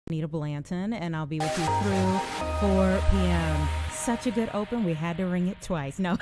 Anita Blanton, and I'll be with you through 4 p.m. Such a good open. We had to ring it twice. No,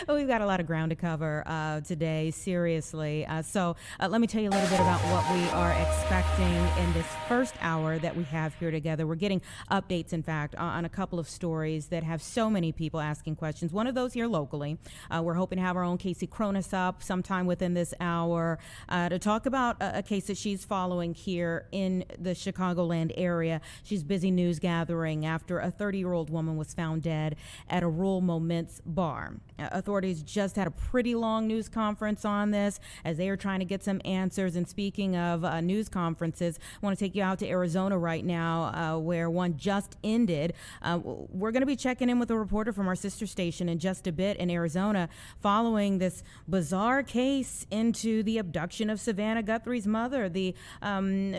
we've got a lot of ground to cover today, seriously. So let me tell you a little bit about what we are expecting in this first hour that we have here together. We're getting updates, in fact, on a couple of stories that have so many people asking questions. One of those here locally. We're hoping to have our own Casey Cronus up sometime within this hour to talk about a case that she's following here in the Chicagoland area. She's busy news gathering after a 30-year-old woman was found dead at a rural Momence bar. Authorities just had a pretty long news conference on this as they are trying to get some answers. And speaking of news conferences, I want to take you out to Arizona right now where one just ended. We're going to be checking in with a reporter from our sister station in just a bit in Arizona following this bizarre case into the abduction of Savannah Guthrie's mother. The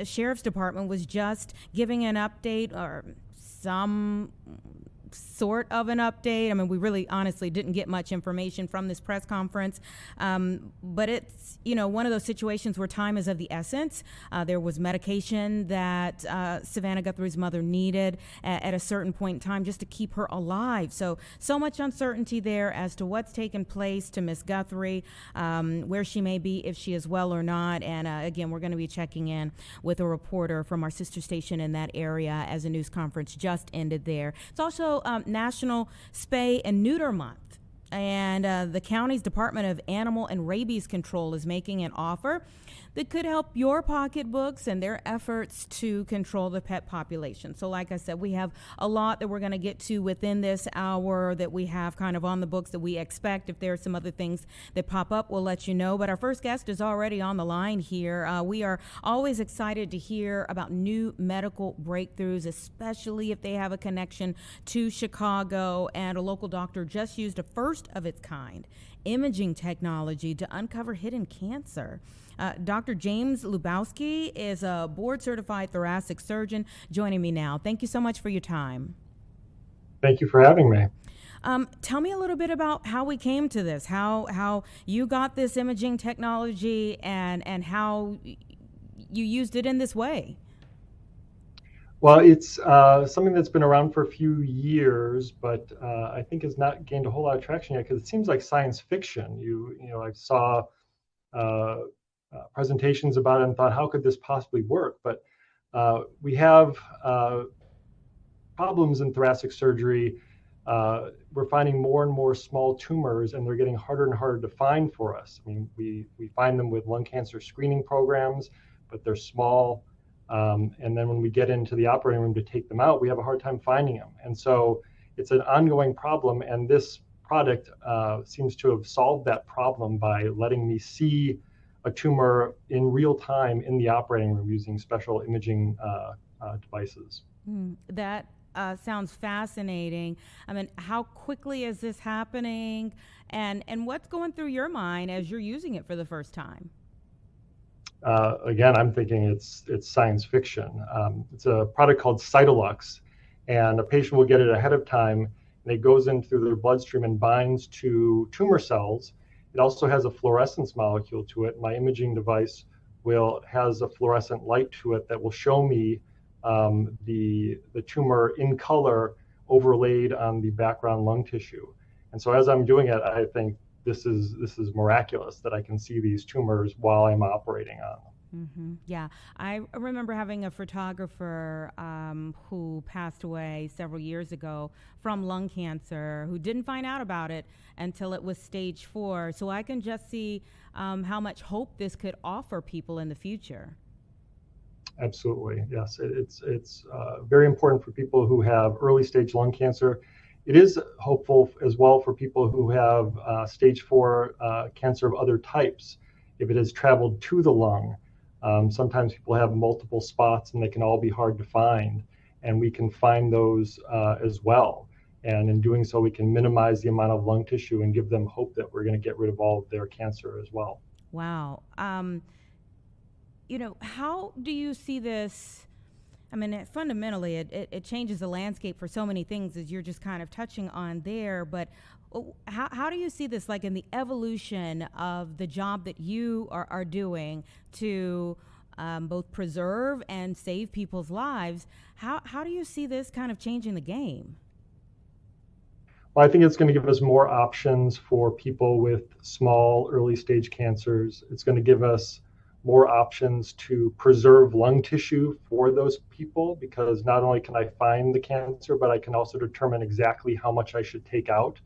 sheriff's department was just giving an update or some sort of an update. I mean, we really honestly didn't get much information from this press conference, but it's, one of those situations where time is of the essence. There was medication that Savannah Guthrie's mother needed at a certain point in time just to keep her alive. So much uncertainty there as to what's taken place to Miss Guthrie, where she may be, if she is well or not. And again, we're going to be checking in with a reporter from our sister station in that area as a news conference just ended there. It's also National Spay and Neuter Month, and the county's Department of Animal and Rabies Control is making an offer that could help your pocketbooks and their efforts to control the pet population. So like I said, we have a lot that we're going to get to within this hour that we have kind of on the books that we expect. If there are some other things that pop up, we'll let you know. But our first guest is already on the line here. We are always excited to hear about new medical breakthroughs, especially if they have a connection to Chicago. And a local doctor just used a first of its kind imaging technology to uncover hidden cancer. Dr. James Lubowski is a board-certified thoracic surgeon joining me now. Thank you so much for your time. Thank you for having me. Tell me a little bit about how we came to this, how you got this imaging technology and how you used it in this way. Well, it's something that's been around for a few years, but I think has not gained a whole lot of traction yet because it seems like science fiction. I saw presentations about it and thought, how could this possibly work? But we have problems in thoracic surgery. We're finding more and more small tumors, and they're getting harder and harder to find for us. I mean, we find them with lung cancer screening programs, but they're small. And then when we get into the operating room to take them out, we have a hard time finding them. And so it's an ongoing problem. And this product seems to have solved that problem by letting me see a tumor in real time in the operating room using special imaging devices. That sounds fascinating. I mean, how quickly is this happening? And what's going through your mind as you're using it for the first time? Again, I'm thinking it's science fiction. It's a product called Cytolux, and a patient will get it ahead of time, and it goes in through their bloodstream and binds to tumor cells. It also has a fluorescence molecule to it. My imaging device has a fluorescent light to it that will show me the tumor in color overlaid on the background lung tissue. And so as I'm doing it, I think this is miraculous that I can see these tumors while I'm operating on them. Mm-hmm. Yeah, I remember having a photographer who passed away several years ago from lung cancer who didn't find out about it until it was stage 4. So I can just see how much hope this could offer people in the future. Absolutely, yes. It's very important for people who have early stage lung cancer. It is hopeful as well for people who have stage 4 cancer of other types. If it has traveled to the lung, sometimes people have multiple spots and they can all be hard to find, and we can find those as well. And in doing so, we can minimize the amount of lung tissue and give them hope that we're going to get rid of all of their cancer as well. Wow. How do you see this? I mean, fundamentally, it changes the landscape for so many things, as you're just kind of touching on there. But how do you see this, like in the evolution of the job that you are doing to both preserve and save people's lives. How do you see this kind of changing the game? Well, I think it's going to give us more options for people with small early stage cancers. It's going to give us more options to preserve lung tissue for those people, because not only can I find the cancer, but I can also determine exactly how much I should take out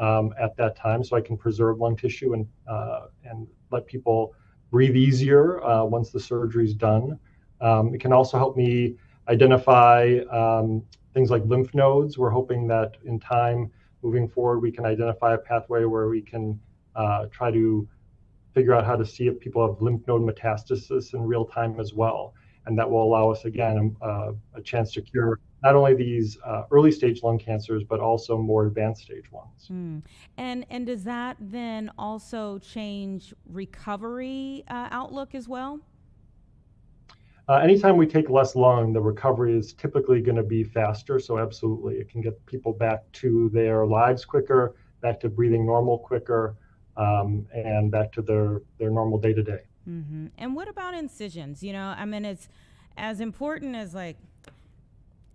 at that time, so I can preserve lung tissue and let people breathe easier once the surgery is done. It can also help me identify things like lymph nodes. We're hoping that in time, moving forward, we can identify a pathway where we can try to figure out how to see if people have lymph node metastasis in real time as well. And that will allow us, again, a chance to cure not only these early stage lung cancers, but also more advanced stage ones. And does that then also change recovery outlook as well? Anytime we take less lung, the recovery is typically going to be faster. So absolutely, it can get people back to their lives quicker, back to breathing normal quicker, and back to their normal day to day. And what about incisions? I mean, it's as important as like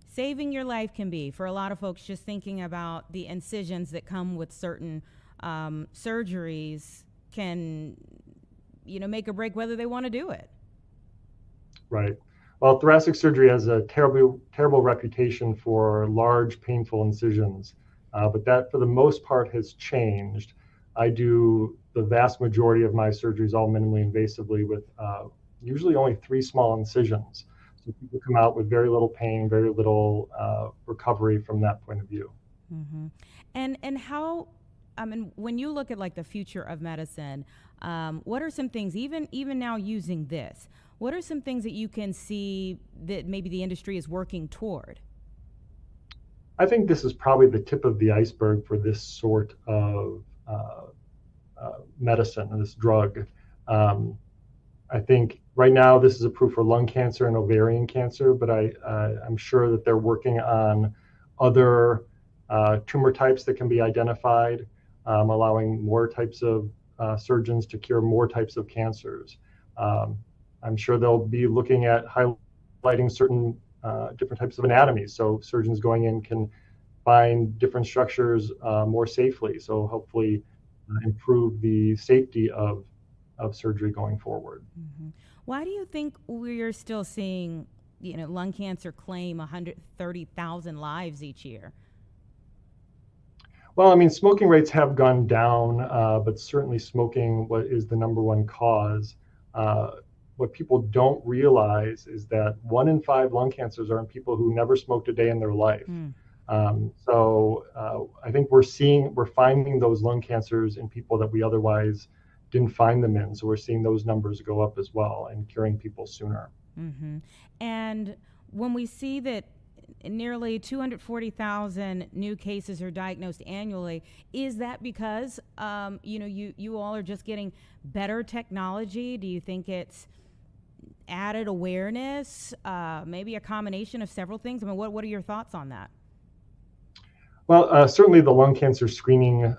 saving your life can be for a lot of folks. Just thinking about the incisions that come with certain surgeries can, make or break whether they want to do it. Right. Well, thoracic surgery has a terrible reputation for large, painful incisions, but that, for the most part, has changed. I do the vast majority of my surgeries all minimally invasively with usually only 3 small incisions. So people come out with very little pain, very little recovery from that point of view. And how, I mean, when you look at like the future of medicine, what are some things, even now using this, what are some things that you can see that maybe the industry is working toward? I think this is probably the tip of the iceberg for this sort of medicine and this drug. I think right now this is approved for lung cancer and ovarian cancer, but I'm sure that they're working on other tumor types that can be identified, allowing more types of surgeons to cure more types of cancers. I'm sure they'll be looking at highlighting certain different types of anatomy, so surgeons going in can find different structures more safely. So hopefully improve the safety of surgery going forward. Why do you think we're still seeing, lung cancer claim 130,000 lives each year? Well, I mean, smoking rates have gone down, but certainly smoking is the number one cause. What people don't realize is that 1 in 5 lung cancers are in people who never smoked a day in their life. So I think we're finding those lung cancers in people that we otherwise didn't find them in. So we're seeing those numbers go up as well and curing people sooner. And when we see that nearly 240,000 new cases are diagnosed annually, is that because you all are just getting better technology? Do you think it's added awareness, maybe a combination of several things? I mean, what are your thoughts on that? Well, certainly the lung cancer screening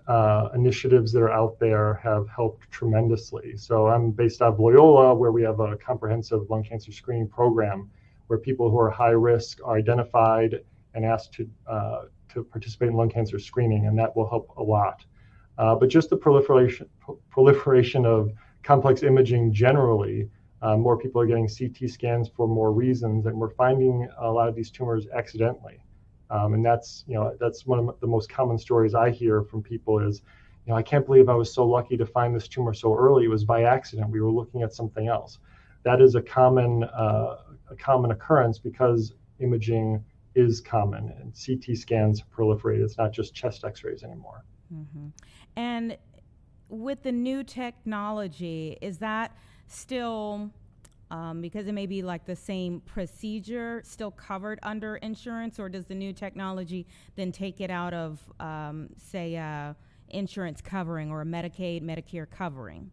initiatives that are out there have helped tremendously. So I'm based out of Loyola, where we have a comprehensive lung cancer screening program where people who are high risk are identified and asked to participate in lung cancer screening, and that will help a lot. But just the proliferation of complex imaging generally, more people are getting CT scans for more reasons, and we're finding a lot of these tumors accidentally. And that's one of the most common stories I hear from people is, I can't believe I was so lucky to find this tumor so early. It was by accident. We were looking at something else. That is a common occurrence because imaging is common and CT scans proliferate. It's not just chest X-rays anymore. And with the new technology, is that still, because it may be like the same procedure, still covered under insurance, or does the new technology then take it out of, say, insurance covering or a Medicaid, Medicare covering?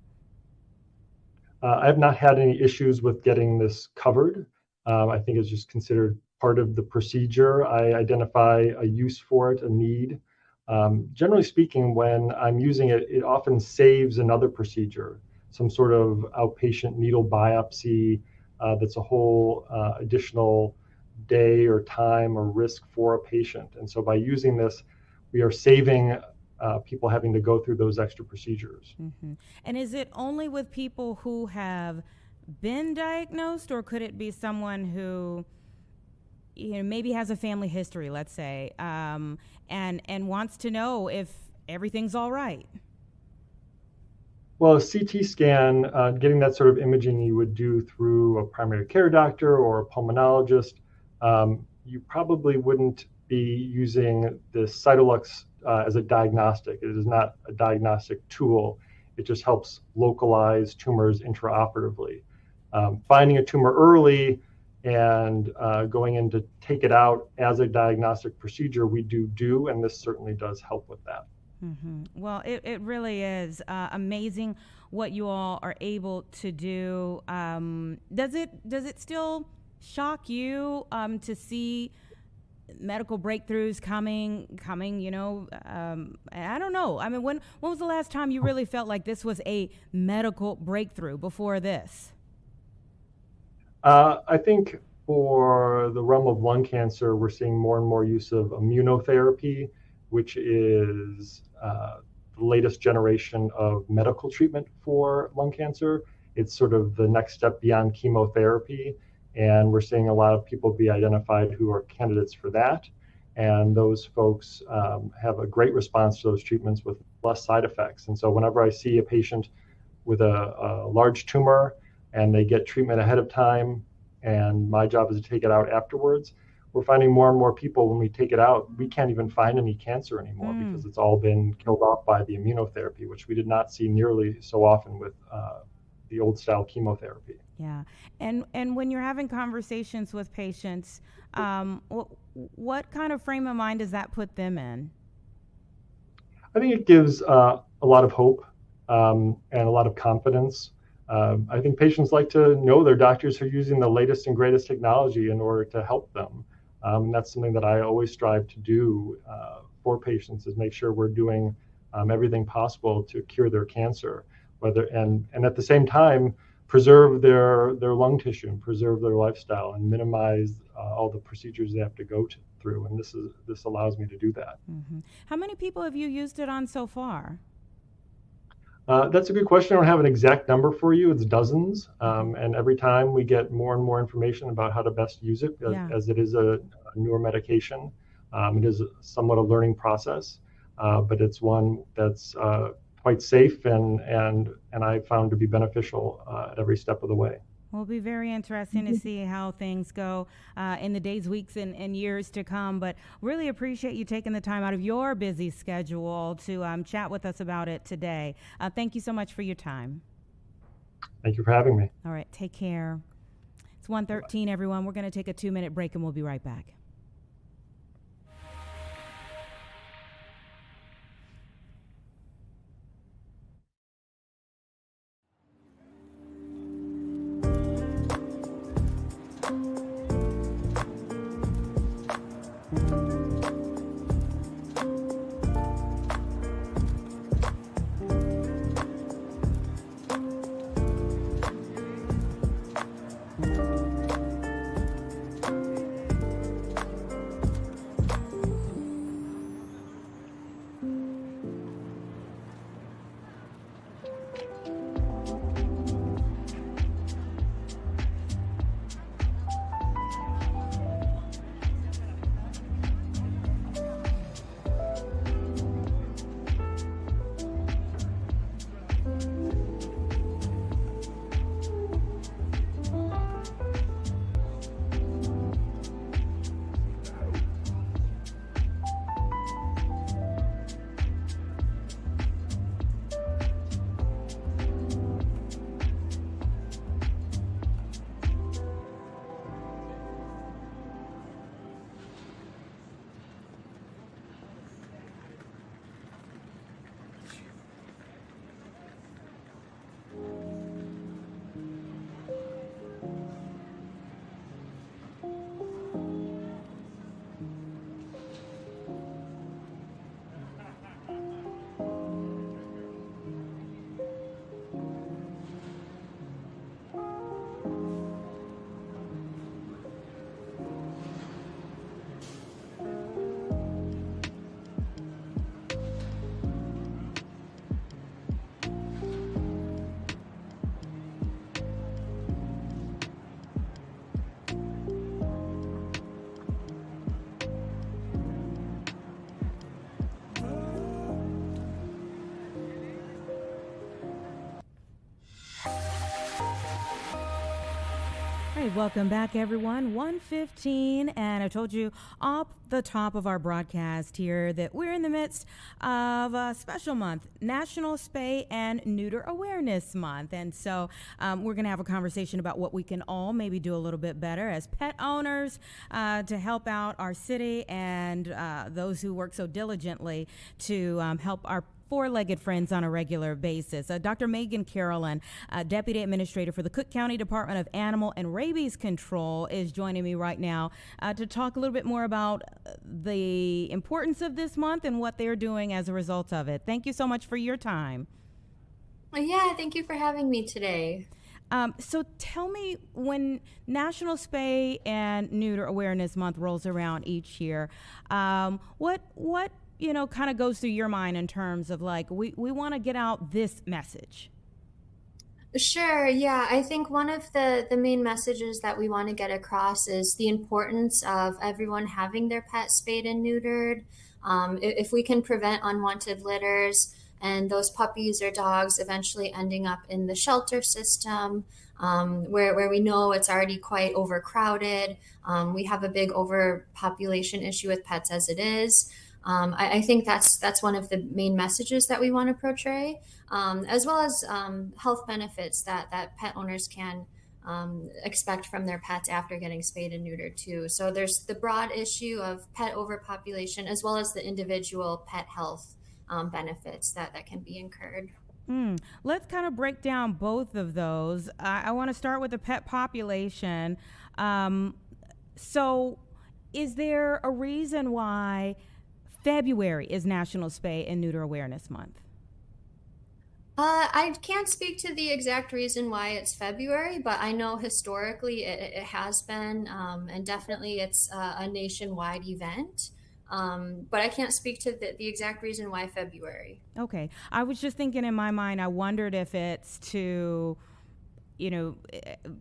I have not had any issues with getting this covered. I think it's just considered part of the procedure. I identify a use for it, a need. Generally speaking, when I'm using it, it often saves another procedure, some sort of outpatient needle biopsy, that's a whole additional day or time or risk for a patient. And so by using this, we are saving people having to go through those extra procedures. Mm-hmm. And is it only with people who have been diagnosed, or could it be someone who, maybe has a family history, let's say, and wants to know if everything's all right? Well, a CT scan, getting that sort of imaging you would do through a primary care doctor or a pulmonologist. You probably wouldn't be using the Cytolux as a diagnostic. It is not a diagnostic tool. It just helps localize tumors intraoperatively. Finding a tumor early and going in to take it out as a diagnostic procedure, we do, and this certainly does help with that. Mm-hmm. Well, it really is amazing what you all are able to do. Does it still shock you to see medical breakthroughs coming? I don't know. I mean, when was the last time you really felt like this was a medical breakthrough before this? I think for the realm of lung cancer, we're seeing more and more use of immunotherapy, which is the latest generation of medical treatment for lung cancer. It's sort of the next step beyond chemotherapy. And we're seeing a lot of people be identified who are candidates for that. And those folks have a great response to those treatments with less side effects. And so whenever I see a patient with a large tumor and they get treatment ahead of time, and my job is to take it out afterwards, we're finding more and more people when we take it out, we can't even find any cancer anymore because it's all been killed off by the immunotherapy, which we did not see nearly so often with the old style chemotherapy. Yeah. And when you're having conversations with patients, what kind of frame of mind does that put them in? I think it gives a lot of hope and a lot of confidence. I think patients like to know their doctors are using the latest and greatest technology in order to help them. And that's something that I always strive to do for patients, is make sure we're doing everything possible to cure their cancer, and at the same time preserve their lung tissue and preserve their lifestyle and minimize all the procedures they have to go through. And this allows me to do that. Mm-hmm. How many people have you used it on so far? That's a good question. I don't have an exact number for you. It's dozens. And every time we get more and more information about how to best use it, as it is a newer medication. It is somewhat a learning process, but it's one that's quite safe and I found to be beneficial at every step of the way. Will be very interesting to see how things go in the days, weeks, and years to come. But really appreciate you taking the time out of your busy schedule to chat with us about it today. Thank you so much for your time. Thank you for having me. All right, take care. It's 1:13, everyone. We're going to take a 2-minute break, and we'll be right back. Hey, welcome back, everyone. 1:15, and I told you off the top of our broadcast here that we're in the midst of a special month, National Spay and Neuter Awareness Month. And so we're going to have a conversation about what we can all maybe do a little bit better as pet owners to help out our city and those who work so diligently to help our four-legged friends on a regular basis. Dr. Megan Carolyn, Deputy Administrator for the Cook County Department of Animal and Rabies Control, is joining me right now to talk a little bit more about the importance of this month and what they're doing as a result of it. Thank you so much for your time. Yeah, thank you for having me today. So tell me, when National Spay and Neuter Awareness Month rolls around each year, what kind of goes through your mind in terms of like, we want to get out this message? Sure, yeah. I think one of the main messages that we want to get across is the importance of everyone having their pet spayed and neutered. If we can prevent unwanted litters and those puppies or dogs eventually ending up in the shelter system, where we know it's already quite overcrowded. We have a big overpopulation issue with pets as it is. I think that's one of the main messages that we want to portray, as well as health benefits that pet owners can expect from their pets after getting spayed and neutered too. So there's the broad issue of pet overpopulation, as well as the individual pet health benefits that can be incurred. Let's kind of break down both of those. I want to start with the pet population. So, is there a reason why February is National Spay and Neuter Awareness Month? I can't speak to the exact reason why it's February, but I know historically it has been, and definitely it's a nationwide event. But I can't speak to the exact reason why February. Okay. I was just thinking in my mind, I wondered if it's to,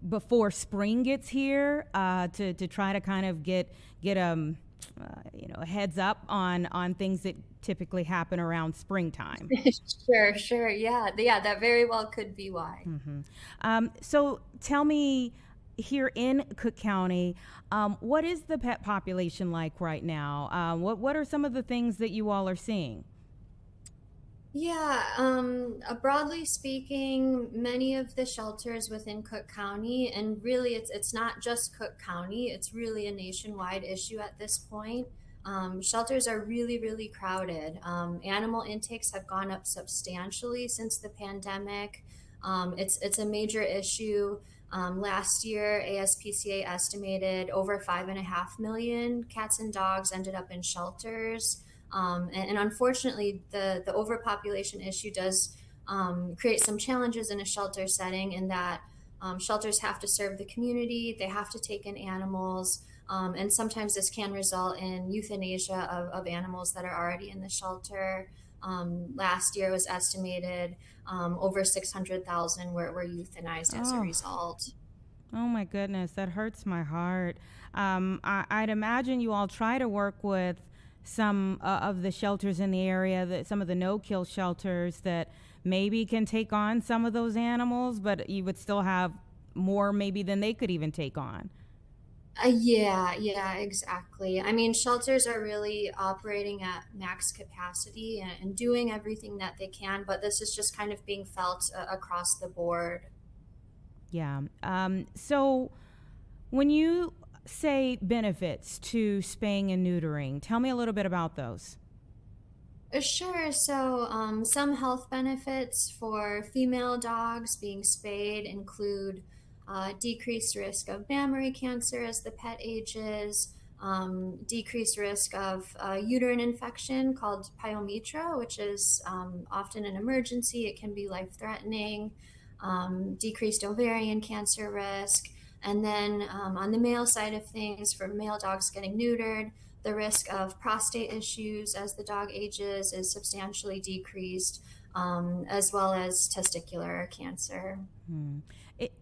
before spring gets here, to try to kind of get a heads up on things that typically happen around springtime. Sure, sure. Yeah, that very well could be why. So tell me, here in Cook County, what is the pet population like right now? What are some of the things that you all are seeing? Yeah, broadly speaking, many of the shelters within Cook County, and really it's not just Cook County, it's really a nationwide issue at this point. Shelters are really crowded. Animal intakes have gone up substantially since the pandemic. It's a major issue. Last year, ASPCA estimated over 5.5 million cats and dogs ended up in shelters. And unfortunately, the overpopulation issue does create some challenges in a shelter setting, in that shelters have to serve the community, they have to take in animals, and sometimes this can result in euthanasia of animals that are already in the shelter. Last year it was estimated over 600,000 were euthanized as a Oh, result. oh my goodness, that hurts my heart. I'd imagine you all try to work with some of the shelters in the area, some of the no-kill shelters that maybe can take on some of those animals, but you would still have more maybe than they could even take on. Yeah, exactly. I mean, shelters are really operating at max capacity and doing everything that they can, but this is just kind of being felt across the board. Yeah. So when you say benefits to spaying and neutering, tell me a little bit about those. Sure. So, some health benefits for female dogs being spayed include decreased risk of mammary cancer as the pet ages, decreased risk of uterine infection called pyometra, which is often an emergency. It can be life threatening, decreased ovarian cancer risk. And then on the male side of things, for male dogs getting neutered, the risk of prostate issues as the dog ages is substantially decreased, as well as testicular cancer.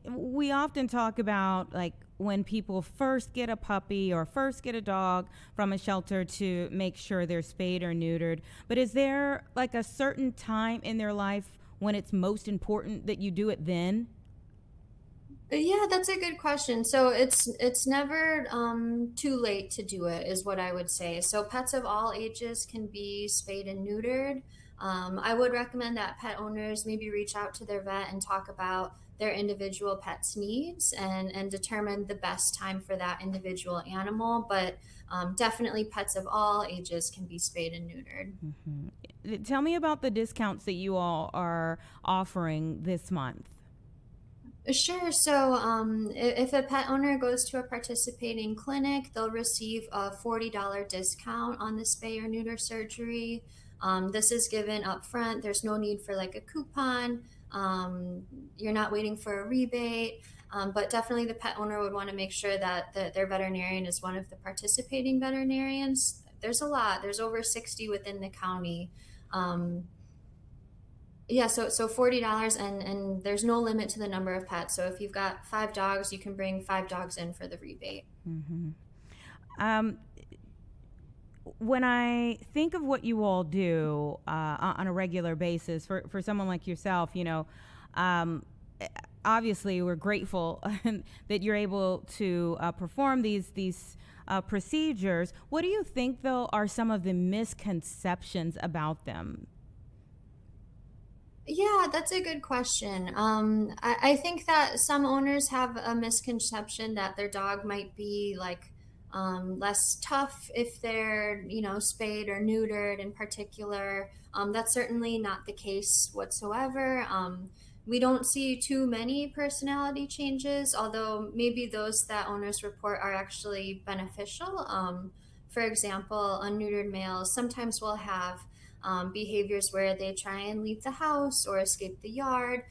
We often talk about like when people first get a puppy or first get a dog from a shelter to make sure they're spayed or neutered. But is there like a certain time in their life when it's most important that you do it then? Yeah, that's a good question. So it's never too late to do it, is what I would say. So pets of all ages can be spayed and neutered. I would recommend that pet owners maybe reach out to their vet and talk about their individual pet's needs and determine the best time for that individual animal. But definitely, pets of all ages can be spayed and neutered. Tell me about the discounts that you all are offering this month. Sure. So, if a pet owner goes to a participating clinic, they'll receive a $40 discount on the spay or neuter surgery. This is given up front. There's no need for like a coupon. You're not waiting for a rebate. But definitely the pet owner would want to make sure that their veterinarian is one of the participating veterinarians. There's a lot, there's over 60 within the county. Um, yeah, so $40 and there's no limit to the number of pets. So if you've got 5 dogs, you can bring 5 dogs in for the rebate. Um, when I think of what you all do on a regular basis for someone like yourself, um, obviously we're grateful that you're able to perform these procedures. What do you think, though, are some of the misconceptions about them? Yeah, that's a good question. I think that some owners have a misconception that their dog might be like less tough if they're, spayed or neutered in particular. That's certainly not the case whatsoever. We don't see too many personality changes, although maybe those that owners report are actually beneficial. For example, unneutered males sometimes will have behaviors where they try and leave the house or escape the yard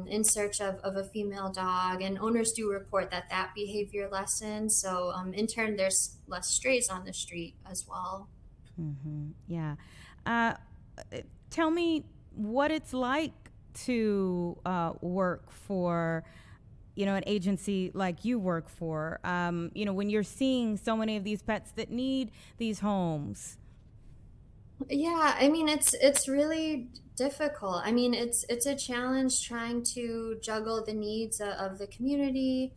in search of a female dog. And owners do report that that behavior lessens. So, in turn, there's less strays on the street as well. Yeah. Uh, Tell me what it's like to work for, an agency like you work for. When you're seeing so many of these pets that need these homes. Yeah, I mean it's really difficult. I mean it's a challenge trying to juggle the needs of the community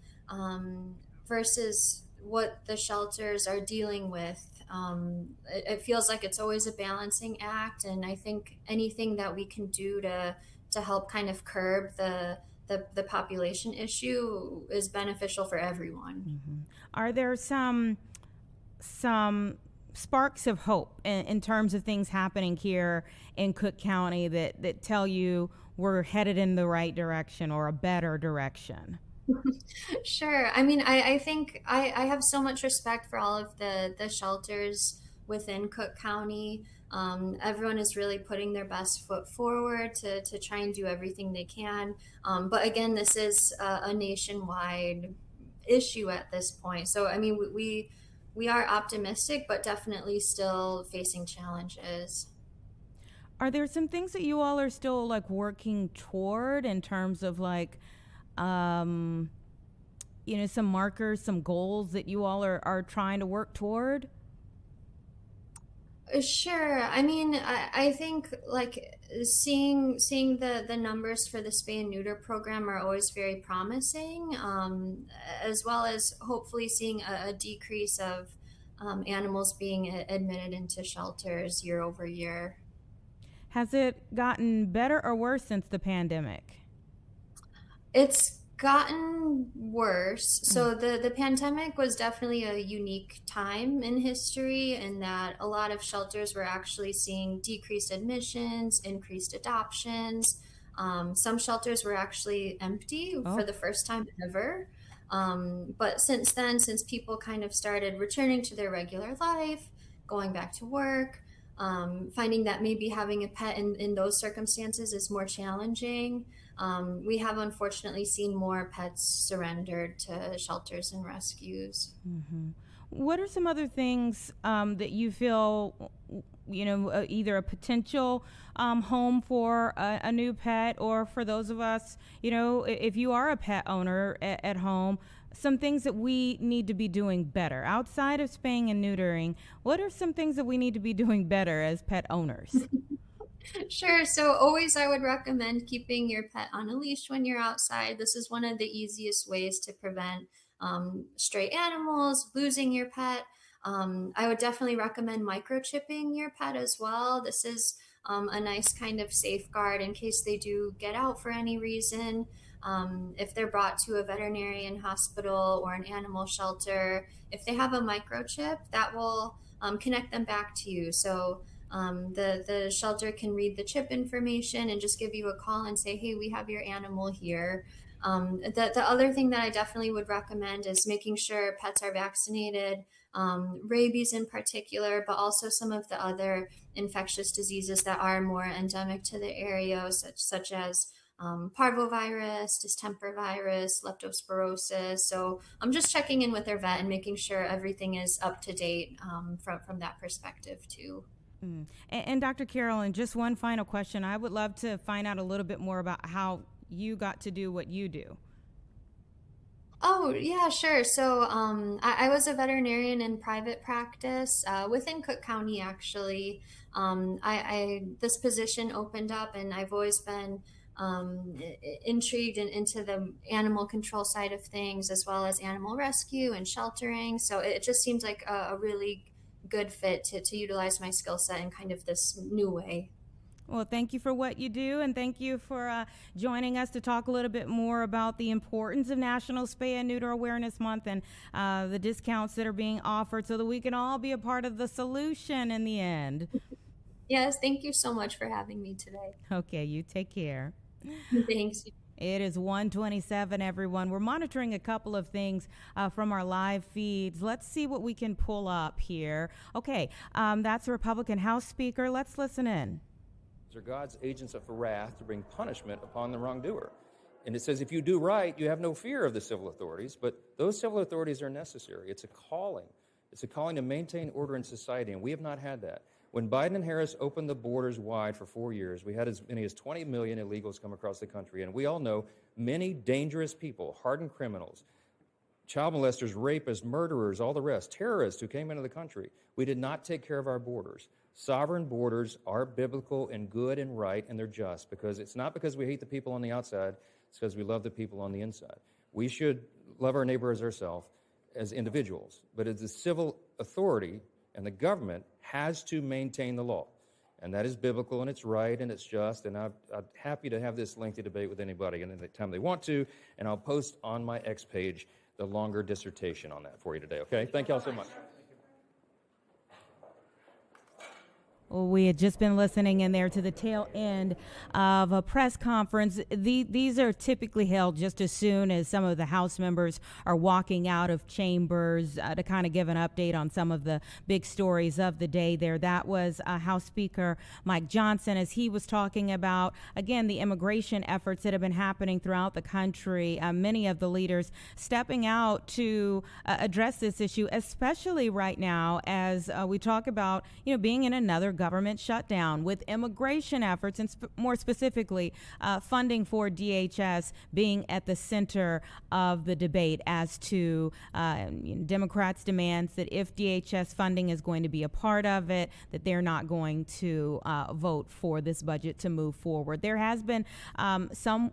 versus what the shelters are dealing with. It feels like it's always a balancing act, and I think anything that we can do to help kind of curb the population issue is beneficial for everyone. Are there some sparks of hope in terms of things happening here in Cook County that tell you we're headed in the right direction or a better direction? Sure. I mean, I think I have so much respect for all of the shelters within Cook County. Everyone is really putting their best foot forward to try and do everything they can. But again, this is a nationwide issue at this point. So, I mean, we are optimistic, but definitely still facing challenges. Are there some things that you all are still like working toward in terms of like um, some markers, some goals that you all are trying to work toward? Sure. I mean, I think like seeing the numbers for the spay and neuter program are always very promising, as well as hopefully seeing a decrease of animals being admitted into shelters year over year. Has it gotten better or worse since the pandemic? It's gotten worse. So the pandemic was definitely a unique time in history in that a lot of shelters were actually seeing decreased admissions, increased adoptions. Some shelters were actually empty for Oh. the first time ever. But since then, since people kind of started returning to their regular life, going back to work, finding that maybe having a pet in those circumstances is more challenging. We have unfortunately seen more pets surrendered to shelters and rescues. What are some other things that you feel, either a potential home for a new pet, or for those of us, if you are a pet owner at home, some things that we need to be doing better outside of spaying and neutering? What are some things that we need to be doing better as pet owners? Sure. So always I would recommend keeping your pet on a leash when you're outside. This is one of the easiest ways to prevent stray animals, losing your pet. I would definitely recommend microchipping your pet as well. This is a nice kind of safeguard in case they do get out for any reason. If they're brought to a veterinarian hospital or an animal shelter, if they have a microchip, that will connect them back to you. So the shelter can read the chip information and just give you a call and say, hey, we have your animal here. The other thing that I definitely would recommend is making sure pets are vaccinated, rabies in particular, but also some of the other infectious diseases that are more endemic to the area, such as parvovirus, distemper virus, leptospirosis. So I'm just checking in with their vet and making sure everything is up to date from that perspective too. And Dr. Carolyn, just one final question. I would love to find out a little bit more about how you got to do what you do. Oh, yeah, sure. So, I was a veterinarian in private practice within Cook County, actually. This position opened up, and I've always been intrigued into the animal control side of things, as well as animal rescue and sheltering. So, it just seems like a really good fit to utilize my skill set in kind of this new way. Well, thank you for what you do, and thank you for joining us to talk a little bit more about the importance of National Spay and Neuter Awareness Month and the discounts that are being offered so that we can all be a part of the solution in the end. Yes, thank you so much for having me today. Okay, you take care. Thanks. It is 1:27, everyone. We're monitoring a couple of things from our live feeds. Let's see what we can pull up here. Okay, that's a Republican House Speaker. Let's listen in. Are God's agents of wrath to bring punishment upon the wrongdoer. And it says, if you do right, you have no fear of the civil authorities, but those civil authorities are necessary. It's a calling. It's a calling to maintain order in society, and we have not had that. When Biden and Harris opened the borders wide for 4 years, we had as many as 20 million illegals come across the country, and we all know many dangerous people, hardened criminals, child molesters, rapists, murderers, all the rest, terrorists who came into the country. We did not take care of our borders. Sovereign borders are biblical and good and right, and they're just, because it's not because we hate the people on the outside, it's because we love the people on the inside. We should love our neighbor as ourselves, as individuals, but as the civil authority and the government has to maintain the law. And that is biblical, and it's right, and it's just, and I'm happy to have this lengthy debate with anybody any time they want to, and I'll post on my X page the longer dissertation on that for you today, okay? Thank y'all so much. We had just been listening in there to the tail end of a press conference. These are typically held just as soon as some of the House members are walking out of chambers to kind of give an update on some of the big stories of the day there. That was House Speaker Mike Johnson as he was talking about, again, the immigration efforts that have been happening throughout the country. Many of the leaders stepping out to address this issue, especially right now as we talk about, being in another government shutdown with immigration efforts and more specifically funding for DHS being at the center of the debate as to Democrats' demands that if DHS funding is going to be a part of it, that they're not going to vote for this budget to move forward. There has been some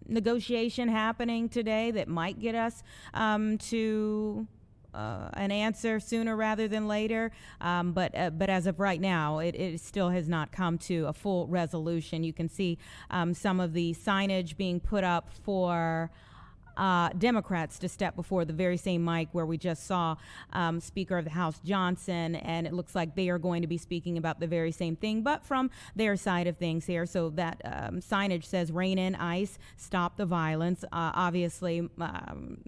negotiation happening today that might get us to an answer sooner rather than later, but as of right now, it still has not come to a full resolution. You can see some of the signage being put up for Democrats to step before the very same mic where we just saw Speaker of the House Johnson, and it looks like they are going to be speaking about the very same thing, but from their side of things here. So that signage says, "Rein in ICE, stop the violence." Obviously,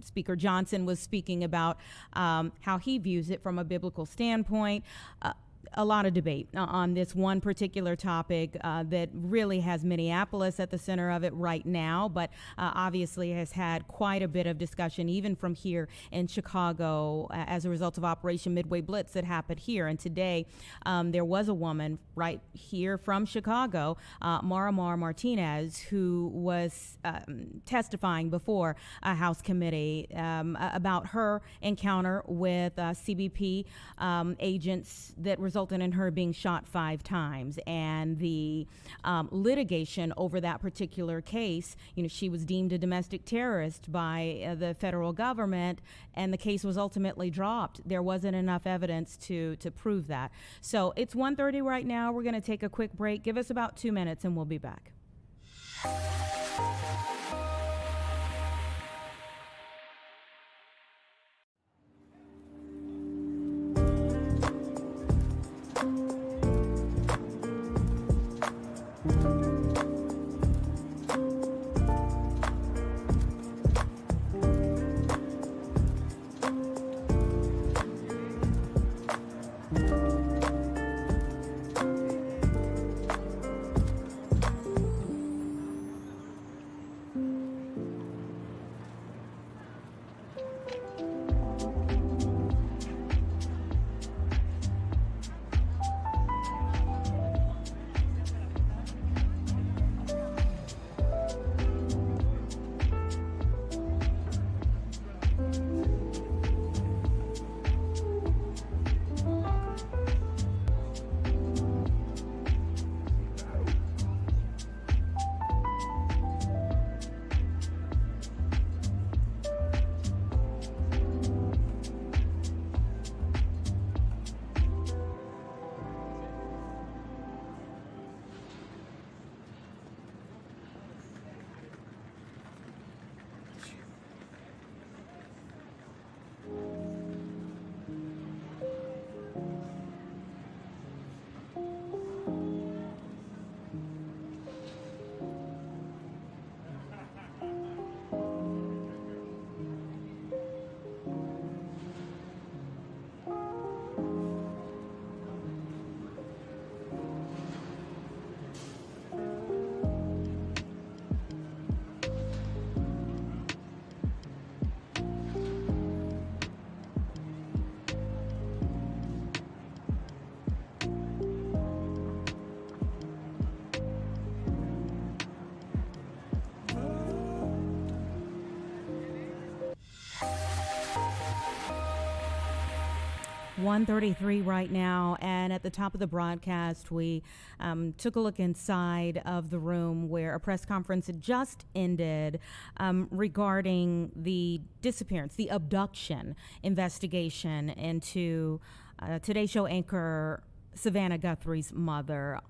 Speaker Johnson was speaking about how he views it from a biblical standpoint. A lot of debate on this one particular topic that really has Minneapolis at the center of it right now, but obviously has had quite a bit of discussion even from here in Chicago as a result of Operation Midway Blitz that happened here. And today there was a woman right here from Chicago, Mara Martinez, who was testifying before a House committee about her encounter with CBP agents that resulted resulted in her being shot 5 times. And the litigation over that particular case, she was deemed a domestic terrorist by the federal government, and the case was ultimately dropped. There wasn't enough evidence to prove that. So it's 1:30 right now. We're going to take a quick break. Give us about 2 minutes and we'll be back. .133 right now, and at the top of the broadcast, we took a look inside of the room where a press conference had just ended regarding the disappearance, the abduction investigation into Today Show anchor Savannah Guthrie's mother.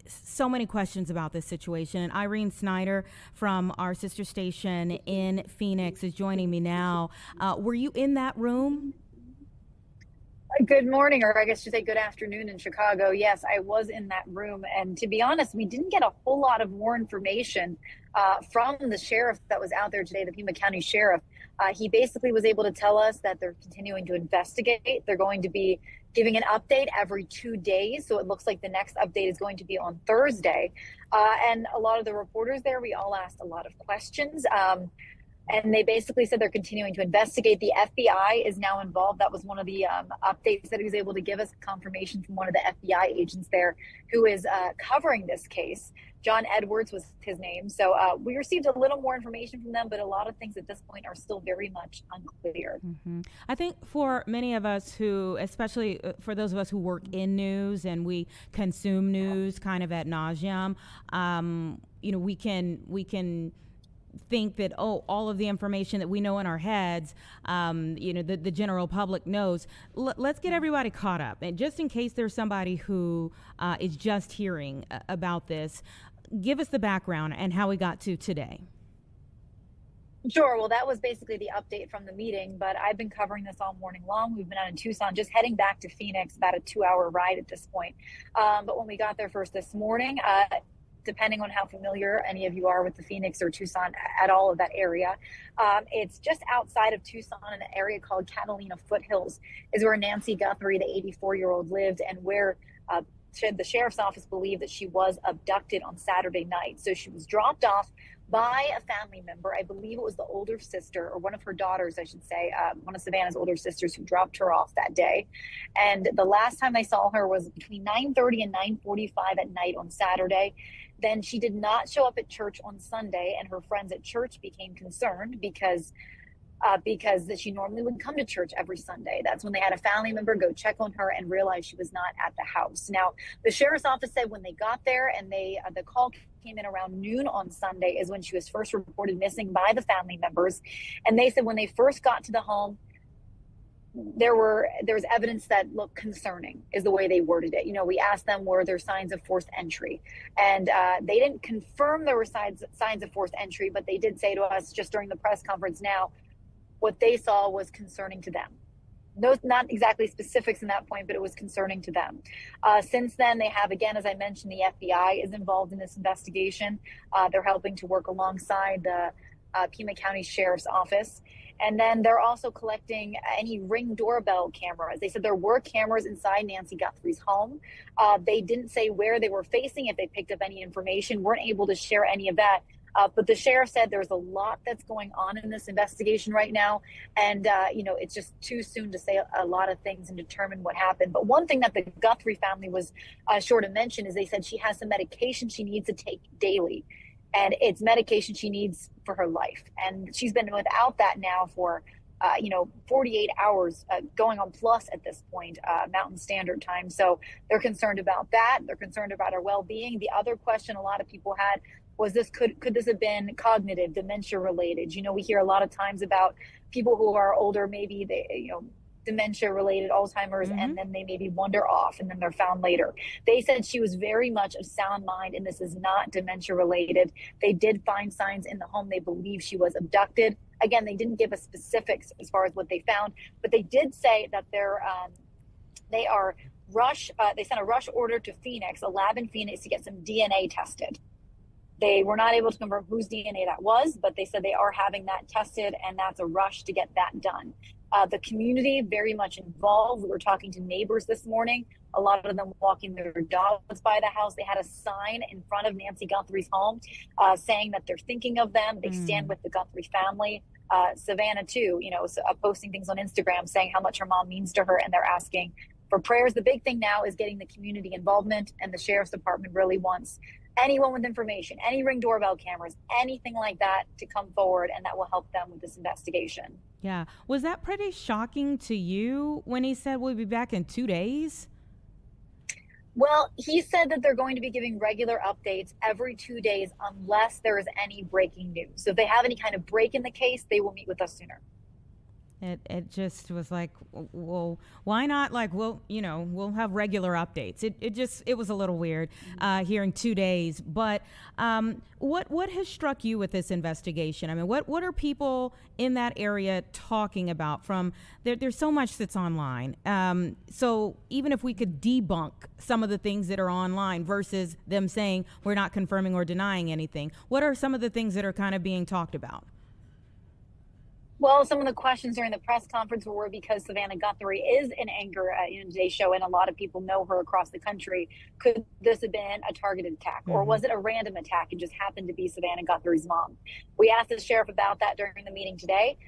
So many questions about this situation, and Irene Snyder from our sister station in Phoenix is joining me now. Were you in that room? Good morning, or I guess you say good afternoon in Chicago. Yes, I was in that room. And to be honest, we didn't get a whole lot of more information from the sheriff that was out there today, the Pima County Sheriff. He basically was able to tell us that they're continuing to investigate. They're going to be giving an update every 2 days. So it looks like the next update is going to be on Thursday. And a lot of the reporters there, we all asked a lot of questions. And they basically said they're continuing to investigate. The FBI is now involved. That was one of the updates that he was able to give us, confirmation from one of the FBI agents there who is covering this case. John Edwards was his name. So we received a little more information from them, but a lot of things at this point are still very much unclear. Mm-hmm. I think for many of us who, especially for those of us who work in news and we consume news kind of ad nauseum, we can think that, all of the information that we know in our heads, the general public knows. Let's get everybody caught up. And just in case there's somebody who is just hearing about this, give us the background and how we got to today. Sure. Well, that was basically the update from the meeting, but I've been covering this all morning long. We've been out in Tucson, just heading back to Phoenix, about a 2-hour ride at this point. But when we got there first this morning, depending on how familiar any of you are with the Phoenix or Tucson at all of that area. It's just outside of Tucson in an area called Catalina Foothills is where Nancy Guthrie, the 84-year-old, lived, and where the sheriff's office believed that she was abducted on Saturday night. So she was dropped off by a family member. I believe it was the older sister, or one of her daughters, I should say, one of Savannah's older sisters, who dropped her off that day. And the last time they saw her was between 9:30 and 9:45 at night on Saturday. Then she did not show up at church on Sunday, and her friends at church became concerned because because that she normally would come to church every Sunday. That's when they had a family member go check on her and realize she was not at the house. Now, the sheriff's office said when they got there and the call came in around noon on Sunday is when she was first reported missing by the family members. And they said when they first got to the home, there was evidence that looked concerning, is the way they worded it. We asked them, were there signs of forced entry? And they didn't confirm there were signs of forced entry, but they did say to us just during the press conference now, what they saw was concerning to them. No, not exactly specifics in that point, but it was concerning to them. Since then, they have, again, as I mentioned, the FBI is involved in this investigation. They're helping to work alongside the Pima County Sheriff's Office. And then they're also collecting any Ring doorbell cameras. They said there were cameras inside Nancy Guthrie's home. They didn't say where they were facing, if they picked up any information, weren't able to share any of that. But the sheriff said there's a lot that's going on in this investigation right now. And, it's just too soon to say a lot of things and determine what happened. But one thing that the Guthrie family was sure to mention is they said she has some medication she needs to take daily. And it's medication she needs for her life. And she's been without that now for, 48 hours going on plus at this point, Mountain Standard Time. So they're concerned about that. They're concerned about her well-being. The other question a lot of people had was this, could this have been cognitive, dementia related? We hear a lot of times about people who are older, maybe they, dementia related, Alzheimer's, and then they maybe wander off and then they're found later. They said she was very much of sound mind and this is not dementia related. They did find signs in the home. They believe she was abducted. Again, they didn't give us specifics as far as what they found, but they did say that they sent a rush order to Phoenix, a lab in Phoenix, to get some DNA tested. They were not able to confirm whose DNA that was, but they said they are having that tested, and that's a rush to get that done. The community very much involved. We were talking to neighbors this morning, a lot of them walking their dogs by the house. They had a sign in front of Nancy Guthrie's home saying that they're thinking of them. They stand with the Guthrie family. Savannah, too, posting things on Instagram saying how much her mom means to her, and they're asking for prayers. The big thing now is getting the community involvement, and the sheriff's department really wants anyone with information, any Ring doorbell cameras, anything like that to come forward, and that will help them with this investigation. Yeah. Was that pretty shocking to you when he said we'll be back in 2 days? Well, he said that they're going to be giving regular updates every 2 days unless there is any breaking news. So if they have any kind of break in the case, they will meet with us sooner. It just was like, well, why not? Like, we'll have regular updates. It was a little weird hearing 2 days. But what has struck you with this investigation? I mean, what are people in that area talking about? There's so much that's online. So even if we could debunk some of the things that are online versus them saying we're not confirming or denying anything, what are some of the things that are kind of being talked about? Well, some of the questions during the press conference were because Savannah Guthrie is in anger in today's show, and a lot of people know her across the country. Could this have been a targeted attack, or was it a random attack and just happened to be Savannah Guthrie's mom? We asked the sheriff about that during the meeting today.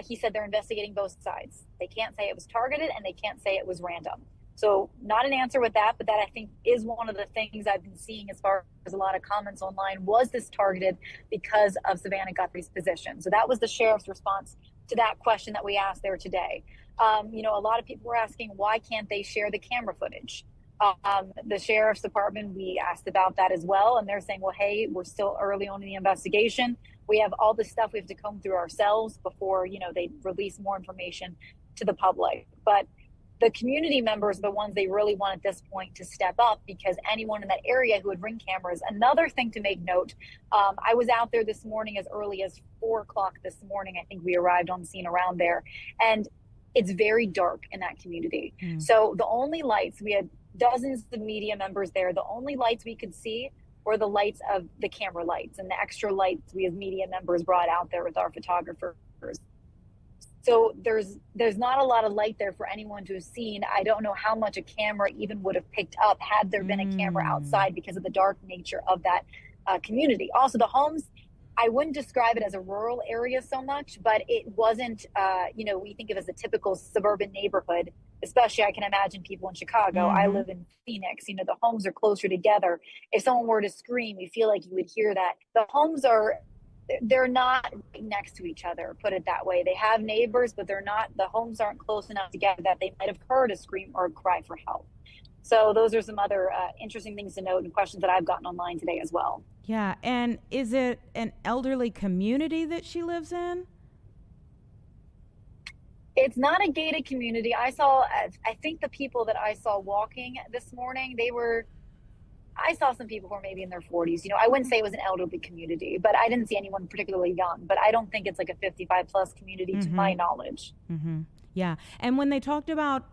He said they're investigating both sides. They can't say it was targeted, and they can't say it was random. So not an answer with that, but that I think is one of the things I've been seeing as far as a lot of comments online. Was this targeted because of Savannah Guthrie's position? So that was the sheriff's response to that question that we asked there today. A lot of people were asking, why can't they share the camera footage? The sheriff's department, we asked about that as well. And they're saying, well, hey, we're still early on in the investigation. We have all this stuff we have to comb through ourselves before, they release more information to the public. But the community members are the ones they really want at this point to step up, because anyone in that area who would Ring cameras. Another thing to make note, I was out there this morning as early as 4 o'clock this morning. I think we arrived on scene around there, and it's very dark in that community. So the only lights, we had dozens of media members there. The only lights we could see were the lights of the camera lights, and the extra lights we as media members brought out there with our photographers. So there's not a lot of light there for anyone to have seen. I don't know how much a camera even would have picked up had there been a camera outside, because of the dark nature of that community. Also, the homes, I wouldn't describe it as a rural area so much, but it wasn't, we think of it as a typical suburban neighborhood, especially I can imagine people in Chicago. I live in Phoenix, the homes are closer together. If someone were to scream, you feel like you would hear that. The homes are they're not right next to each other, put it that way. They have neighbors, but the homes aren't close enough together that they might have heard a scream or a cry for help. So those are some other interesting things to note and questions that I've gotten online today as well. Yeah, and is it an elderly community that she lives in? It's not a gated community. I think the people that I saw walking this morning, I saw some people who were maybe in their 40s. I wouldn't say it was an elderly community, but I didn't see anyone particularly young. But I don't think it's like a 55 plus community to my knowledge. Mm-hmm. Yeah. And when they talked about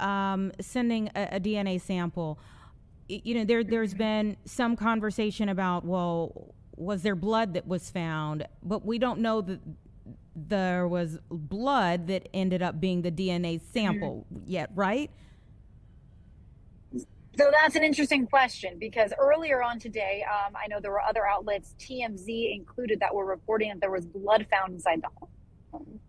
sending a DNA sample, there's been some conversation about, well, was there blood that was found? But we don't know that there was blood that ended up being the DNA sample yet, right? So that's an interesting question, because earlier on today, I know there were other outlets, TMZ included, that were reporting that there was blood found inside the home.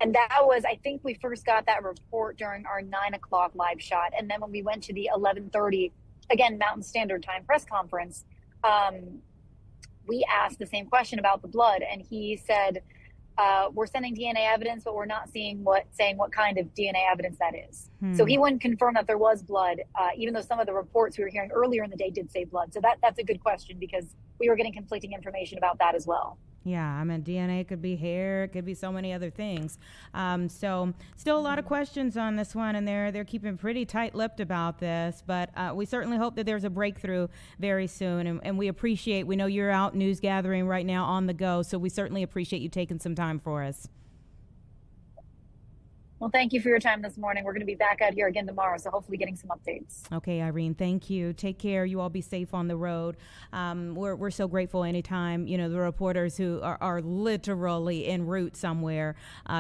And that was, I think we first got that report during our 9 o'clock live shot. And then when we went to the 11:30, again, Mountain Standard Time press conference, we asked the same question about the blood. And he said, we're sending DNA evidence, but we're not saying what kind of DNA evidence that is. So he wouldn't confirm that there was blood, even though some of the reports we were hearing earlier in the day did say blood. So that's a good question, because we were getting conflicting information about that as well. Yeah, I mean, DNA could be hair, it could be so many other things. So still a lot of questions on this one, and they're keeping pretty tight-lipped about this. But we certainly hope that there's a breakthrough very soon, and we know you're out news gathering right now on the go, so we certainly appreciate you taking some time for us. Well, thank you for your time this morning. We're going to be back out here again tomorrow, so hopefully getting some updates. Okay, Irene, thank you. Take care. You all be safe on the road. We're so grateful anytime, the reporters who are literally en route somewhere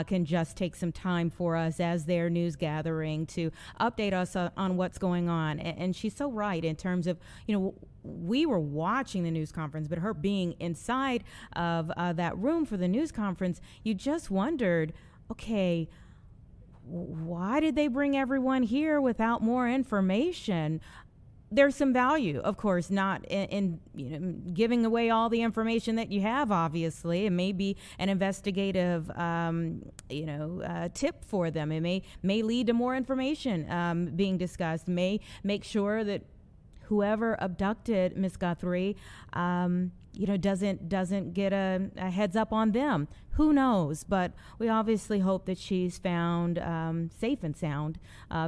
can just take some time for us as they're news gathering to update us on what's going on. And she's so right in terms of, we were watching the news conference, but her being inside of that room for the news conference, you just wondered, okay, why did they bring everyone here without more information? There's some value, of course, not in giving away all the information that you have. Obviously, it may be an investigative, tip for them. It may lead to more information being discussed. May make sure that whoever abducted Miss Guthrie, doesn't get a heads up on them. Who knows? But we obviously hope that she's found safe and sound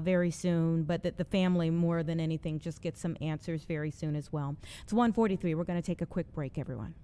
very soon, but that the family, more than anything, just gets some answers very soon as well. It's 1:43. We're going to take a quick break, everyone.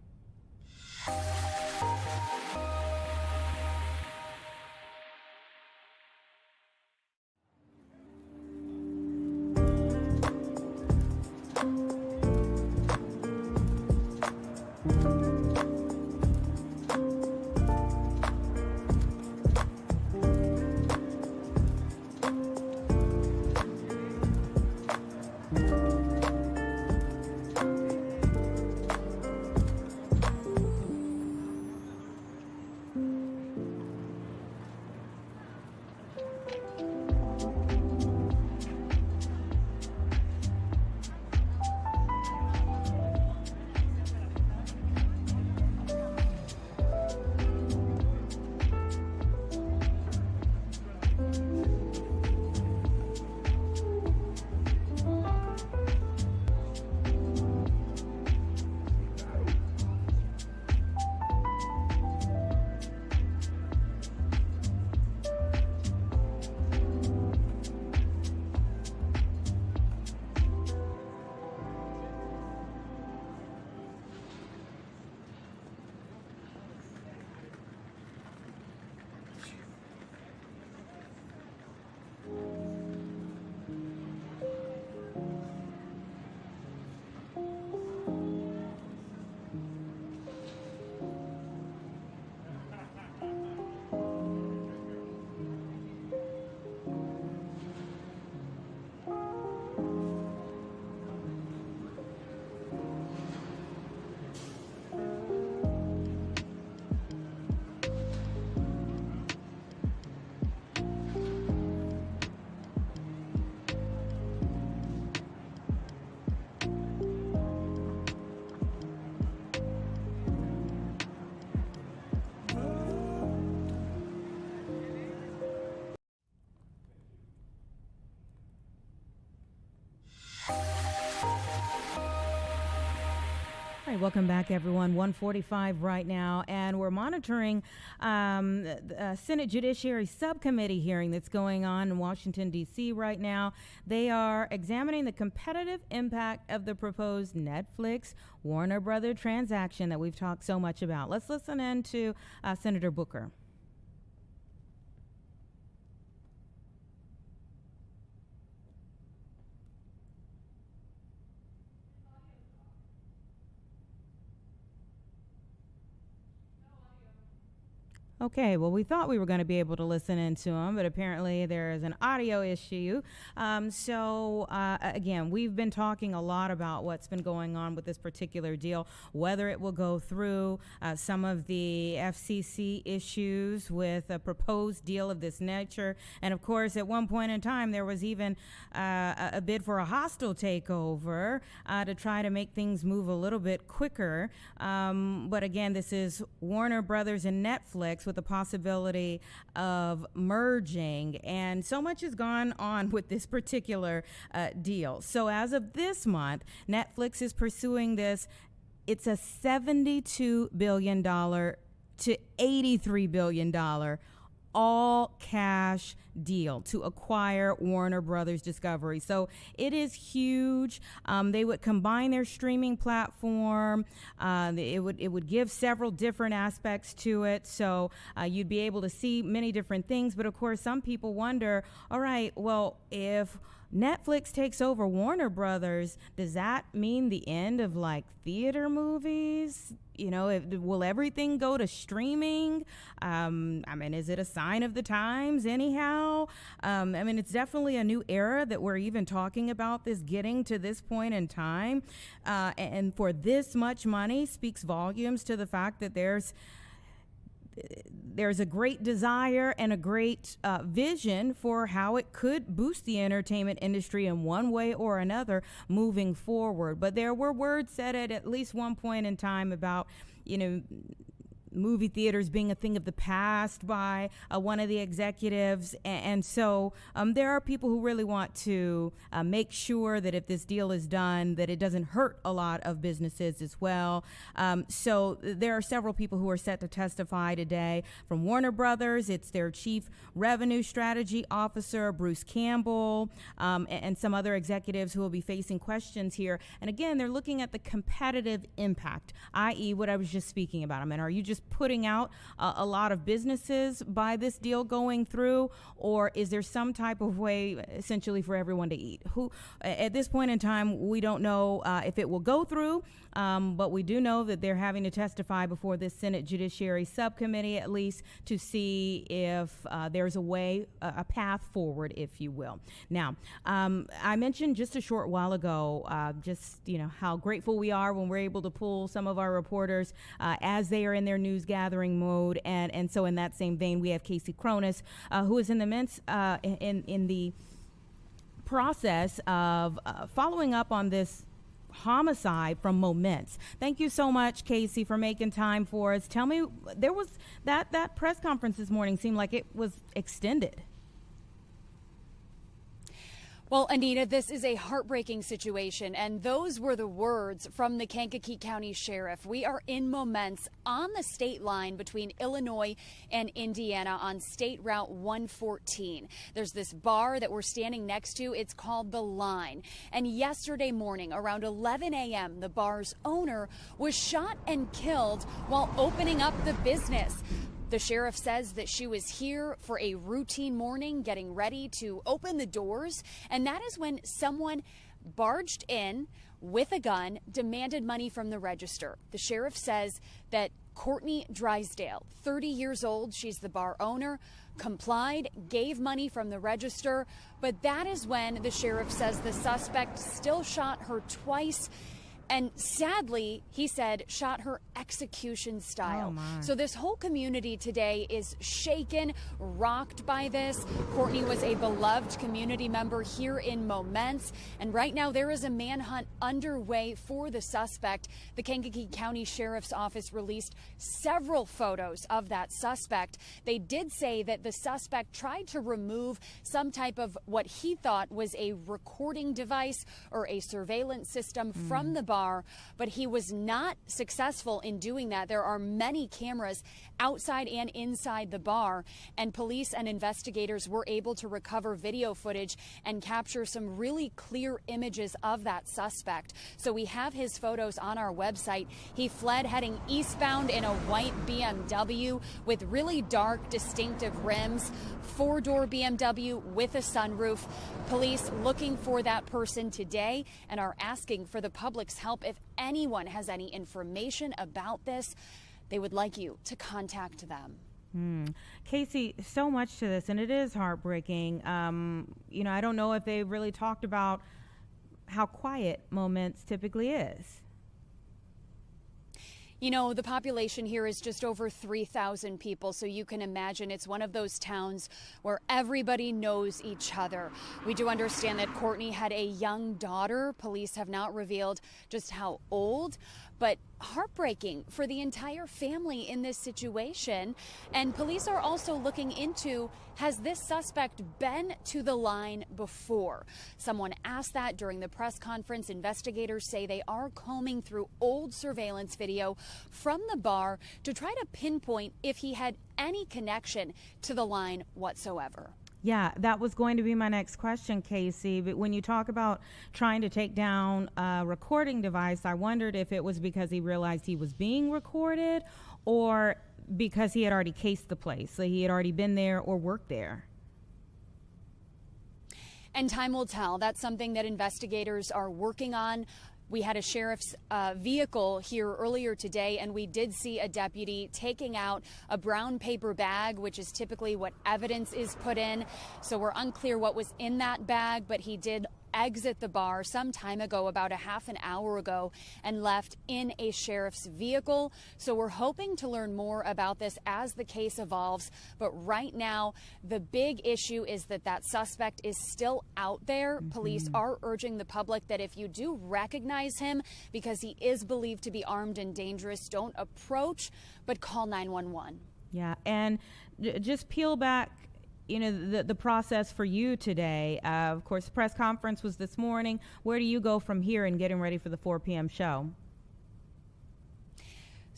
right, welcome back, everyone. 1:45 right now, and we're monitoring the Senate Judiciary Subcommittee hearing that's going on in Washington, D.C. right now. They are examining the competitive impact of the proposed Netflix Warner Brother transaction that we've talked so much about. Let's listen in to Senator Booker. Okay, well, we thought we were going to be able to listen into them, but apparently there is an audio issue. Again, we've been talking a lot about what's been going on with this particular deal, whether it will go through, some of the FCC issues with a proposed deal of this nature. And of course, at one point in time, there was even a bid for a hostile takeover to try to make things move a little bit quicker. But again, this is Warner Brothers and Netflix, with the possibility of merging, and so much has gone on with this particular deal. So as of this month, Netflix is pursuing this. It's a $72 billion to $83 billion all cash deal to acquire Warner Brothers Discovery. So it is huge. They would combine their streaming platform. It would give several different aspects to it. So you'd be able to see many different things. But of course, some people wonder, all right, well, if Netflix takes over Warner Brothers, does that mean the end of like theater movies? You know, will everything go to streaming? I mean, is it a sign of the times anyhow? I mean, it's definitely a new era that we're even talking about this getting to this point in time. And for this much money speaks volumes to the fact that there's a great desire and a great vision for how it could boost the entertainment industry in one way or another moving forward. But there were words said at least one point in time about, you know, movie theaters being a thing of the past by one of the executives. And so there are people who really want to make sure that if this deal is done, that it doesn't hurt a lot of businesses as well. So there are several people who are set to testify today from Warner Brothers. It's their chief revenue strategy officer, Bruce Campbell, and some other executives who will be facing questions here. And again, they're looking at the competitive impact, i.e. what I was just speaking about. I mean, are you just putting out a lot of businesses by this deal going through, or is there some type of way essentially for everyone to eat? At this point in time, we don't know if it will go through, but we do know that they're having to testify before this Senate Judiciary Subcommittee, at least to see if there's a way, a path forward, if you will. Now, I mentioned just a short while ago, how grateful we are when we're able to pull some of our reporters as they are in their news gathering mode, and so in that same vein, we have Casey Cronus, who is in the midst in the process of following up on this homicide from Momence. Thank you so much, Casey, for making time for us. Tell me, there was that press conference this morning seemed like it was extended. Well, Anita, this is a heartbreaking situation, and those were the words from the Kankakee County Sheriff. We are in Momence on the state line between Illinois and Indiana on State Route 114. There's this bar that we're standing next to. It's called The Line. And yesterday morning, around 11 a.m., the bar's owner was shot and killed while opening up the business. The sheriff says that she was here for a routine morning, getting ready to open the doors, and that is when someone barged in with a gun, demanded money from the register. The sheriff says that Courtney Drysdale, 30 years old, she's the bar owner, complied, gave money from the register, but that is when the sheriff says the suspect still shot her twice. And sadly, he said, shot her execution style. Oh, so this whole community today is shaken, rocked by this. Courtney was a beloved community member here in Momence. And right now there is a manhunt underway for the suspect. The Kankakee County Sheriff's Office released several photos of that suspect. They did say that the suspect tried to remove some type of what he thought was a recording device or a surveillance system from the bar. bar, but he was not successful in doing that. There are many cameras outside and inside the bar, and police and investigators were able to recover video footage and capture some really clear images of that suspect. So we have his photos on our website. He fled heading eastbound in a white BMW with really dark, distinctive rims, four-door BMW with a sunroof. Police looking for that person today and are asking for the public's help. If anyone has any information about this, they would like you to contact them. Casey, so much to this, and it is heartbreaking. I don't know if they really talked about how quiet Momence typically is. You know, the population here is just over 3,000 people, so you can imagine it's one of those towns where everybody knows each other. We do understand that Courtney had a young daughter. Police have not revealed just how old, but heartbreaking for the entire family in this situation. And police are also looking into, has this suspect been to the line before? Someone asked that during the press conference. Investigators say they are combing through old surveillance video from the bar to try to pinpoint if he had any connection to the line whatsoever. Yeah, that was going to be my next question, Casey. But when you talk about trying to take down a recording device, I wondered if it was because he realized he was being recorded or because he had already cased the place, so he had already been there or worked there. And time will tell. That's something that investigators are working on. We had a sheriff's vehicle here earlier today, and we did see a deputy taking out a brown paper bag, which is typically what evidence is put in. So we're unclear what was in that bag, but he did exit the bar some time ago, about a half an hour ago, and left in a sheriff's vehicle. So we're hoping to learn more about this as the case evolves. But right now, the big issue is that that suspect is still out there. Police are urging the public that if you do recognize him, because he is believed to be armed and dangerous, don't approach, but call 911. Yeah, and just peel back the process for you today. Of course, the press conference was this morning. Where do you go from here in getting ready for the 4 p.m. show?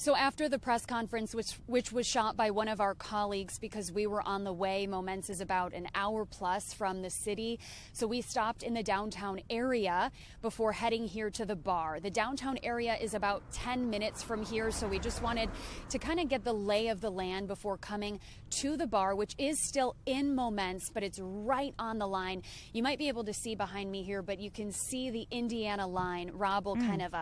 So after the press conference, which was shot by one of our colleagues because we were on the way, Momence is about an hour plus from the city. So we stopped in the downtown area before heading here to the bar. The downtown area is about 10 minutes from here, so we just wanted to kind of get the lay of the land before coming to the bar, which is still in Momence, but it's right on the line. You might be able to see behind me here, but you can see the Indiana line. Rob will kind of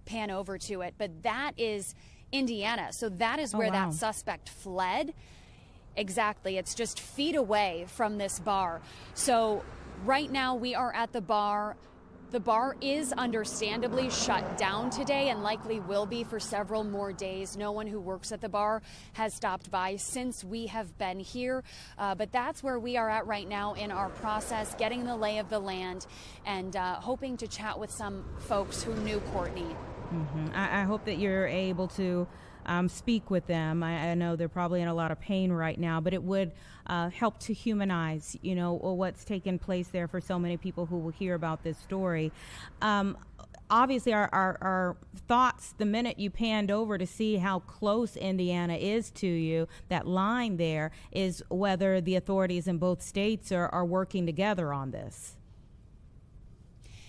pan over to it, but that is Indiana. So that is where that suspect fled. Exactly. It's just feet away from this bar. So right now we are at the bar. The bar is understandably shut down today and likely will be for several more days. No one who works at the bar has stopped by since we have been here. But that's where we are at right now in our process, getting the lay of the land and hoping to chat with some folks who knew Courtney. I hope that you're able to speak with them. I know they're probably in a lot of pain right now, but it would help to humanize, what's taken place there for so many people who will hear about this story. Obviously, our thoughts the minute you panned over to see how close Indiana is to you, that line there, is whether the authorities in both states are working together on this.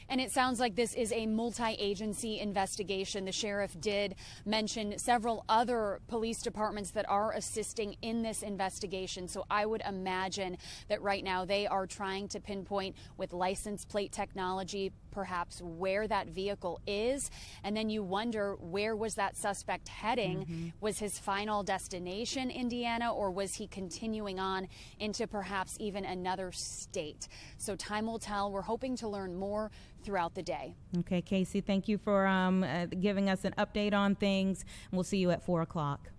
And it sounds like this is a multi-agency investigation. The sheriff did mention several other police departments that are assisting in this investigation. So I would imagine that right now they are trying to pinpoint with license plate technology perhaps where that vehicle is. And then you wonder, where was that suspect heading? Was his final destination Indiana, or was he continuing on into perhaps even another state? So time will tell. We're hoping to learn more throughout the day. Okay, Casey, thank you for giving us an update on things. We'll see you at 4 o'clock.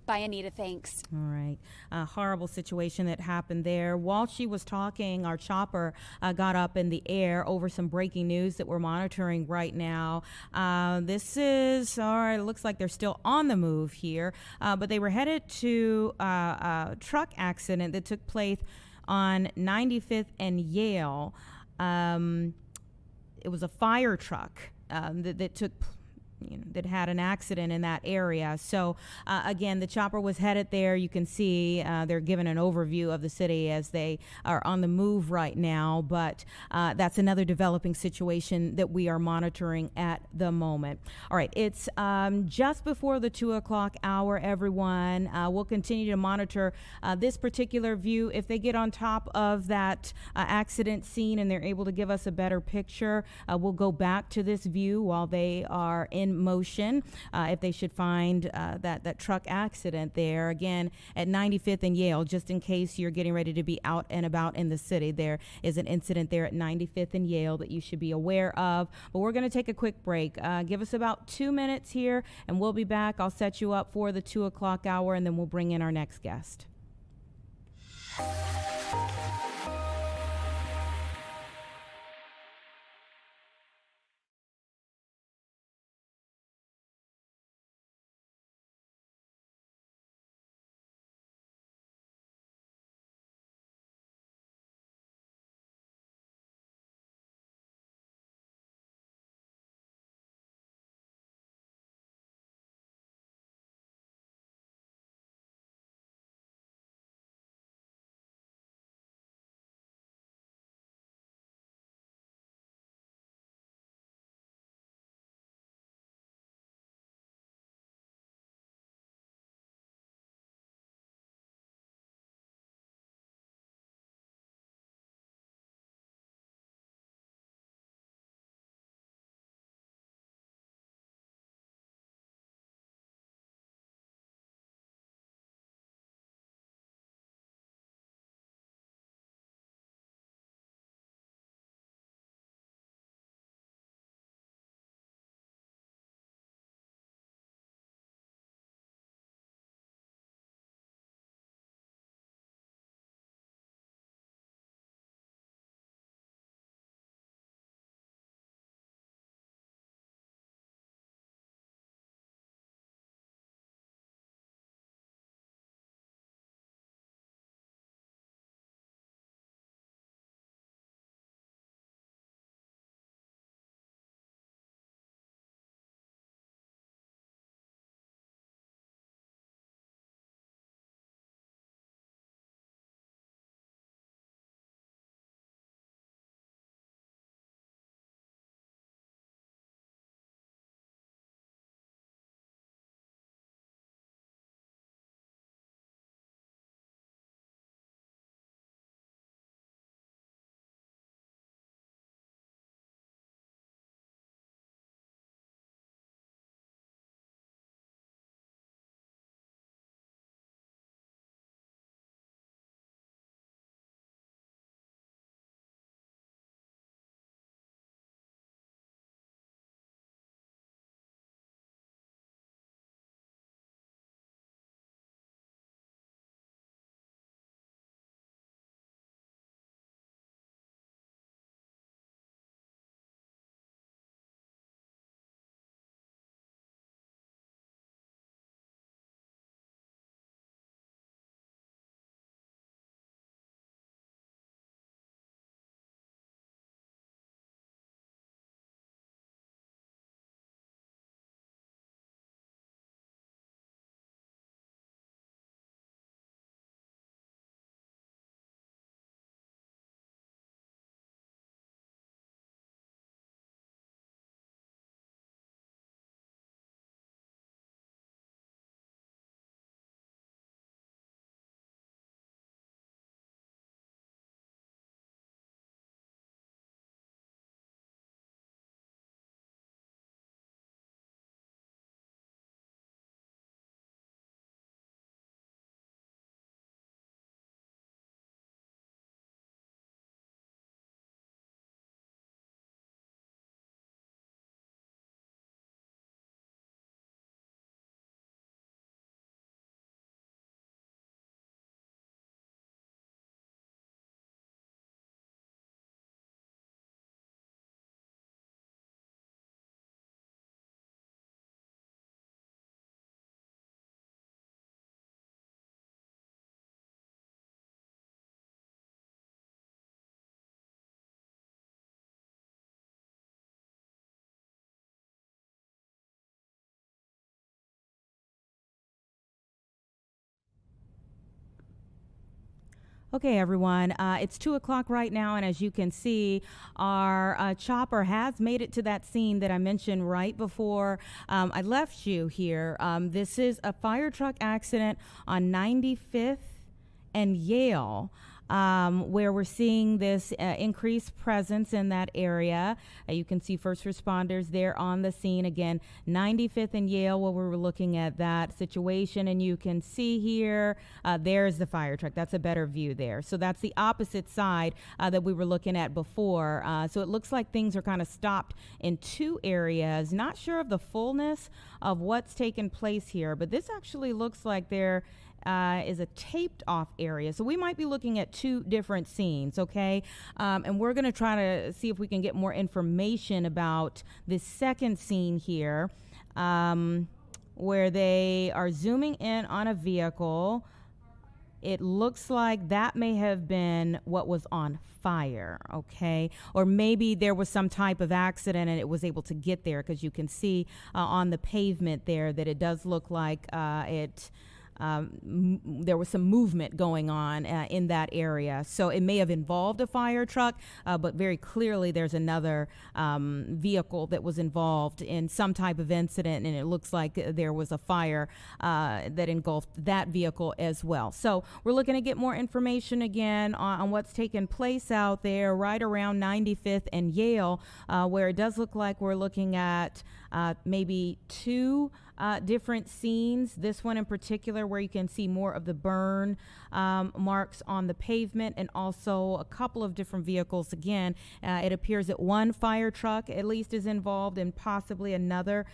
Bye, Anita. Thanks. All right. A horrible situation that happened there. While she was talking, our chopper got up in the air over some breaking news that we're monitoring right now. This is, all right, it looks like they're still on the move here, but they were headed to a truck accident that took place on 95th and Yale. it was a fire truck that took that had an accident in that area. So again, the chopper was headed there. You can see they're giving an overview of the city as they are on the move right now, but that's another developing situation that we are monitoring at the moment. All right, it's just before the 2 o'clock hour, everyone. We'll continue to monitor this particular view. If they get on top of that accident scene and they're able to give us a better picture, we'll go back to this view while they are in motion. If they should find that truck accident there, again, at 95th and Yale, just in case you're getting ready to be out and about in the city, there is an incident there at 95th and Yale that you should be aware of. But we're going to take a quick break. Give us about 2 minutes here, and we'll be back. I'll set you up for the 2 o'clock hour, and then we'll bring in our next guest. Okay, everyone, it's 2 o'clock right now, and as you can see, our chopper has made it to that scene that I mentioned right before I left you here. This is a fire truck accident on 95th and Yale. Where we're seeing this increased presence in that area. You can see first responders there on the scene. Again, 95th and Yale, where we were looking at that situation. And you can see here, there's the fire truck. That's a better view there. So that's the opposite side that we were looking at before. So it looks like things are kind of stopped in two areas. Not sure of the fullness of what's taken place here, but this actually looks like there is a taped off area. So we might be looking at two different scenes, okay? And we're going to try to see if we can get more information about this second scene here, where they are zooming in on a vehicle. It looks like that may have been what was on fire, okay? Or maybe there was some type of accident and it was able to get there, because you can see on the pavement there that it does look like there was some movement going on in that area. So it may have involved a fire truck, but very clearly there's another vehicle that was involved in some type of incident, and it looks like there was a fire that engulfed that vehicle as well. So we're looking to get more information again on what's taken place out there right around 95th and Yale, where it does look like we're looking at maybe two different scenes. This one in particular, where you can see more of the burn marks on the pavement, and also a couple of different vehicles. Again, it appears that one fire truck at least is involved, and possibly another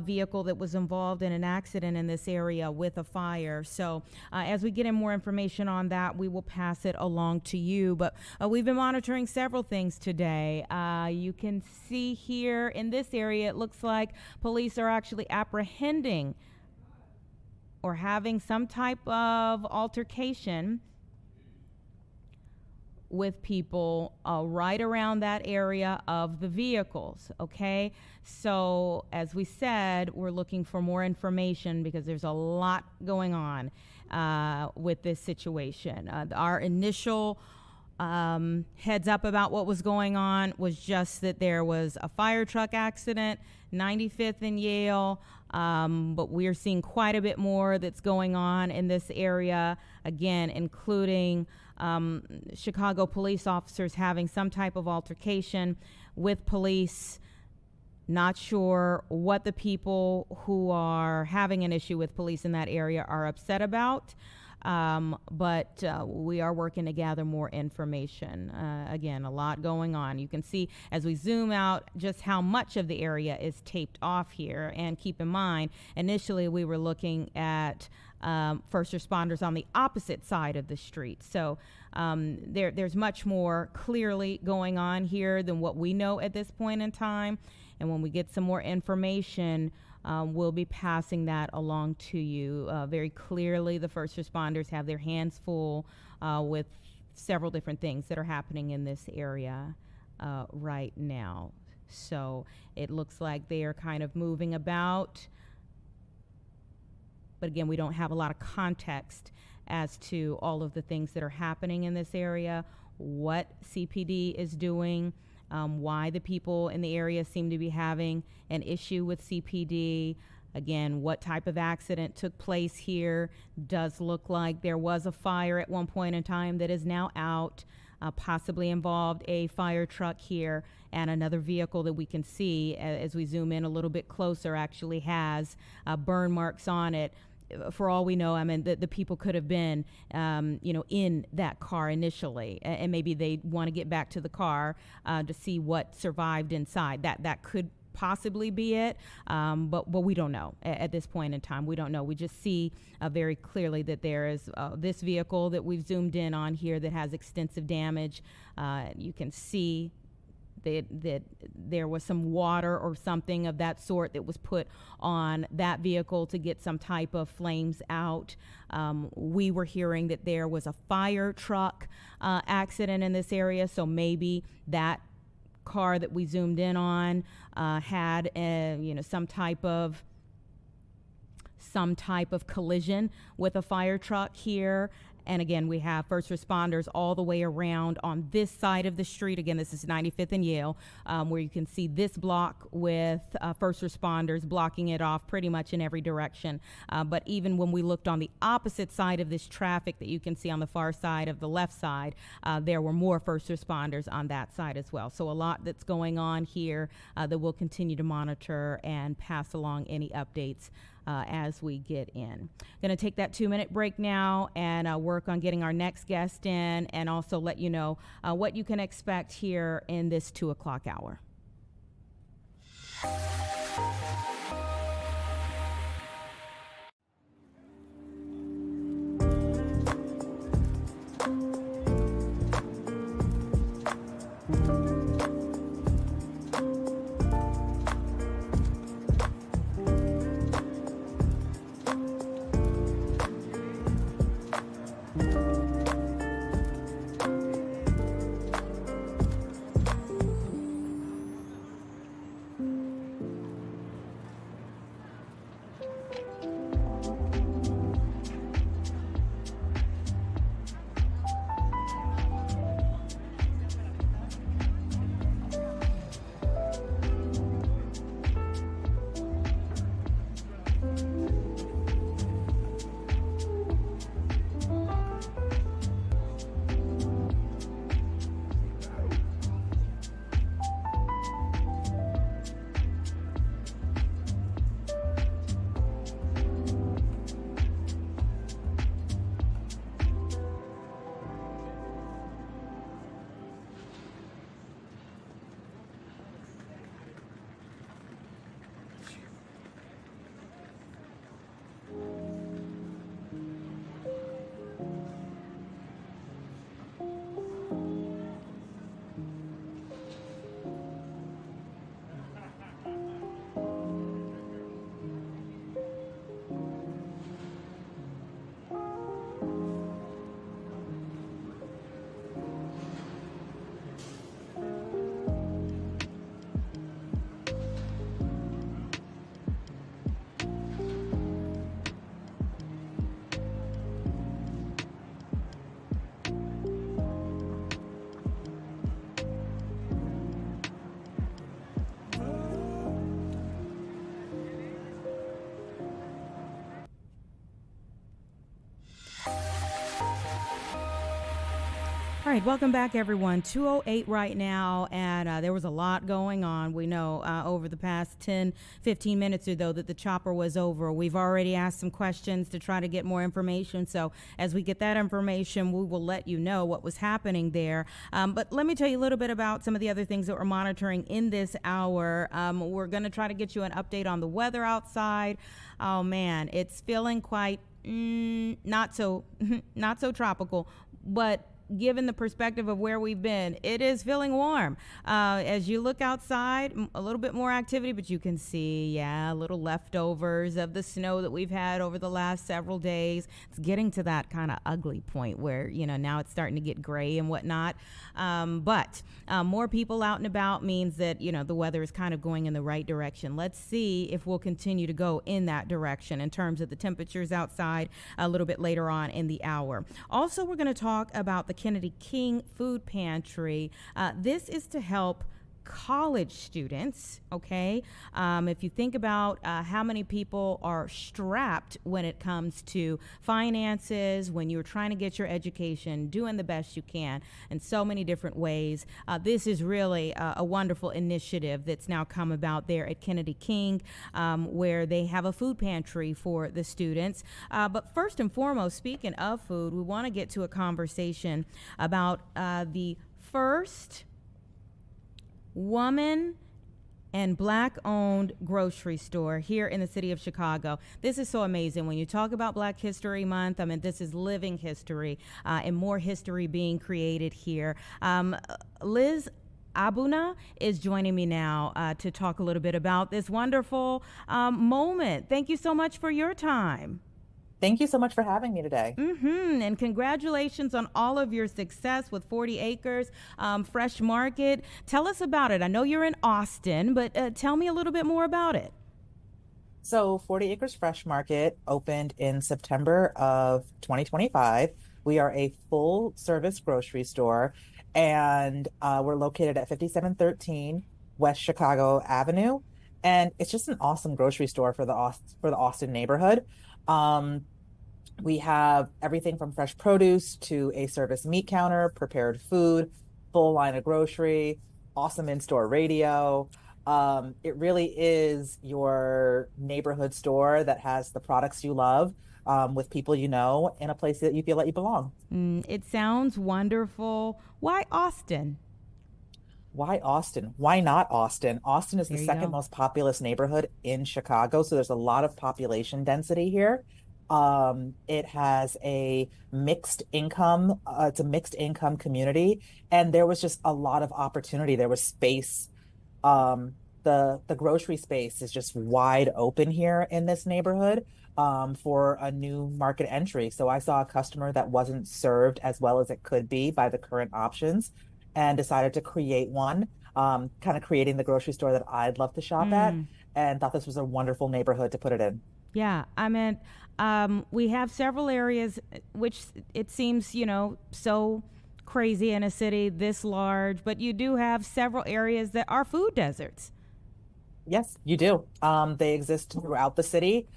vehicle that was involved in an accident in this area with a fire. So as we get in more information on that, we will pass it along to you. But we've been monitoring several things today. You can see here in this area, it looks like police are actually apprehending or having some type of altercation with people right around that area of the vehicles, okay? So as we said, we're looking for more information because there's a lot going on with this situation. Our initial heads up about what was going on was just that there was a fire truck accident, 95th and Yale, but we're seeing quite a bit more that's going on in this area, again, including Chicago police officers having some type of altercation with police. Not sure what the people who are having an issue with police in that area are upset about. But we are working to gather more information. Again, a lot going on. You can see as we zoom out just how much of the area is taped off here. And keep in mind, initially we were looking at first responders on the opposite side of the street. So there's much more clearly going on here than what we know at this point in time. And when we get some more information, we'll be passing that along to you. Very clearly, the first responders have their hands full with several different things that are happening in this area right now. So it looks like they are kind of moving about. But again, we don't have a lot of context as to all of the things that are happening in this area, what CPD is doing, why the people in the area seem to be having an issue with CPD. Again, what type of accident took place here. Does look like there was a fire at one point in time that is now out, possibly involved a fire truck here, and another vehicle that we can see as we zoom in a little bit closer actually has burn marks on it. For all we know, I mean, the people could have been, in that car initially, and maybe they want to get back to the car to see what survived inside. That could possibly be it, but we don't know at this point in time. We don't know. We just see very clearly that there is this vehicle that we've zoomed in on here that has extensive damage. You can see that there was some water or something of that sort that was put on that vehicle to get some type of flames out. We were hearing that there was a fire truck accident in this area, so maybe that car that we zoomed in on had some type of collision with a fire truck here. And again, we have first responders all the way around on this side of the street. Again, this is 95th and Yale, where you can see this block with first responders blocking it off pretty much in every direction. But even when we looked on the opposite side of this traffic that you can see on the far side of the left side, there were more first responders on that side as well. So a lot that's going on here that we'll continue to monitor and pass along any updates as we get in. Going to take that 2-minute break now and work on getting our next guest in, and also let you know what you can expect here in this 2 o'clock hour. All right, welcome back, everyone. 2:08 right now, and there was a lot going on. We know over the past 10, 15 minutes or though that the chopper was over. We've already asked some questions to try to get more information. So as we get that information, we will let you know what was happening there. But let me tell you a little bit about some of the other things that we're monitoring in this hour. We're going to try to get you an update on the weather outside. Oh, man, it's feeling quite not so tropical, but given the perspective of where we've been, it is feeling warm. As you look outside, a little bit more activity, but you can see, little leftovers of the snow that we've had over the last several days. It's getting to that kind of ugly point where, now it's starting to get gray and whatnot. But more people out and about means that, the weather is kind of going in the right direction. Let's see if we'll continue to go in that direction in terms of the temperatures outside a little bit later on in the hour. Also, we're going to talk about the Kennedy King Food Pantry. This is to help college students, okay? If you think about how many people are strapped when it comes to finances, when you're trying to get your education, doing the best you can in so many different ways, this is really a wonderful initiative that's now come about there at Kennedy King, where they have a food pantry for the students. But first and foremost, speaking of food, we want to get to a conversation about the first woman and Black-owned grocery store here in the city of Chicago. This is so amazing. When you talk about Black History Month, I mean, this is living history and more history being created here. Liz Abuna is joining me now to talk a little bit about this wonderful moment. Thank you so much for your time. Thank you so much for having me today. And congratulations on all of your success with 40 Acres Fresh Market. Tell us about it. I know you're in Austin, but tell me a little bit more about it. So 40 Acres Fresh Market opened in September of 2025. We are a full service grocery store, and we're located at 5713 West Chicago Avenue. And it's just an awesome grocery store for for the Austin neighborhood. Um, we have everything from fresh produce to a service meat counter, prepared food, full line of grocery, awesome in-store radio. It really is your neighborhood store that has the products you love, with people you know, in a place that you feel like you belong. It sounds wonderful. Why Austin? Why Austin? Why not Austin? Austin is the There you second go. most populous neighborhood in Chicago, so there's a lot of population density here. It has a mixed income, it's a mixed income community, and there was just a lot of opportunity. There was space. Um, the grocery space is just wide open here in this neighborhood, for a new market entry. So I saw a customer that wasn't served as well as it could be by the current options and decided to create one, kind of creating the grocery store that I'd love to shop at, Mm. and thought this was a wonderful neighborhood to put it in. Yeah, I mean, we have several areas which it seems, so crazy in a city this large, but you do have several areas that are food deserts. Yes, you do. They exist throughout the city.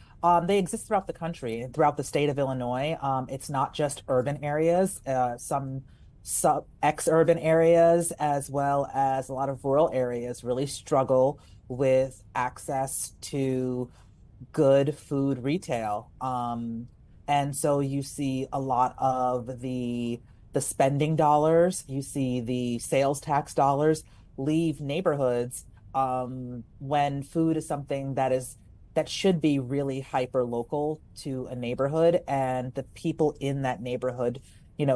They exist throughout the country and throughout the state of Illinois. It's not just urban areas, some sub ex-urban areas, as well as a lot of rural areas really struggle with access to good food retail. And so you see a lot of the spending dollars, you see the sales tax dollars leave neighborhoods, when food is something that should be really hyper local to a neighborhood, and the people in that neighborhood,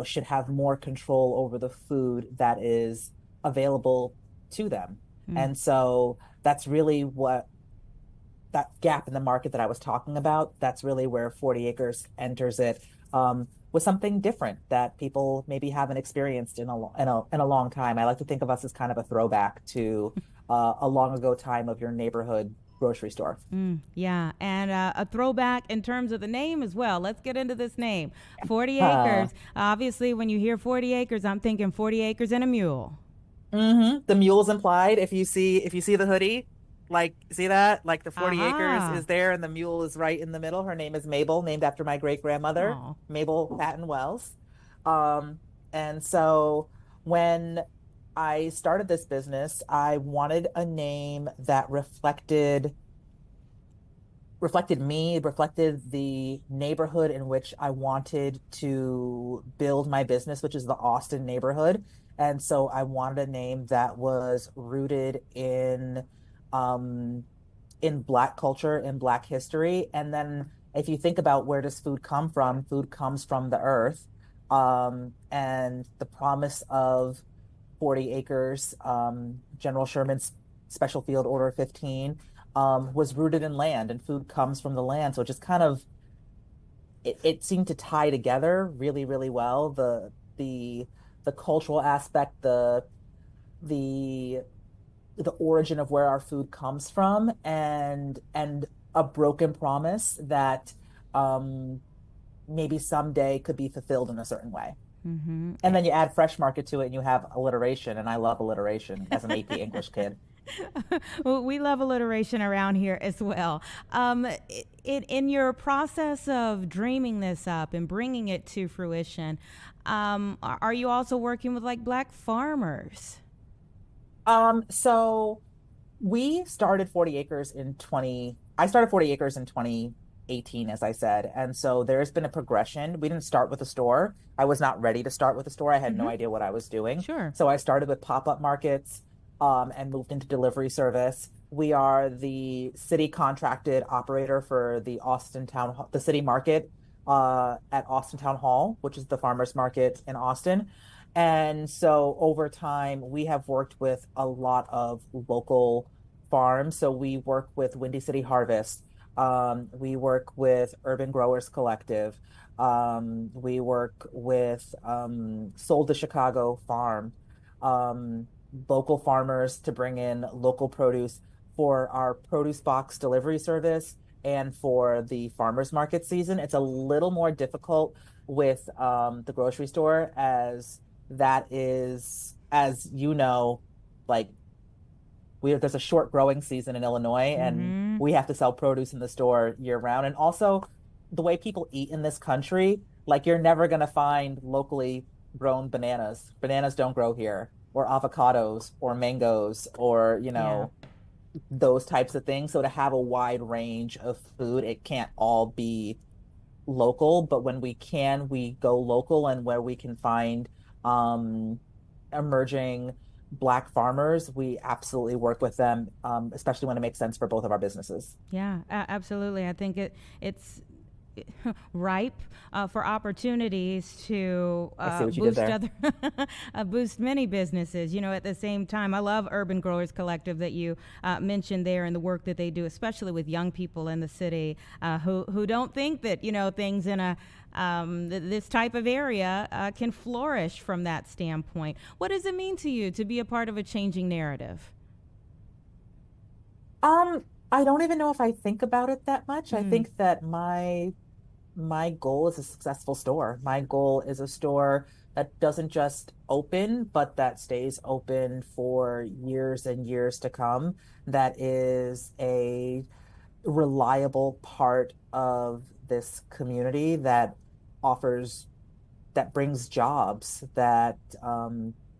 should have more control over the food that is available to them. Mm. And so that's really what that gap in the market that I was talking about, that's really where 40 Acres enters it, with something different that people maybe haven't experienced in a long time. I like to think of us as kind of a throwback to a long ago time of your neighborhood grocery store. Yeah, and a throwback in terms of the name as well. Let's get into this name, 40 Uh, acres. Obviously, when you hear 40 acres, I'm thinking 40 acres and a mule. The mule's implied. If you see the hoodie, like see that? Like the 40 acres Aha. is there and the mule is right in the middle. Her name is Mabel, named after my great grandmother, Oh. Mabel Patton Wells. Um, and so when I started this business, I wanted a name that reflected me, reflected the neighborhood in which I wanted to build my business, which is the Austin neighborhood. And so I wanted a name that was rooted um, in Black culture, in Black history. And then if you think about where does food come from, food comes from the earth. And the promise of 40 acres, General Sherman's Special Field Order 15, was rooted in land, and food comes from the land. So it just kind of it seemed to tie together really, really well. The cultural aspect, the the origin of where our food comes from, and a broken promise that, um, maybe someday could be fulfilled in a certain way. Mm-hmm. And then you add fresh market to it and you have alliteration. And I love alliteration as an AP English kid. Well, we love alliteration around here as well. In your process of dreaming this up and bringing it to fruition, are you also working with like black farmers? So we started 40 acres I started 40 acres in 2018, as I said. And so there's been a progression. We didn't start with a store. I was not ready to start with a store. I had no Mm-hmm. idea what I was doing. Sure. So I started with pop-up markets, and moved into delivery service. We are the city contracted operator for the city market, at Austin Town Hall, which is the farmers market in Austin. And so over time, we have worked with a lot of local farms. So we work with Windy City Harvest. We work with Urban Growers Collective. We work with, Sold to Chicago Farm, um, local farmers to bring in local produce for our produce box delivery service and for the farmers market season. It's a little more difficult with the grocery store, as that is, as you know, like there's a short growing season in Illinois, and Mm-hmm. we have to sell produce in the store year round. And also, the way people eat in this country, like you're never going to find locally grown bananas. Bananas don't grow here, or avocados, or mangoes, or Yeah. those types of things. So to have a wide range of food, it can't all be local, but when we can, we go local, and where we can find um emerging Black farmers, we absolutely work with them, especially when it makes sense for both of our businesses. Yeah, absolutely. I think it's ripe for opportunities to I see what you did boost there. other boost many businesses. At the same time, I love Urban Growers Collective that you mentioned there, and the work that they do, especially with young people in the city who don't think that things in a this type of area can flourish from that standpoint. What does it mean to you to be a part of a changing narrative? I don't even know if I think about it that much. I Mm. think that my goal is a successful store. My goal is a store that doesn't just open, but that stays open for years and years to come. That is a reliable part of this community that offers, that brings jobs, that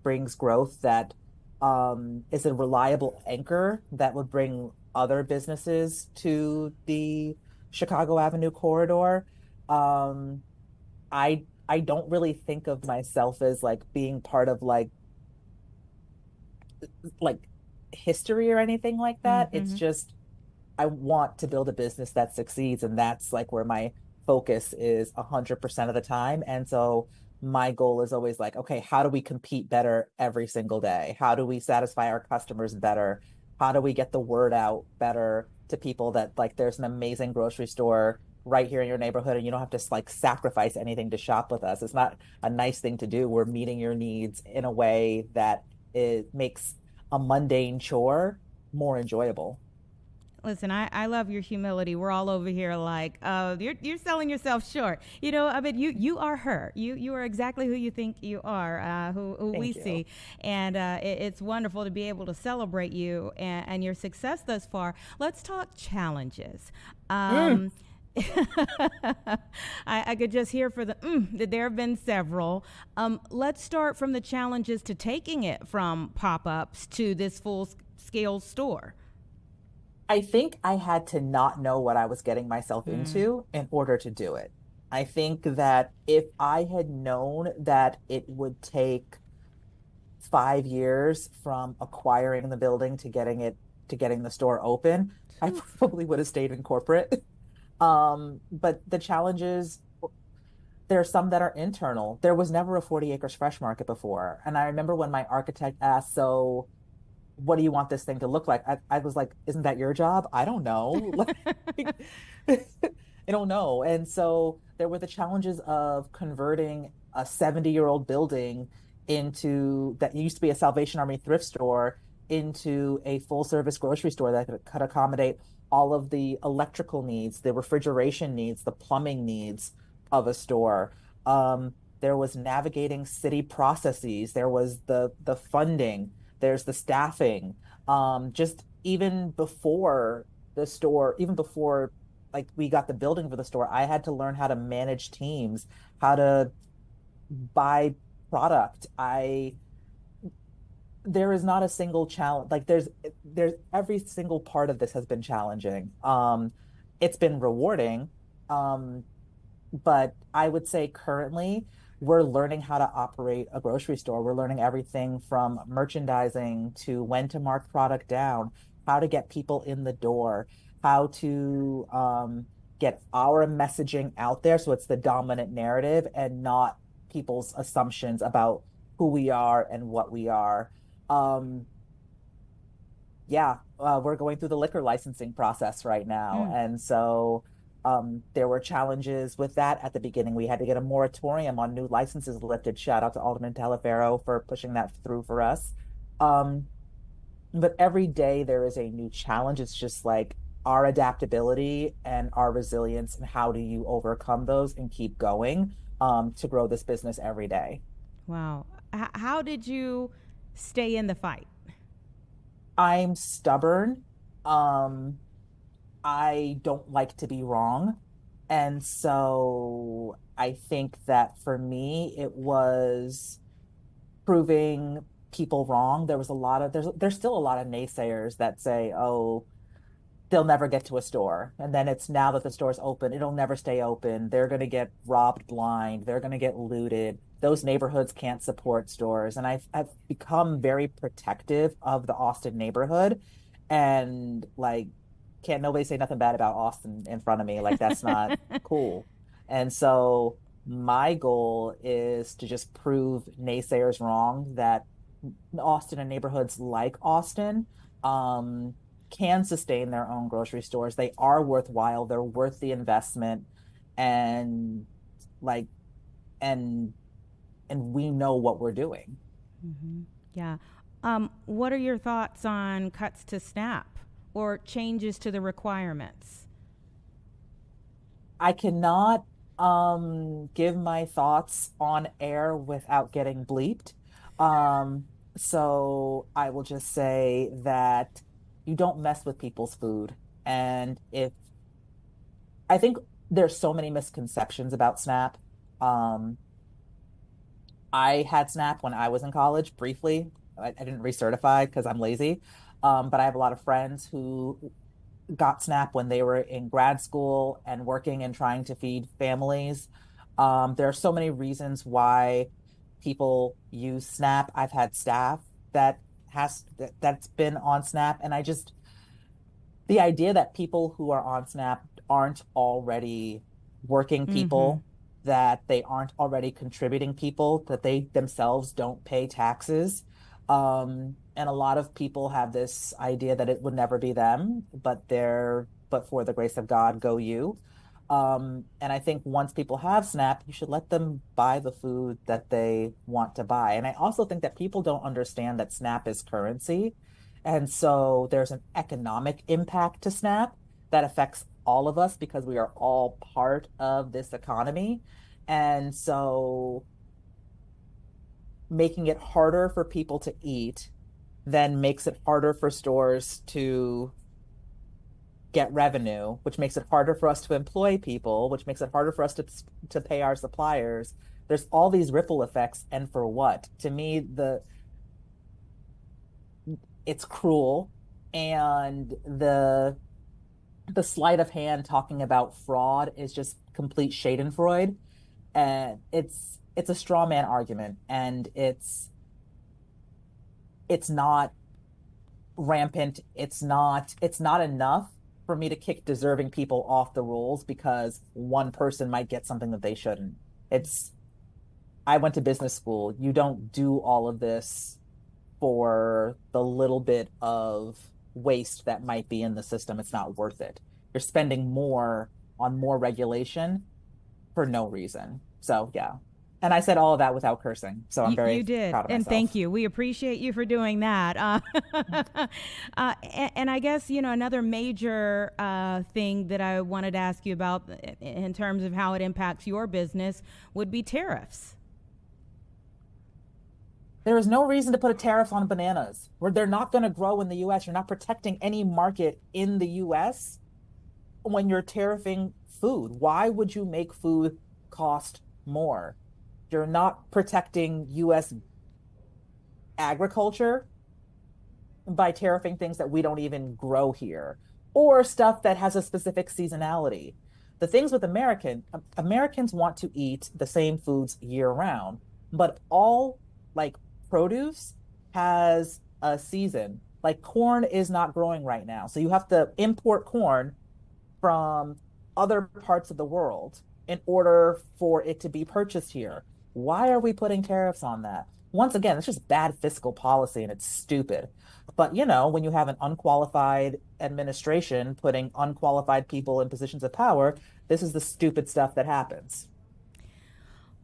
brings growth, that is a reliable anchor that would bring other businesses to the Chicago Avenue corridor. Um, I don't really think of myself as like being part of like history or anything like that. It's Mm-hmm. just I want to build a business that succeeds, and that's like where my focus is 100% of the time. And so my goal is always like, okay, how do we compete better every single day? How do we satisfy our customers better? How do we get the word out better to people that like there's an amazing grocery store right here in your neighborhood, and you don't have to like sacrifice anything to shop with us. It's not a nice thing to do. We're meeting your needs in a way that it makes a mundane chore more enjoyable. Listen, I love your humility. We're all over here like, you're selling yourself short. I mean, you are her. You are exactly who you think you are, who we Thank you. see, and it's wonderful to be able to celebrate you and your success thus far. Let's talk challenges. Mm. I could just hear for that there have been several. Let's start from the challenges to taking it from pop ups to this full scale store. I think I had to not know what I was getting myself Mm. into in order to do it. I think that if I had known that it would take 5 years from acquiring the building to getting the store open, I probably would have stayed in corporate. But the challenges, there are some that are internal. There was never a 40 acres fresh market before. And I remember when my architect asked, so what do you want this thing to look like? I was like, isn't that your job? I don't know. Like, I don't know. And so there were the challenges of converting a 70-year-old building into that used to be a Salvation Army thrift store into a full service grocery store that could accommodate all of the electrical needs, the refrigeration needs, the plumbing needs of a store. There was navigating city processes. There was the funding, there's the staffing. Just even before the store, even before like we got the building for the store, I had to learn how to manage teams, how to buy product. I There is not a single challenge. Like there's every single part of this has been challenging. It's been rewarding. Um, but I would say currently we're learning how to operate a grocery store. We're learning everything from merchandising to when to mark product down, how to get people in the door, how to get our messaging out there so it's the dominant narrative and not people's assumptions about who we are and what we are. Um, yeah, we're going through the liquor licensing process right now. Mm. And so there were challenges with that at the beginning. We had to get a moratorium on new licenses lifted. Shout out to Alderman Talaferro for pushing that through for us. Um, but every day there is a new challenge. It's just like our adaptability and our resilience, and how do you overcome those and keep going? to grow this business every day. Wow. How did you stay in the fight? I'm stubborn. Um, I don't like to be wrong. And so I think that for me, it was proving people wrong. There's still a lot of naysayers that say, oh, they'll never get to a store. And then it's now that the store's open, it'll never stay open. They're going to get robbed blind. They're going to get looted. Those neighborhoods can't support stores. And I've become very protective of the Austin neighborhood. And like, can't nobody say nothing bad about Austin in front of me. Like, that's not cool. And so my goal is to just prove naysayers wrong that Austin and neighborhoods like Austin um, can sustain their own grocery stores. They are worthwhile. They're worth the investment, and like, and we know what we're doing. Mm-hmm. Yeah. What are your thoughts on cuts to SNAP or changes to the requirements? I cannot give my thoughts on air without getting bleeped. So I will just say that you don't mess with people's food. And if I think there's so many misconceptions about SNAP. Um, I had SNAP when I was in college briefly. I didn't recertify because I'm lazy. But I have a lot of friends who got SNAP when they were in grad school and working and trying to feed families. There are so many reasons why people use SNAP. I've had staff that's been on SNAP, and the idea that people who are on SNAP aren't already working Mm-hmm. people, that they aren't already contributing people, that they themselves don't pay taxes. And a lot of people have this idea that it would never be them, but for the grace of God, go you. And I think once people have SNAP, you should let them buy the food that they want to buy. And I also think that people don't understand that SNAP is currency. And so there's an economic impact to SNAP that affects all of us because we are all part of this economy. And so making it harder for people to eat then makes it harder for stores to get revenue, which makes it harder for us to employ people, which makes it harder for us to pay our suppliers. There's all these ripple effects, and for what? To me, it's cruel, and the sleight of hand talking about fraud is just complete Schadenfreude, and it's a straw man argument, and it's not rampant. It's not enough for me to kick deserving people off the rolls because one person might get something that they shouldn't. It's I went to business school. You don't do all of this for the little bit of waste that might be in the system. It's not worth it. You're spending more on more regulation for no reason. So yeah. And I said all of that without cursing. So I'm You very did, proud of and thank myself. you. We appreciate you for doing that. And I guess another major thing that I wanted to ask you about in terms of how it impacts your business would be tariffs. There is no reason to put a tariff on bananas where they're not going to grow in the US. You're not protecting any market in the US when you're tariffing food. Why would you make food cost more? You're not protecting US agriculture by tariffing things that we don't even grow here or stuff that has a specific seasonality. The things with Americans want to eat the same foods year round, but all like produce has a season. Like corn is not growing right now. So you have to import corn from other parts of the world in order for it to be purchased here. Why are we putting tariffs on that? Once again, it's just bad fiscal policy and it's stupid. But when you have an unqualified administration putting unqualified people in positions of power, this is the stupid stuff that happens.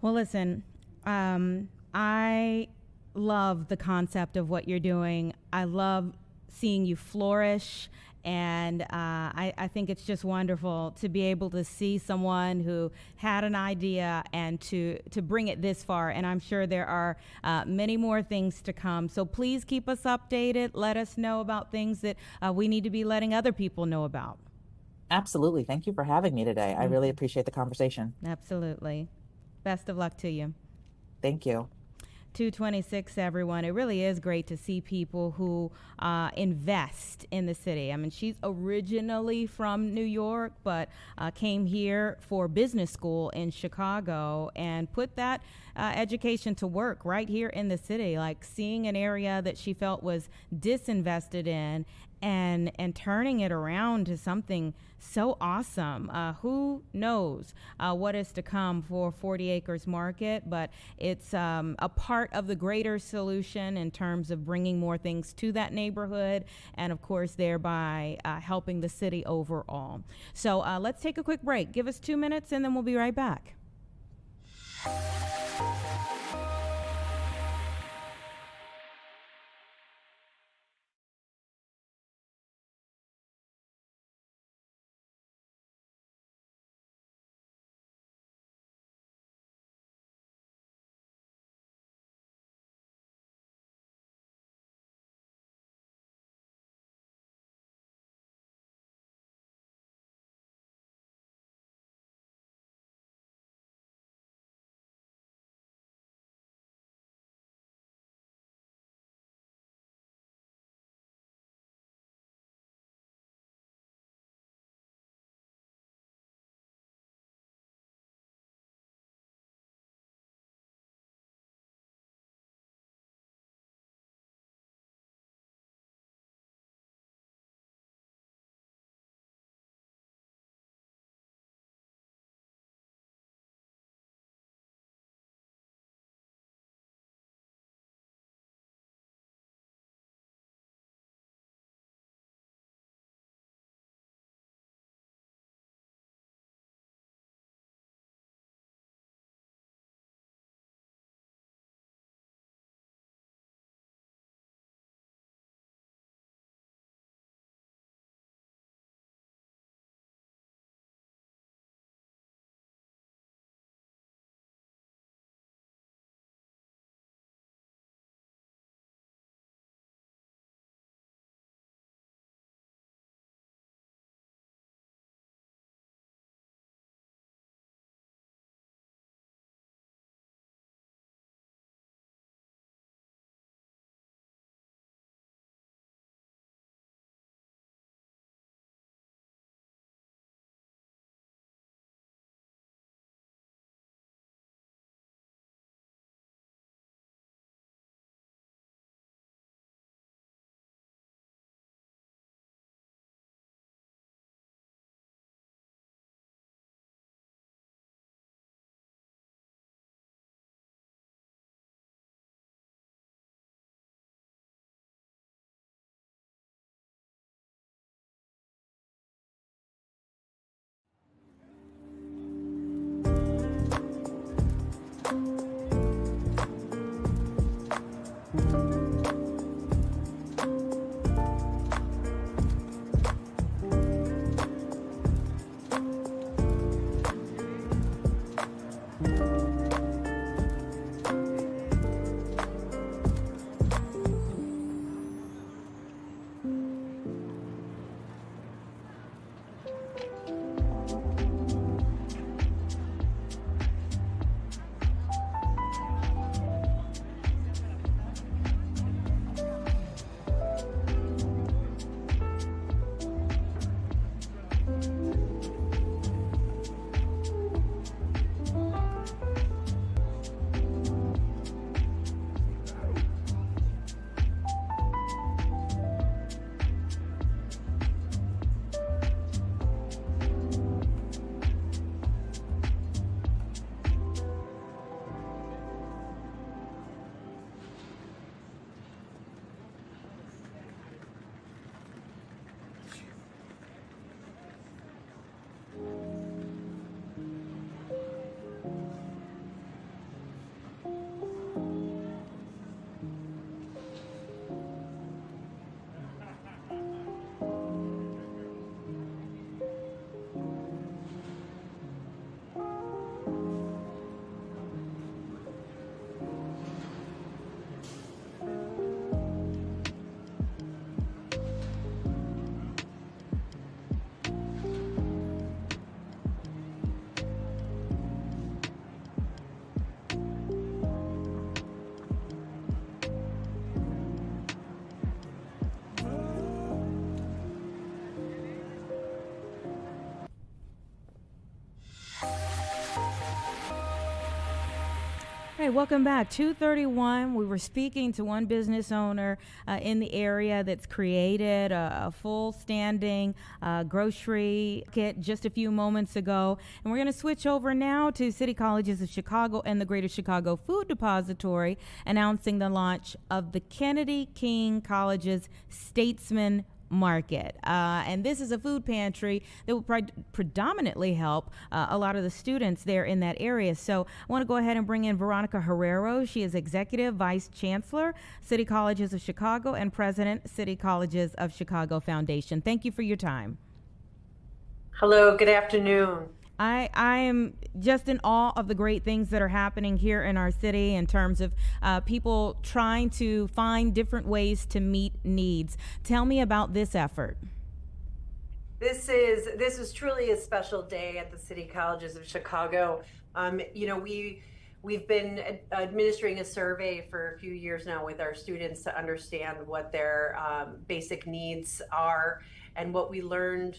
Well, listen, I love the concept of what you're doing. I love seeing you flourish And I think it's just wonderful to be able to see someone who had an idea and to bring it this far. And I'm sure there are many more things to come. So please keep us updated. Let us know about things that we need to be letting other people know about. Absolutely. Thank you for having me today. I really appreciate the conversation. Absolutely. Best of luck to you. Thank you. 226, everyone. It really is great to see people who invest in the city. I mean, she's originally from New York, but came here for business school in Chicago and put that education to work right here in the city, like seeing an area that she felt was disinvested in and turning it around to something so awesome. Who knows what is to come for 40 Acres Market, but it's a part of the greater solution in terms of bringing more things to that neighborhood and, of course, thereby helping the city overall. So let's take a quick break. Give us 2 minutes and then we'll be right back. right, welcome back. 2:31. We were speaking to one business owner in the area that's created a full standing grocery kit just a few moments ago. And we're going to switch over now to City Colleges of Chicago and the Greater Chicago Food Depository announcing the launch of the Kennedy King College's Statesman Market. And this is a food pantry that will predominantly help a lot of the students there in that area. So I want to go ahead and bring in Veronica Herrero. She is Executive Vice Chancellor, City Colleges of Chicago, and President, City Colleges of Chicago Foundation. Thank you for your time. Hello, good afternoon. I am just in awe of the great things that are happening here in our city in terms of people trying to find different ways to meet needs. Tell me about this effort. This is truly a special day at the City Colleges of Chicago. We've been administering a survey for a few years now with our students to understand what their basic needs are, and what we learned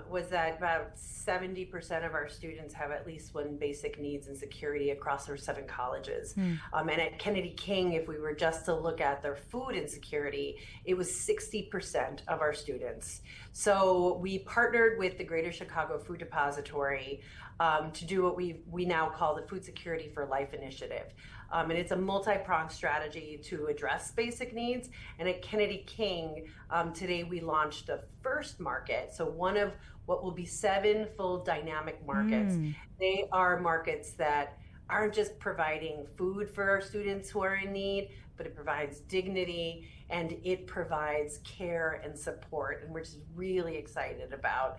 was that about 70% of our students have at least one basic needs and security across our 7 colleges. And at Kennedy King, if we were just to look at their food insecurity, it was 60% of our students. So we partnered with the Greater Chicago Food Depository to do what we now call the Food Security for Life initiative. And it's a multi-pronged strategy to address basic needs. And at Kennedy King, today we launched the first market. So one of what will be 7 full dynamic markets. They are markets that aren't just providing food for our students who are in need, but it provides dignity and it provides care and support. And we're just really excited about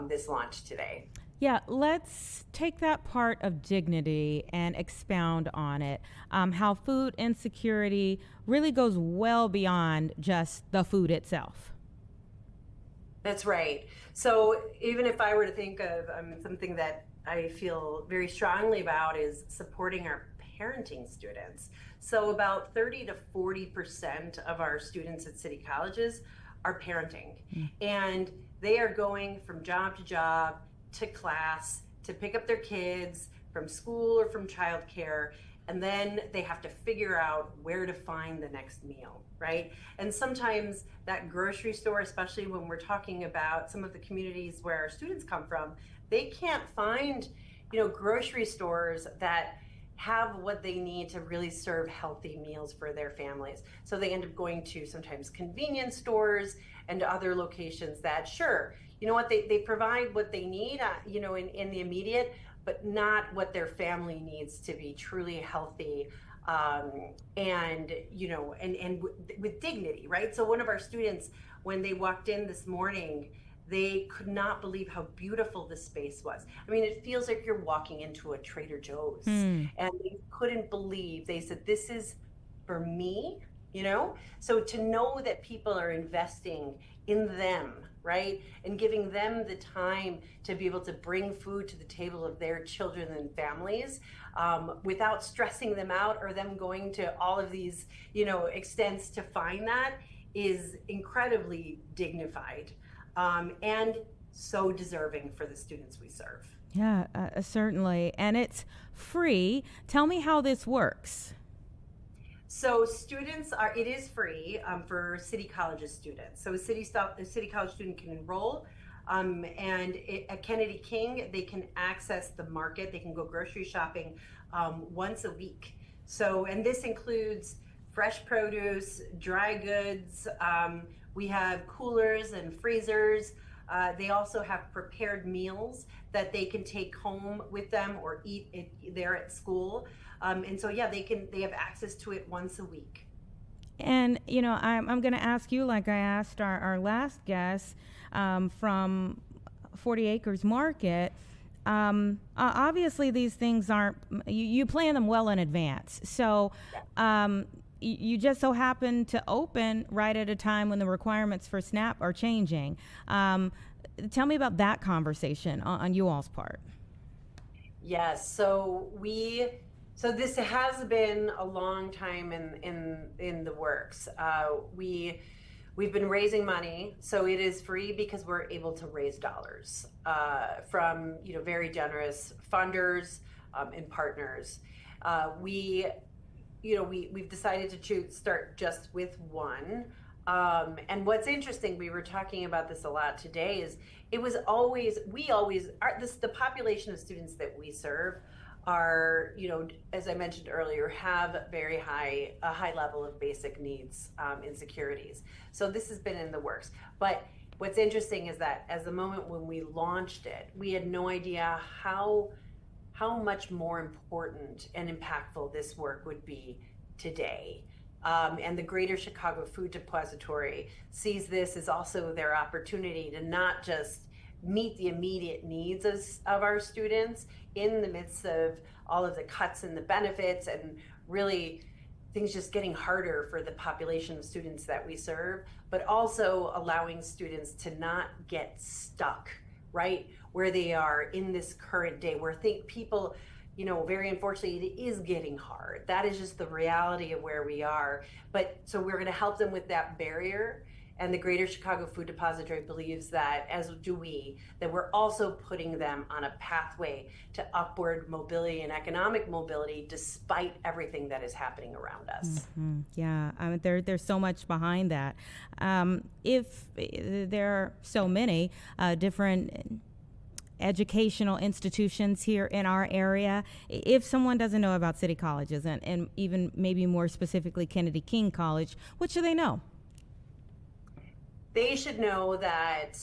this launch today. Yeah, let's take that part of dignity and expound on it. How food insecurity really goes well beyond just the food itself. That's right. So even if I were to think of something that I feel very strongly about is supporting our parenting students. So about 30 to 40% of our students at City Colleges are parenting. And they are going from job to job, to class, to pick up their kids from school or from childcare, and then they have to figure out where to find the next meal, right? And sometimes that grocery store, especially when we're talking about some of the communities where our students come from, they can't find, grocery stores that have what they need to really serve healthy meals for their families. So they end up going to sometimes convenience stores and other locations that, sure, they provide what they need, in the immediate, but not what their family needs to be truly healthy, and with dignity, right? So one of our students, when they walked in this morning, they could not believe how beautiful the space was. I mean, it feels like you're walking into a Trader Joe's, and they couldn't believe. They said, "This is for me," So to know that people are investing in them, right? And giving them the time to be able to bring food to the table of their children and families without stressing them out or them going to all of these, extents to find that is incredibly dignified and so deserving for the students we serve. Yeah, certainly. And it's free. Tell me how this works. So it is free for City Colleges students. So a City College student can enroll, at Kennedy King, they can access the market. They can go grocery shopping once a week. So, and this includes fresh produce, dry goods. We have coolers and freezers. They also have prepared meals that they can take home with them or eat there at school. And so, yeah, they have access to it once a week. And, I'm going to ask you, like I asked our last guest from 40 Acres Market, obviously these things aren't, you plan them well in advance. So you just so happen to open right at a time when the requirements for SNAP are changing. Tell me about that conversation on you all's part. Yes, so this has been a long time in the works. We've been raising money, so it is free because we're able to raise dollars from very generous funders and partners. We've decided to start just with one. And what's interesting, we were talking about this a lot today, is the population of students that we serve are, as I mentioned earlier, have a high level of basic needs, insecurities. So this has been in the works. But what's interesting is that as the moment when we launched it, we had no idea how much more important and impactful this work would be today. And the Greater Chicago Food Depository sees this as also their opportunity to not just meet the immediate needs of our students in the midst of all of the cuts and the benefits and really things just getting harder for the population of students that we serve, but also allowing students to not get stuck, right, where they are in this current day, where people, very unfortunately, it is getting hard. That is just the reality of where we are. But so we're going to help them with that barrier. And the Greater Chicago Food Depository believes that, as do we, that we're also putting them on a pathway to upward mobility and economic mobility despite everything that is happening around us. Mm-hmm. Yeah, I mean, there's so much behind that. If there are so many different educational institutions here in our area, if someone doesn't know about city colleges and even maybe more specifically Kennedy King College, what should they know? They should know that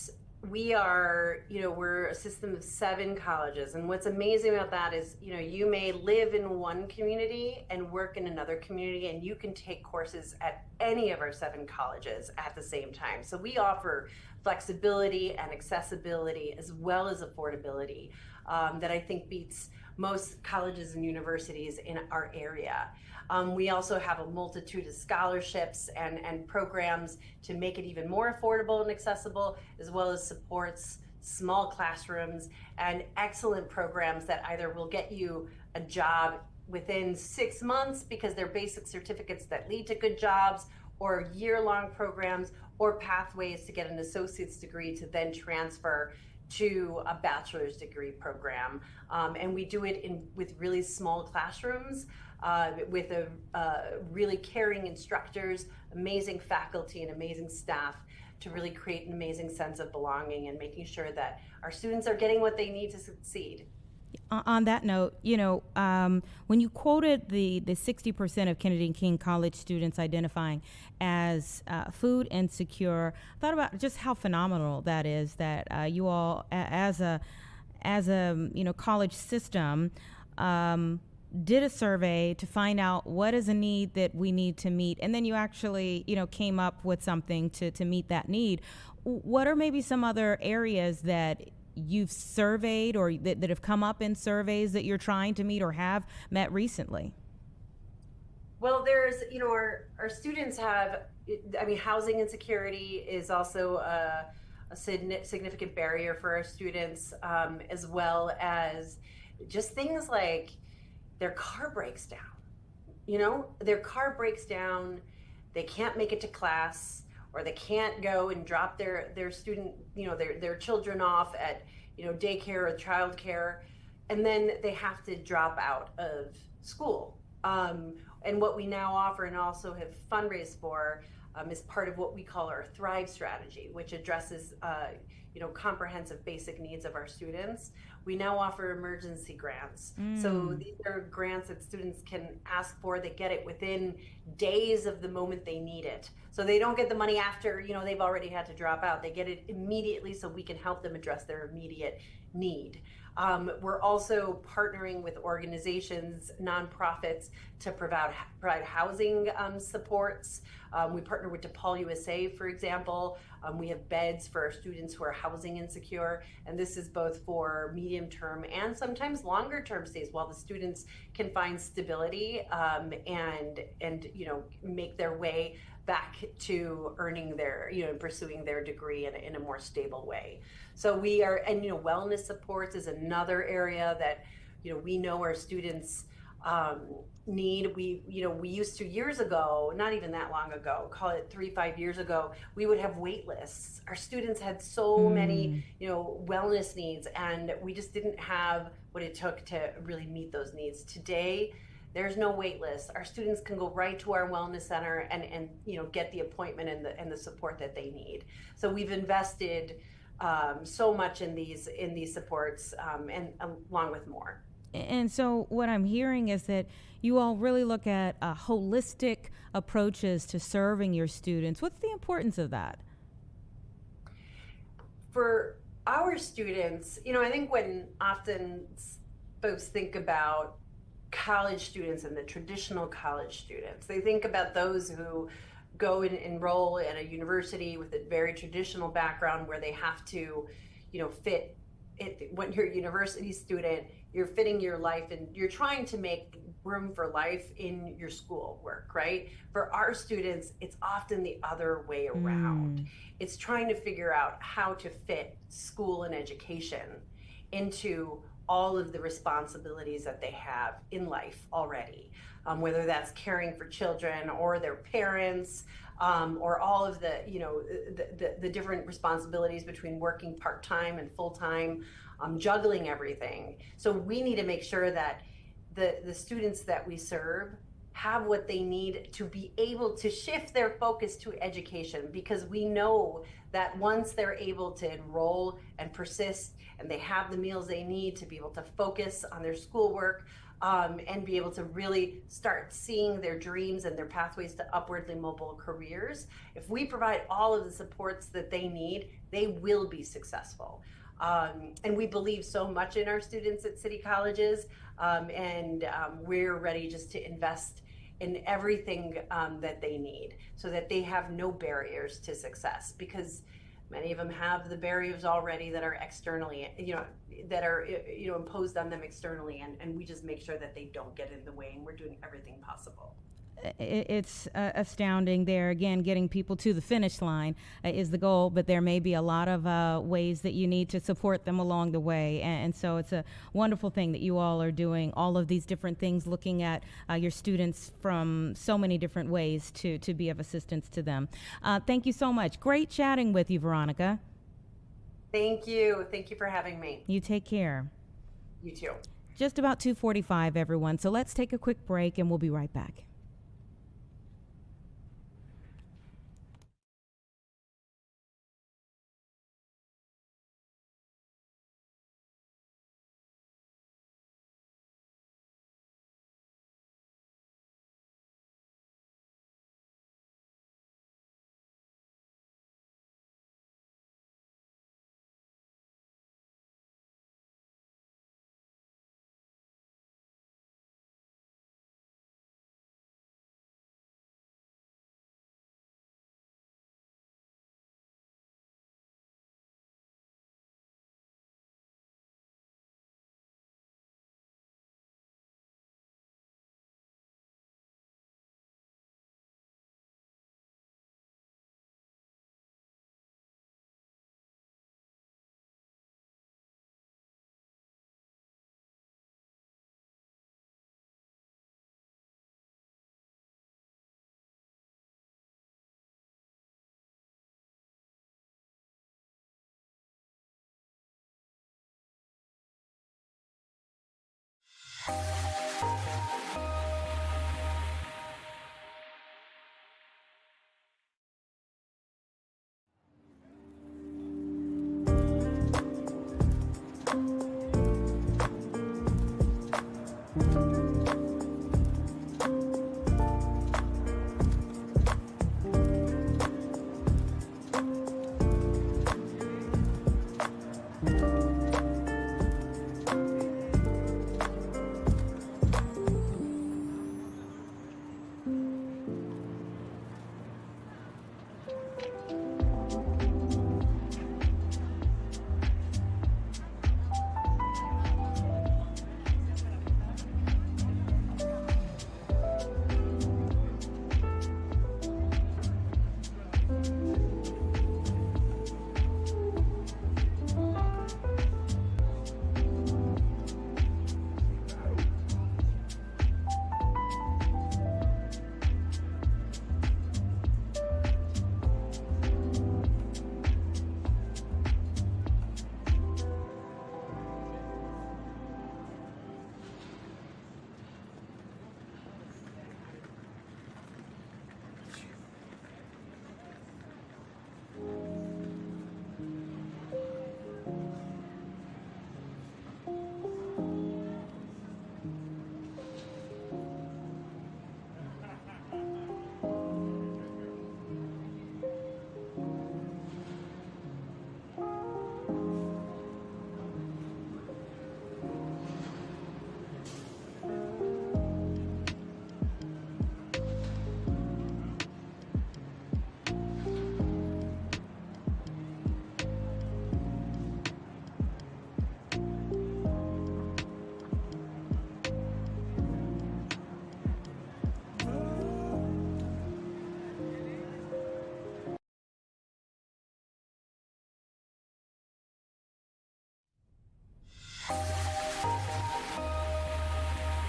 we're a system of 7 colleges. And what's amazing about that is, you may live in one community and work in another community, and you can take courses at any of our 7 colleges at the same time. So we offer flexibility and accessibility as well as affordability that I think beats most colleges and universities in our area. We also have a multitude of scholarships and programs to make it even more affordable and accessible, as well as supports, small classrooms, and excellent programs that either will get you a job within 6 months because they're basic certificates that lead to good jobs, or year-long programs, or pathways to get an associate's degree to then transfer to a bachelor's degree program. And we do it with really small classrooms, with really caring instructors, amazing faculty, and amazing staff to really create an amazing sense of belonging and making sure that our students are getting what they need to succeed. On that note, when you quoted the 60% of Kennedy King College students identifying as food insecure, I thought about just how phenomenal that is, that you all, as a college system, did a survey to find out what is a need that we need to meet, and then you actually, came up with something to meet that need. What are maybe some other areas that you've surveyed or that have come up in surveys that you're trying to meet or have met recently? Well, there's, our students have, housing insecurity is also a significant barrier for our students, as well as just things like their car breaks down. Their car breaks down, they can't make it to class, or they can't go and drop their student, their children off at, daycare or childcare, and then they have to drop out of school. And what we now offer and also have fundraised for is part of what we call our Thrive strategy, which addresses, comprehensive basic needs of our students. We now offer emergency grants. So these are grants that students can ask for. They get it within days of the moment they need it. So they don't get the money after, they've already had to drop out. They get it immediately so we can help them address their immediate need. We're also partnering with organizations, nonprofits, to provide housing supports. We partner with DePaul USA, for example. We have beds for our students who are housing insecure, and this is both for medium-term and sometimes longer-term stays while the students can find stability and make their way back to earning their, pursuing their degree in a more stable way. So we are, and wellness supports is another area that we know our students need. We used to, years ago, not even that long ago, call it 3-5 years ago, we would have wait lists. Our students had so many wellness needs, and we just didn't have what it took to really meet those needs. Today, There's no wait list. Our students can go right to our wellness center and get the appointment and the support that they need. So we've invested so much in these supports, and along with more. And so what I'm hearing is that you all really look at holistic approaches to serving your students. What's the importance of that? For our students, I think when often folks think about college students and the traditional college students, they think about those who go and enroll at a university with a very traditional background where they have to, fit it. When you're a university student, you're fitting your life and you're trying to make room for life in your school work, right? For our students, it's often the other way around. It's trying to figure out how to fit school and education into all of the responsibilities that they have in life already, whether that's caring for children or their parents, or all of the different responsibilities between working part-time and full-time, juggling everything. So we need to make sure that the students that we serve have what they need to be able to shift their focus to education, because we know that once they're able to enroll and persist and they have the meals they need to be able to focus on their schoolwork, and be able to really start seeing their dreams and their pathways to upwardly mobile careers, if we provide all of the supports that they need, they will be successful. And we believe so much in our students at City Colleges, and we're ready just to invest in everything that they need so that they have no barriers to success, because many of them have the barriers already that are externally, imposed on them externally, and we just make sure that they don't get in the way, and we're doing everything possible. It's astounding. There again, getting people to the finish line is the goal, but there may be a lot of ways that you need to support them along the way. And so it's a wonderful thing that you all are doing all of these different things, looking at your students from so many different ways to be of assistance to them. Thank you so much. Great chatting with you, Veronica. Thank you. Thank you for having me. You take care. You too. Just about 2:45, everyone. So let's take a quick break and we'll be right back.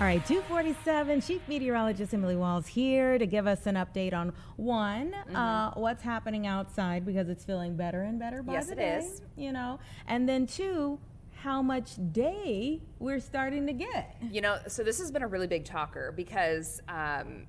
All right, 2:47. Chief Meteorologist Emily Walls here to give us an update on what's happening outside, because it's feeling better and better by the day. Yes, it is. You know, and then two, how much day we're starting to get. You know, so this has been a really big talker because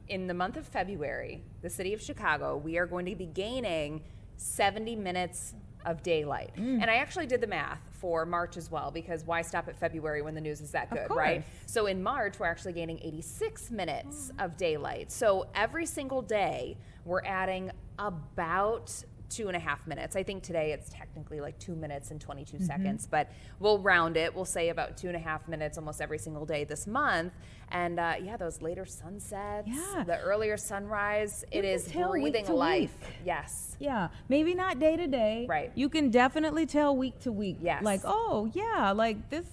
in the month of February, the city of Chicago, we are going to be gaining 70 minutes of daylight. And I actually did the math for March as well, because why stop at February when the news is that good, right? So in March, we're actually gaining 86 minutes of daylight. So every single day, we're adding about 2.5 minutes. I think today it's technically like 2 minutes and 22 seconds, but we'll round it. We'll say about 2.5 minutes almost every single day this month. And yeah, those later sunsets, the earlier sunrise, it is breathing life. Yes. Yeah, maybe not day to day. Right. You can definitely tell week to week. Yes. Like, oh yeah, like this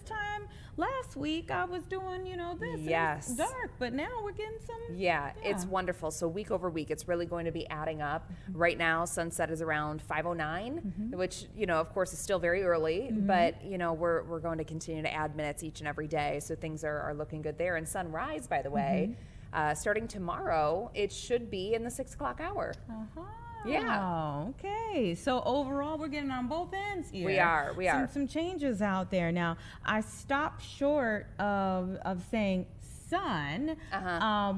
time last week I was doing, this. Yes. It's dark, but now we're getting some. Yeah, it's wonderful. So week over week, it's really going to be adding up. Right now, sunset is around 5:09, which, of course is still very early, but, we're going to continue to add minutes each and every day. So things are looking good there. And sunrise, by the way, starting tomorrow, it should be in the 6 o'clock hour. Yeah. Okay. So overall, we're getting on both ends here. We are. Some changes out there. Now, I stopped short of saying sun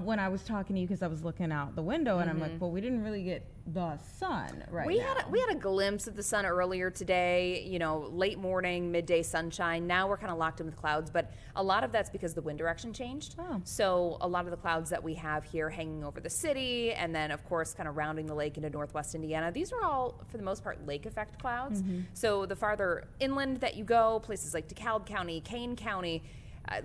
when I was talking to you, because I was looking out the window and I'm like, but we didn't really get the sun we had a glimpse of the sun earlier today, late morning, midday sunshine. Now we're kind of locked in with clouds, but a lot of that's because the wind direction changed. So a lot of the clouds that we have here hanging over the city, and then of course kind of rounding the lake into northwest Indiana, these are all for the most part lake effect clouds. So the farther inland that you go, places like DeKalb County, Kane County,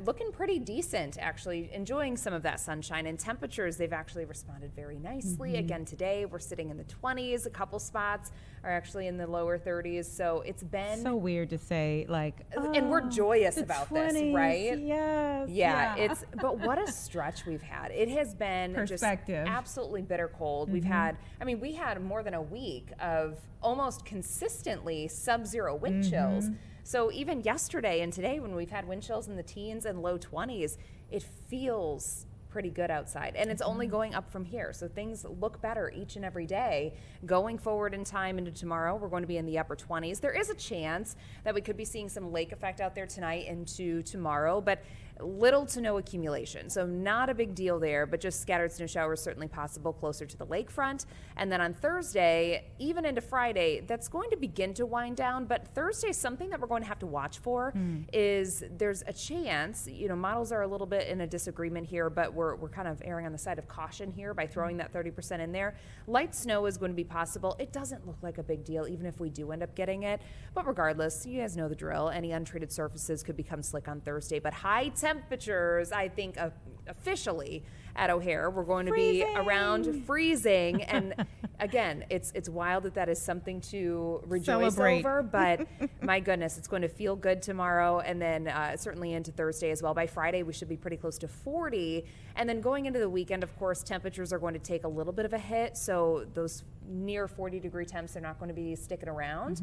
looking pretty decent, actually, enjoying some of that sunshine. And temperatures, they've actually responded very nicely. Again, today we're sitting in the 20s. A couple spots are actually in the lower 30s. So it's been so weird to say, like, and we're joyous about 20s, this, right? Yes. Yeah, but what a stretch we've had. It has been just absolutely bitter cold. We've had, we had more than a week of almost consistently sub-zero wind chills. So even yesterday and today, when we've had wind chills in the teens and low 20s, it feels pretty good outside, and it's only going up from here. So things look better each and every day. Going forward in time into tomorrow, we're going to be in the upper 20s. There is a chance that we could be seeing some lake effect out there tonight into tomorrow, but little to no accumulation. So not a big deal there, but just scattered snow showers certainly possible closer to the lakefront. And then on Thursday, even into Friday, that's going to begin to wind down. But Thursday, something that we're going to have to watch for is there's a chance, models are a little bit in a disagreement here, but we're kind of erring on the side of caution here by throwing that 30% in there. Light snow is going to be possible. It doesn't look like a big deal, even if we do end up getting it. But regardless, you guys know the drill. Any untreated surfaces could become slick on Thursday. But high temperatures, I think officially at O'Hare, we're going to be around freezing. And again, it's wild that is something to rejoice over, but my goodness, it's going to feel good tomorrow, and then certainly into Thursday as well. By Friday, we should be pretty close to 40. And then going into the weekend, of course, temperatures are going to take a little bit of a hit. So those near 40-degree temps are not going to be sticking around.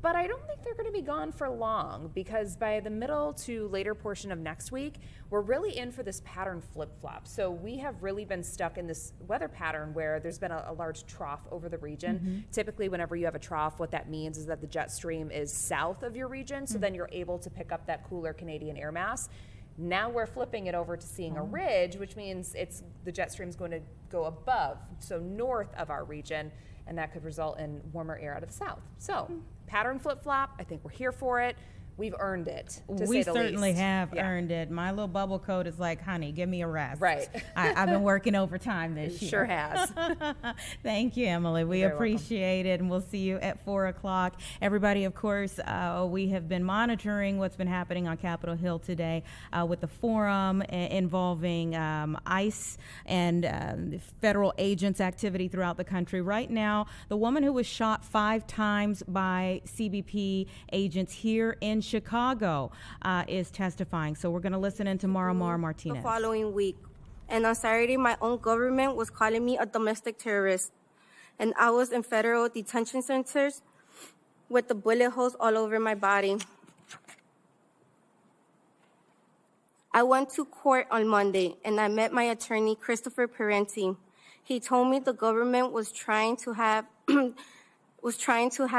But I don't think they're going to be gone for long, because by the middle to later portion of next week, we're really in for this pattern flip-flop. So we have really been stuck in this weather pattern where there's been a large trough over the region. Typically, whenever you have a trough, what that means is that the jet stream is south of your region, so then you're able to pick up that cooler Canadian air mass. Now we're flipping it over to seeing a ridge, which means the jet stream is going to go above, so north of our region, and that could result in warmer air out of the south. So pattern flip-flop, I think we're here for it. We've earned it, to say the least. We certainly have earned it. My little bubble coat is like, honey, give me a rest. Right. I've been working overtime this year. Sure has. Thank you, Emily. We appreciate it, and we'll see you at 4 o'clock. Everybody, of course, we have been monitoring what's been happening on Capitol Hill today with the forum involving ICE and federal agents' activity throughout the country. Right now, the woman who was shot 5 times by CBP agents here in Chicago is testifying. So we're going to listen in to Mara Martinez. The following week. And on Saturday, my own government was calling me a domestic terrorist. And I was in federal detention centers with the bullet holes all over my body. I went to court on Monday, and I met my attorney, Christopher Parenti. He told me the government was trying to have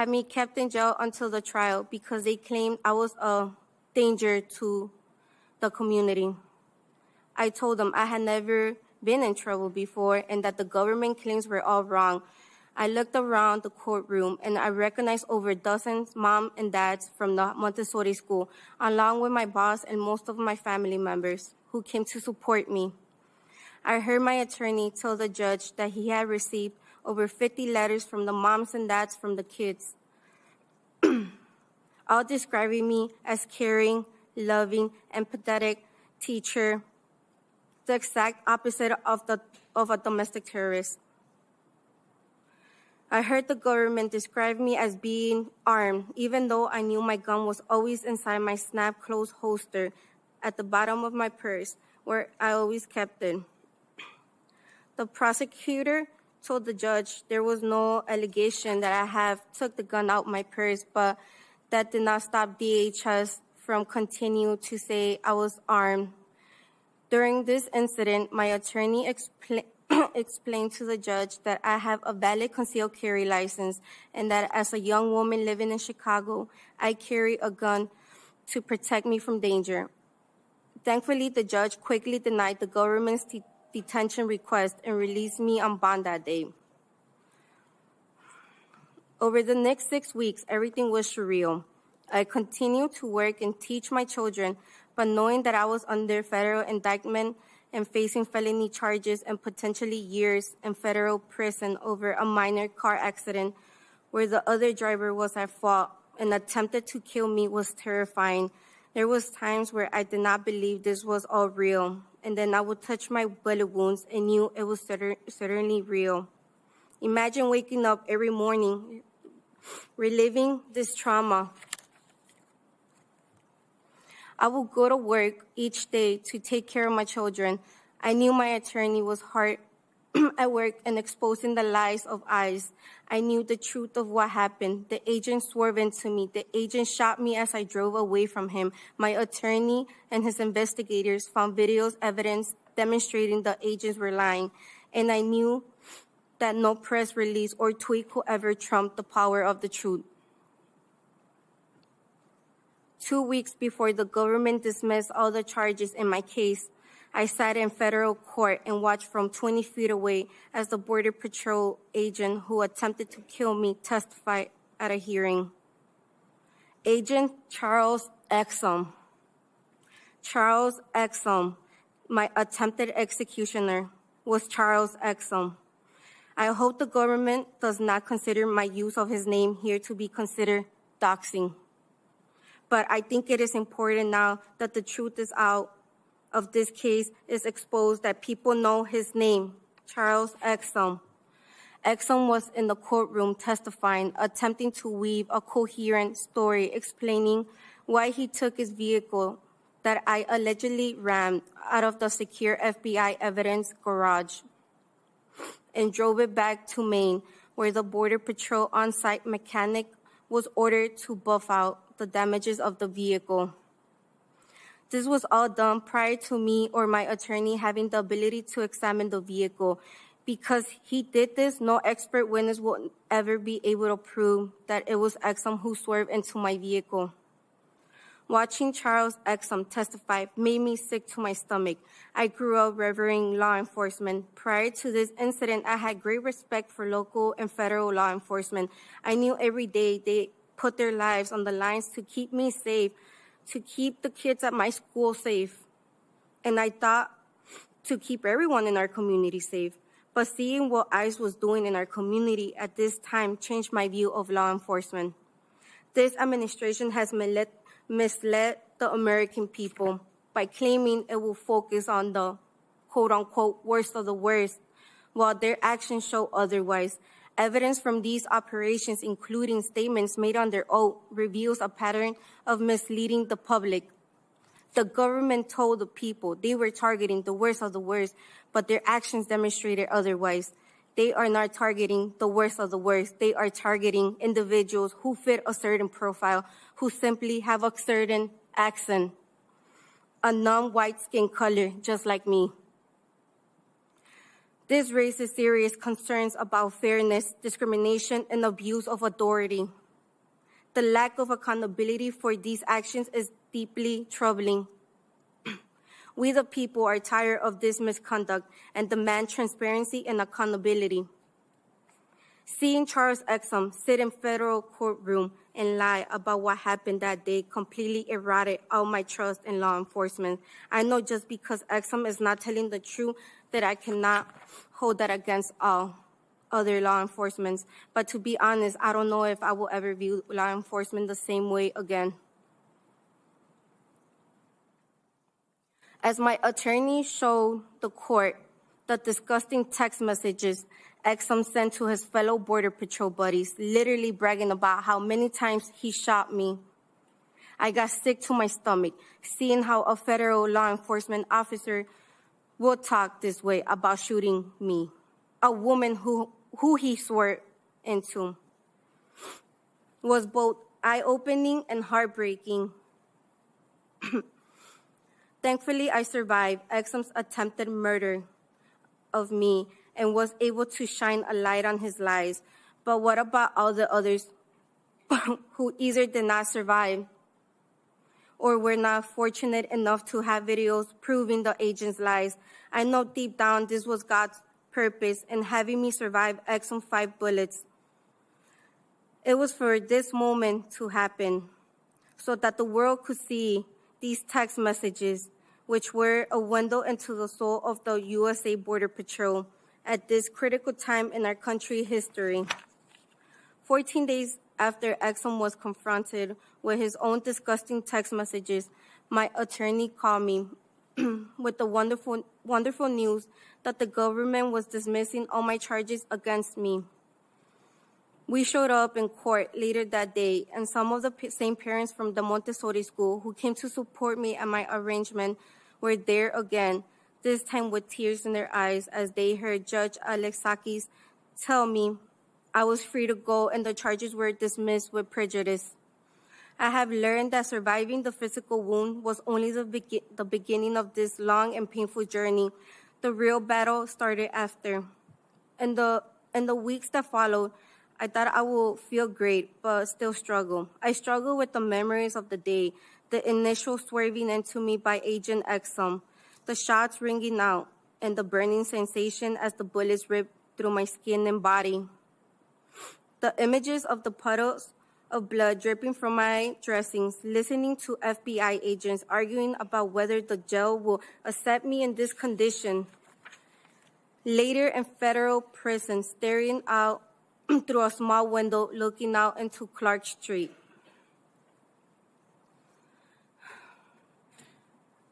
me kept in jail until the trial because they claimed I was a danger to the community. I told them I had never been in trouble before and that the government claims were all wrong. I looked around the courtroom and I recognized over dozens mom and dads from the Montessori school, along with my boss and most of my family members who came to support me. I heard my attorney tell the judge that he had received over 50 letters from the moms and dads from the kids, all describing me as caring, loving, empathetic teacher, the exact opposite of a domestic terrorist. I heard the government describe me as being armed, even though I knew my gun was always inside my snap closed holster at the bottom of my purse, where I always kept it. The prosecutor told the judge there was no allegation that I have took the gun out my purse, but that did not stop DHS from continuing to say I was armed. During this incident, my attorney explained to the judge that I have a valid concealed carry license and that as a young woman living in Chicago, I carry a gun to protect me from danger. Thankfully, the judge quickly denied the government's detention request and released me on bond that day. Over the next 6 weeks, everything was surreal. I continued to work and teach my children, but knowing that I was under federal indictment and facing felony charges and potentially years in federal prison over a minor car accident where the other driver was at fault and attempted to kill me was terrifying. There was times where I did not believe this was all real, and then I would touch my bullet wounds and knew it was certainly real. Imagine waking up every morning, reliving this trauma. I would go to work each day to take care of my children. I knew my attorney was hard at work and exposing the lies of eyes. I knew the truth of what happened. The agent swerved into me. The agent shot me as I drove away from him. My attorney and his investigators found videos, evidence demonstrating the agents were lying. And I knew that no press release or tweet could ever trump the power of the truth. 2 weeks before the government dismissed all the charges in my case, I sat in federal court and watched from 20 feet away as the Border Patrol agent who attempted to kill me testified at a hearing. Agent Charles Exum. Charles Exum, my attempted executioner, was Charles Exum. I hope the government does not consider my use of his name here to be considered doxing. But I think it is important now that the truth is out of this case is exposed, that people know his name, Charles Exum. Exum was in the courtroom testifying, attempting to weave a coherent story explaining why he took his vehicle that I allegedly rammed out of the secure FBI evidence garage and drove it back to Maine, where the Border Patrol on-site mechanic was ordered to buff out the damages of the vehicle. This was all done prior to me or my attorney having the ability to examine the vehicle. Because he did this, no expert witness will ever be able to prove that it was Exum who swerved into my vehicle. Watching Charles Exum testify made me sick to my stomach. I grew up revering law enforcement. Prior to this incident, I had great respect for local and federal law enforcement. I knew every day they put their lives on the lines to keep me safe, to keep the kids at my school safe. And I thought to keep everyone in our community safe. But seeing what ICE was doing in our community at this time changed my view of law enforcement. This administration has misled the American people by claiming it will focus on the quote-unquote worst of the worst, while their actions show otherwise. Evidence from these operations, including statements made under oath, reveals a pattern of misleading the public. The government told the people they were targeting the worst of the worst, but their actions demonstrated otherwise. They are not targeting the worst of the worst. They are targeting individuals who fit a certain profile, who simply have a certain accent. a non-white skin color just like me. This raises serious concerns about fairness, discrimination, and abuse of authority. The lack of accountability for these actions is deeply troubling. We the people are tired of this misconduct and demand transparency and accountability. Seeing Charles Exum sit in federal courtroom and lie about what happened that day completely eroded all my trust in law enforcement. I know just because Exum is not telling the truth that I cannot hold that against all other law enforcement. But to be honest, I don't know if I will ever view law enforcement the same way again. As my attorney showed the court the disgusting text messages Exum sent to his fellow Border Patrol buddies, literally bragging about how many times he shot me, I got sick to my stomach, seeing how a federal law enforcement officer will talk this way about shooting me, a woman who he swore into, was both eye-opening and heartbreaking. Thankfully, I survived Exum's attempted murder of me and was able to shine a light on his lies. But what about all the others who either did not survive or were not fortunate enough to have videos proving the agent's lies? I know deep down this was God's purpose in having me survive Exum 5 bullets. It was for this moment to happen so that the world could see these text messages, which were a window into the soul of the USA Border Patrol at this critical time in our country's history. 14 days after Exum was confronted with his own disgusting text messages, my attorney called me with the wonderful news that the government was dismissing all my charges against me. We showed up in court later that day, and some of the same parents from the Montessori school who came to support me at my arraignment were there again, this time with tears in their eyes as they heard Judge Alexakis tell me I was free to go and the charges were dismissed with prejudice. I have learned that surviving the physical wound was only the beginning of this long and painful journey. The real battle started after. In the weeks that followed, I thought I would feel great, but still struggle. I struggle with the memories of the day, the initial swerving into me by Agent Exum, the shots ringing out, and the burning sensation as the bullets ripped through my skin and body. The images of the puddles of blood dripping from my dressings, listening to FBI agents arguing about whether the jail will accept me in this condition. Later in federal prison, staring out through a small window looking out into Clark Street.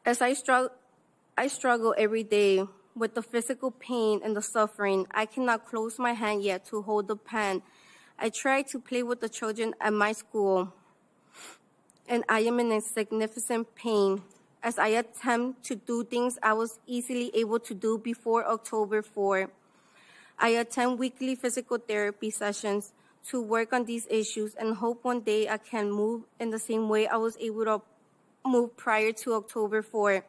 As I struggle every day with the physical pain and the suffering. I cannot close my hand yet to hold the pen. I try to play with the children at my school, and I am in a significant pain as I attempt to do things I was easily able to do before October 4. I attend weekly physical therapy sessions to work on these issues and hope one day I can move in the same way I was able to move prior to October 4.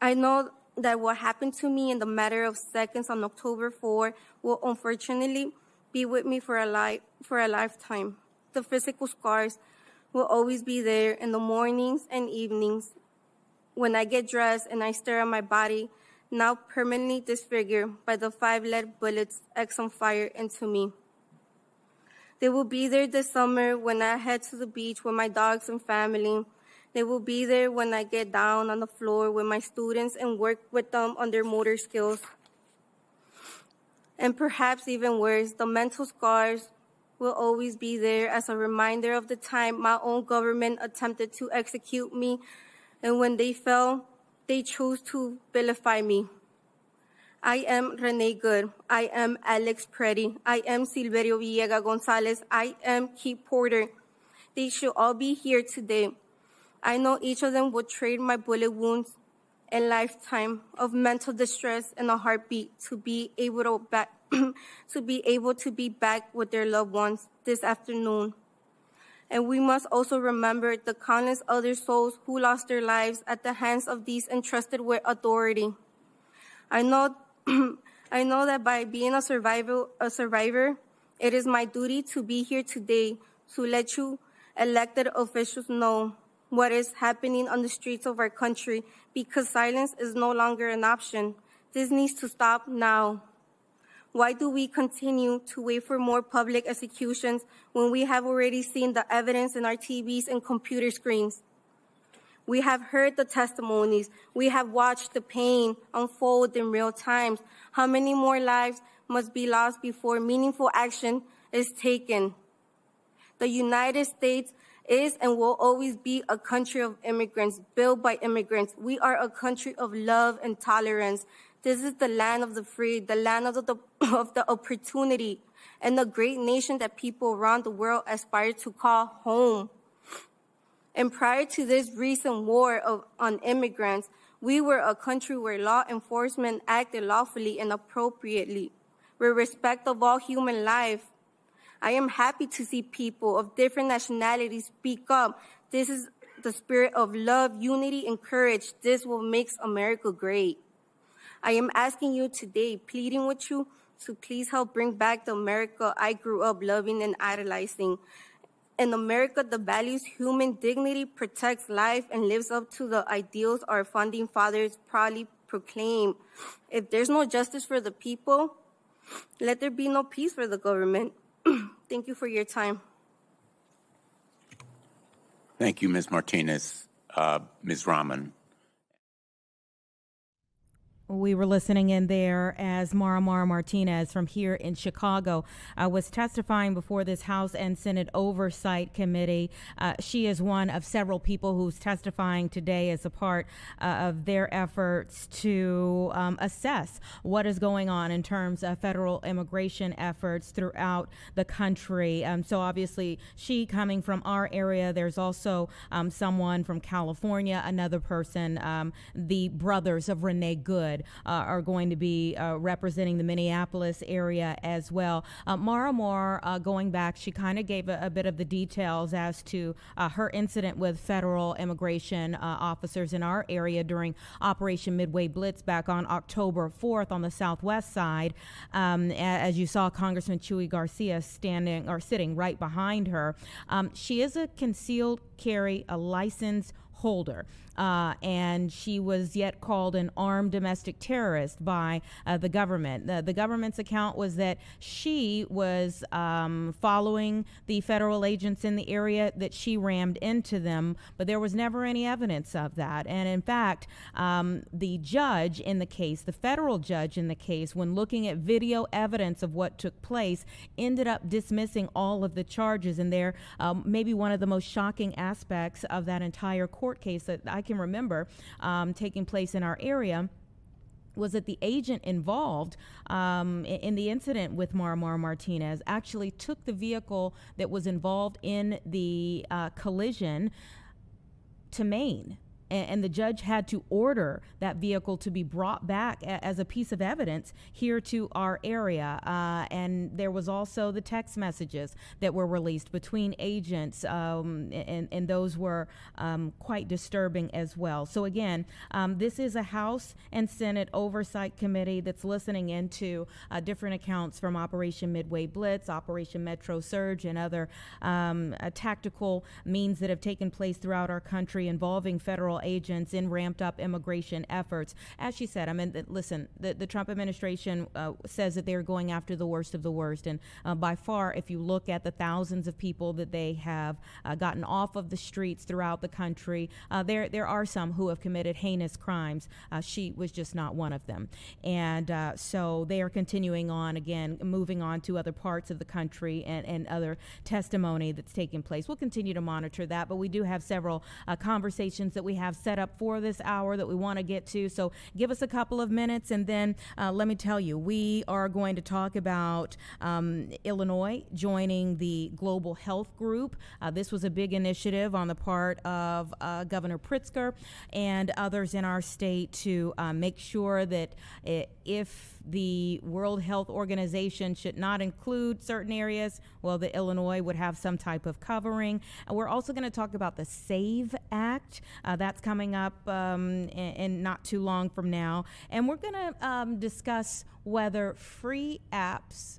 I know that what happened to me in the matter of seconds on October 4 will unfortunately be with me for a lifetime. The physical scars will always be there in the mornings and evenings when I get dressed and I stare at my body, now permanently disfigured by the 5 lead bullets Exum fired into me. They will be there this summer when I head to the beach with my dogs and family. They will be there when I get down on the floor with my students and work with them on their motor skills. And perhaps even worse, the mental scars will always be there as a reminder of the time my own government attempted to execute me, and when they fell, they chose to vilify me. I am Renee Good. I am Alex Preddy. I am Silverio Villegas Gonzalez. I am Keith Porter. They should all be here today. I know each of them would trade my bullet wounds and lifetime of mental distress and a heartbeat to be able to be back with their loved ones this afternoon. And we must also remember the countless other souls who lost their lives at the hands of these entrusted with authority. I know, I know that by being a survivor, it is my duty to be here today to let you elected officials know what is happening on the streets of our country, because silence is no longer an option. This needs to stop now. Why do we continue to wait for more public executions when we have already seen the evidence in our TVs and computer screens? We have heard the testimonies. We have watched the pain unfold in real time. How many more lives must be lost before meaningful action is taken? The United States is and will always be a country of immigrants, built by immigrants. We are a country of love and tolerance. This is the land of the free, the land of the opportunity, and the great nation that people around the world aspire to call home. And prior to this recent war on immigrants, we were a country where law enforcement acted lawfully and appropriately, with respect of all human life. I am happy to see people of different nationalities speak up. This is the spirit of love, unity, and courage. This will make America great. I am asking you today, pleading with you to please help bring back the America I grew up loving and idolizing. In America, the values human dignity, protects life, and lives up to the ideals our founding fathers proudly proclaimed. If there's no justice for the people, let there be no peace for the government. Thank you for your time. Thank you, Ms. Martinez. Ms. Rahman. We were listening in there as Mara Martinez from here in Chicago was testifying before this House and Senate Oversight Committee. She is one of several people who's testifying today as a part of their efforts to assess what is going on in terms of federal immigration efforts throughout the country. So obviously, she coming from our area. There's also someone from California, another person, the brothers of Renee Good. Are going to be representing the Minneapolis area as well. Mara Moore, going back, she kind of gave a bit of the details as to her incident with federal immigration officers in our area during Operation Midway Blitz back on October 4th on the southwest side. As you saw, Congressman Chuy Garcia sitting right behind her. She is a concealed carry, a license holder. And she was yet called an armed domestic terrorist by the government. The government's account was that she was following the federal agents in the area, that she rammed into them, but there was never any evidence of that. And in fact, the judge in the case, the federal judge in the case, when looking at video evidence of what took place, ended up dismissing all of the charges. And there, maybe one of the most shocking aspects of that entire court case that I can remember taking place in our area was that the agent involved in the incident with Mara Martinez actually took the vehicle that was involved in the collision to Maine. And the judge had to order that vehicle to be brought back as a piece of evidence here to our area. And there was also the text messages that were released between agents, and those were quite disturbing as well. So again, this is a House and Senate Oversight Committee that's listening into different accounts from Operation Midway Blitz, Operation Metro Surge, and other tactical means that have taken place throughout our country involving federal agents in ramped up immigration efforts. As she said, I mean, listen, the Trump administration says that they're going after the worst of the worst. And by far, if you look at the thousands of people that they have gotten off of the streets throughout the country, there are some who have committed heinous crimes. She was just not one of them. And so they are continuing on, again, moving on to other parts of the country and other testimony that's taking place. We'll continue to monitor that, but we do have several conversations that we have have set up for this hour that we want to get to. So give us a couple of minutes, and then let me tell you, we are going to talk about Illinois joining the Global Health Group. This was a big initiative on the part of Governor Pritzker and others in our state to make sure that if the World Health Organization should not include certain areas, well, the Illinois would have some type of covering. We're also going to talk about the SAVE Act. That's coming up in not too long from now. And we're going to discuss whether free apps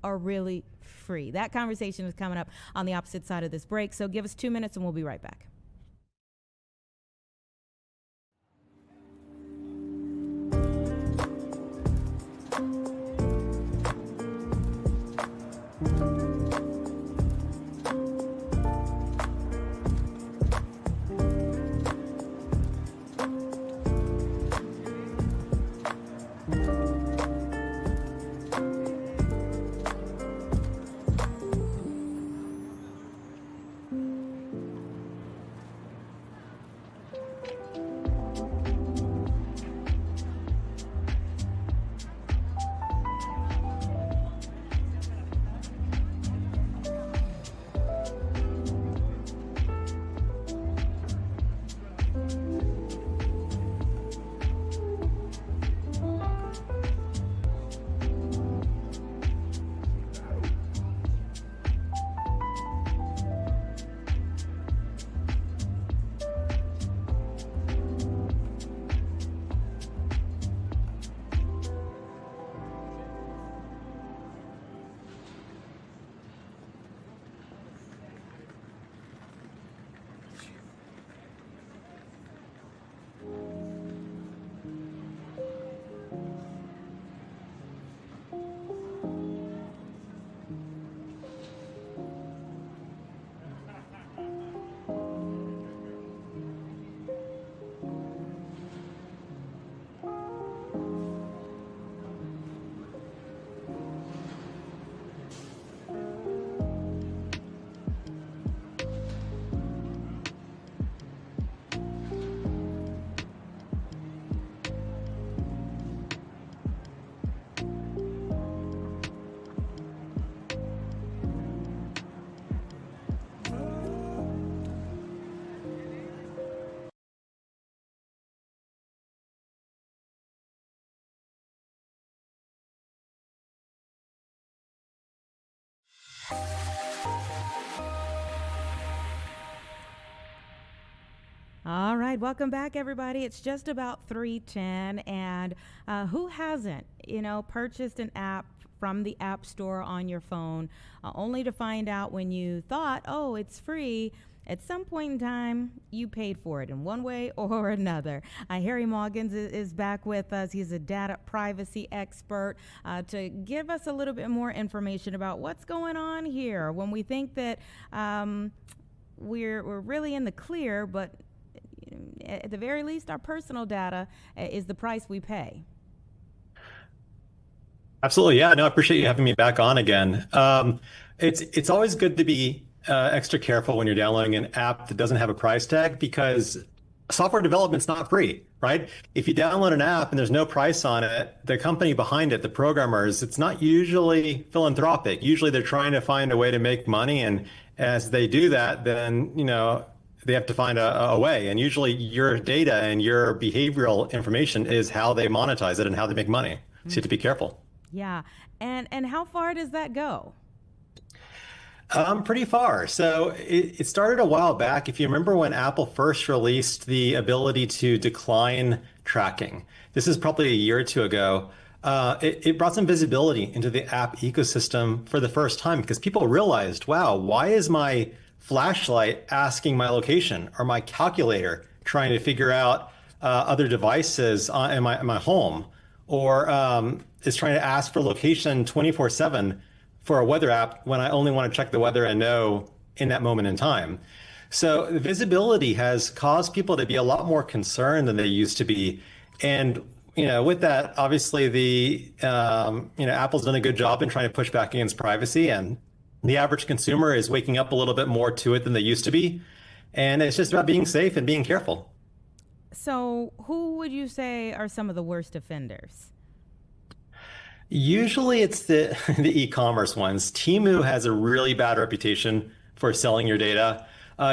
are really free. That conversation is coming up on the opposite side of this break. So give us 2 minutes and we'll be right back. All right, welcome back, everybody. It's just about 3:10, and who hasn't, purchased an app from the App Store on your phone, only to find out when you thought, oh, it's free, at some point in time, you paid for it in one way or another. Harry Momence is back with us. He's a data privacy expert to give us a little bit more information about what's going on here when we think that we're really in the clear, but at the very least, our personal data is the price we pay. Absolutely. Yeah, no, I appreciate you having me back on again. It's always good to be extra careful when you're downloading an app that doesn't have a price tag, because software development's not free, right? If you download an app and there's no price on it, the company behind it, the programmers, it's not usually philanthropic. Usually they're trying to find a way to make money. And as they do that, then, they have to find a way. And usually your data and your behavioral information is how they monetize it and how they make money. So you have to be careful. Yeah. And how far does that go? Pretty far. So it started a while back. If you remember when Apple first released the ability to decline tracking, this is probably a year or two ago. It brought some visibility into the app ecosystem for the first time, because people realized, wow, why is my flashlight asking my location, or my calculator trying to figure out other devices in my home, or is trying to ask for location 24/7 for a weather app when I only want to check the weather and know in that moment in time. So visibility has caused people to be a lot more concerned than they used to be. And with that, obviously Apple's done a good job in trying to push back against privacy, and the average consumer is waking up a little bit more to it than they used to be. And it's just about being safe and being careful. So, who would you say are some of the worst offenders? Usually it's the the e-commerce ones. Temu has a really bad reputation for selling your data.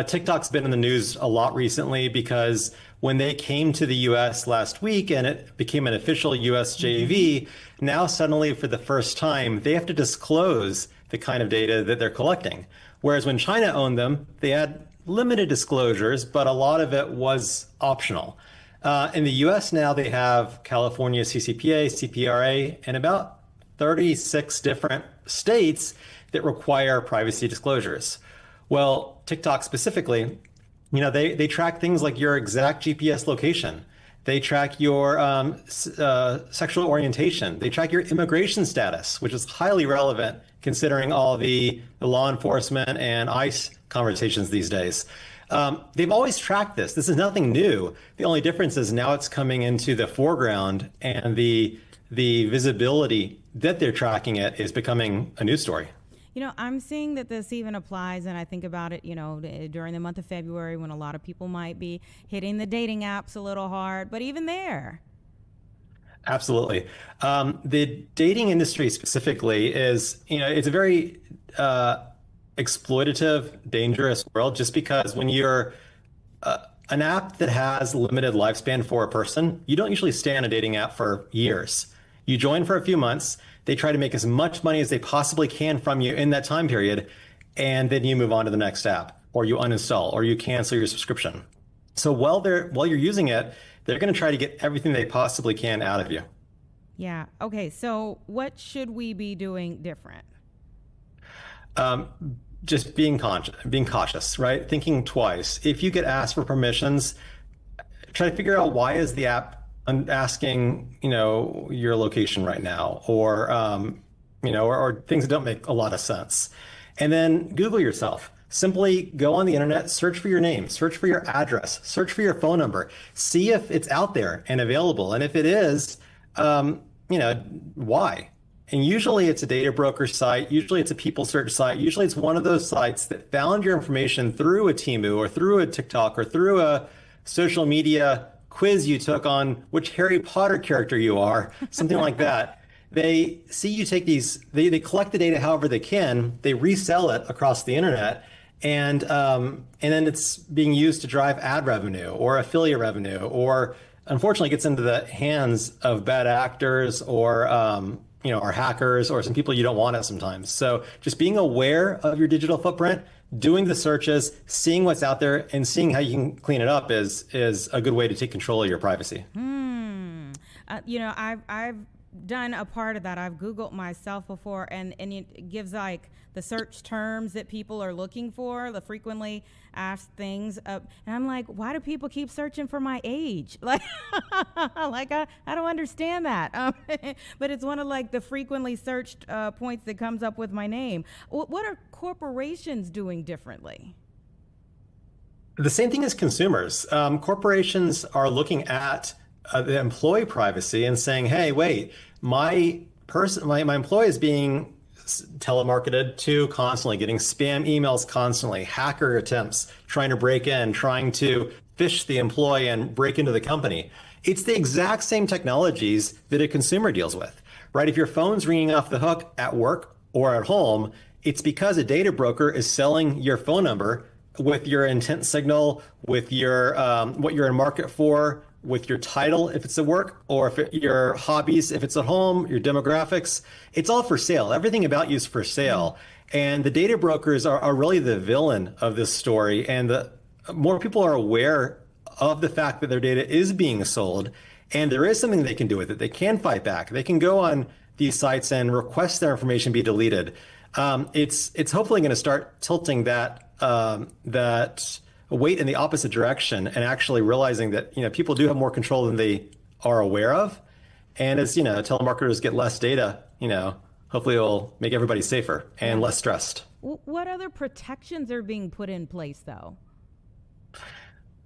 TikTok's been in the news a lot recently because when they came to the US last week and it became an official US JV, now suddenly for the first time, they have to disclose the kind of data that they're collecting. Whereas when China owned them, they had limited disclosures, but a lot of it was optional. In the US now, they have California CCPA, CPRA, and about 36 different states that require privacy disclosures. Well, TikTok specifically, they track things like your exact GPS location. They track your sexual orientation. They track your immigration status, which is highly relevant considering all the law enforcement and ICE conversations these days. They've always tracked this. This is nothing new. The only difference is now it's coming into the foreground, and the visibility that they're tracking it is becoming a news story. I'm seeing that this even applies, and I think about it, during the month of February when a lot of people might be hitting the dating apps a little hard, but even there. Absolutely. The dating industry specifically is, it's a very exploitative, dangerous world, just because when you're an app that has limited lifespan for a person, you don't usually stay on a dating app for years. You join for a few months, they try to make as much money as they possibly can from you in that time period, and then you move on to the next app, or you uninstall, or you cancel your subscription. So while you're using it, they're going to try to get everything they possibly can out of you. Yeah. Okay. So what should we be doing different? Just being cautious, right? Thinking twice. If you get asked for permissions, try to figure out why is the app asking, your location right now, or or things that don't make a lot of sense. And then Google yourself. Simply go on the internet, search for your name, search for your address, search for your phone number, see if it's out there and available. And if it is, why? And usually it's a data broker site. Usually it's a people search site. Usually it's one of those sites that found your information through a Temu or through a TikTok or through a social media quiz you took on which Harry Potter character you are, something like that. They see you take they collect the data however they can, they resell it across the internet, and then it's being used to drive ad revenue or affiliate revenue, or unfortunately gets into the hands of bad actors or or hackers or some people you don't want it sometimes. So just being aware of your digital footprint, doing the searches, seeing what's out there, and seeing how you can clean it up is a good way to take control of your privacy. I've done a part of that. I've Googled myself before, and it gives like the search terms that people are looking for, the frequently asked things. And I'm like, why do people keep searching for my age? Like, I don't understand that. But it's one of like the frequently searched points that comes up with my name. What are corporations doing differently? The same thing as consumers. Corporations are looking at the employee privacy and saying, hey, wait, my employee is being telemarketed to constantly, getting spam emails constantly, hacker attempts, trying to break in, trying to phish the employee and break into the company. It's the exact same technologies that a consumer deals with, right? If your phone's ringing off the hook at work or at home, it's because a data broker is selling your phone number with your intent signal, with your what you're in market for, with your title if it's at work, or your hobbies if it's at home, your demographics. It's all for sale. Everything about you is for sale. And the data brokers are really the villain of this story. And the more people are aware of the fact that their data is being sold, and there is something they can do with it, they can fight back. They can go on these sites and request their information be deleted. It's hopefully going to start tilting that weight in the opposite direction, and actually realizing that people do have more control than they are aware of. And as telemarketers get less data, hopefully it'll make everybody safer and less stressed. What other protections are being put in place, though?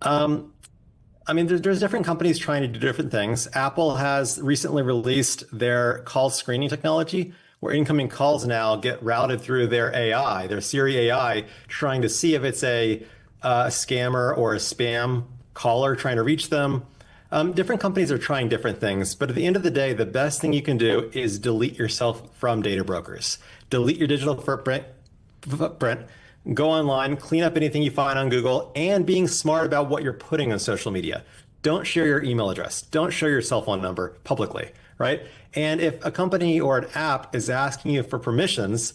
There's different companies trying to do different things. Apple has recently released their call screening technology, where incoming calls now get routed through their Siri AI, trying to see if it's a scammer or a spam caller trying to reach them. Different companies are trying different things, but at the end of the day, the best thing you can do is delete yourself from data brokers. Delete your digital footprint, go online, clean up anything you find on Google, and being smart about what you're putting on social media. Don't share your email address. Don't share your cell phone number publicly, right? And if a company or an app is asking you for permissions,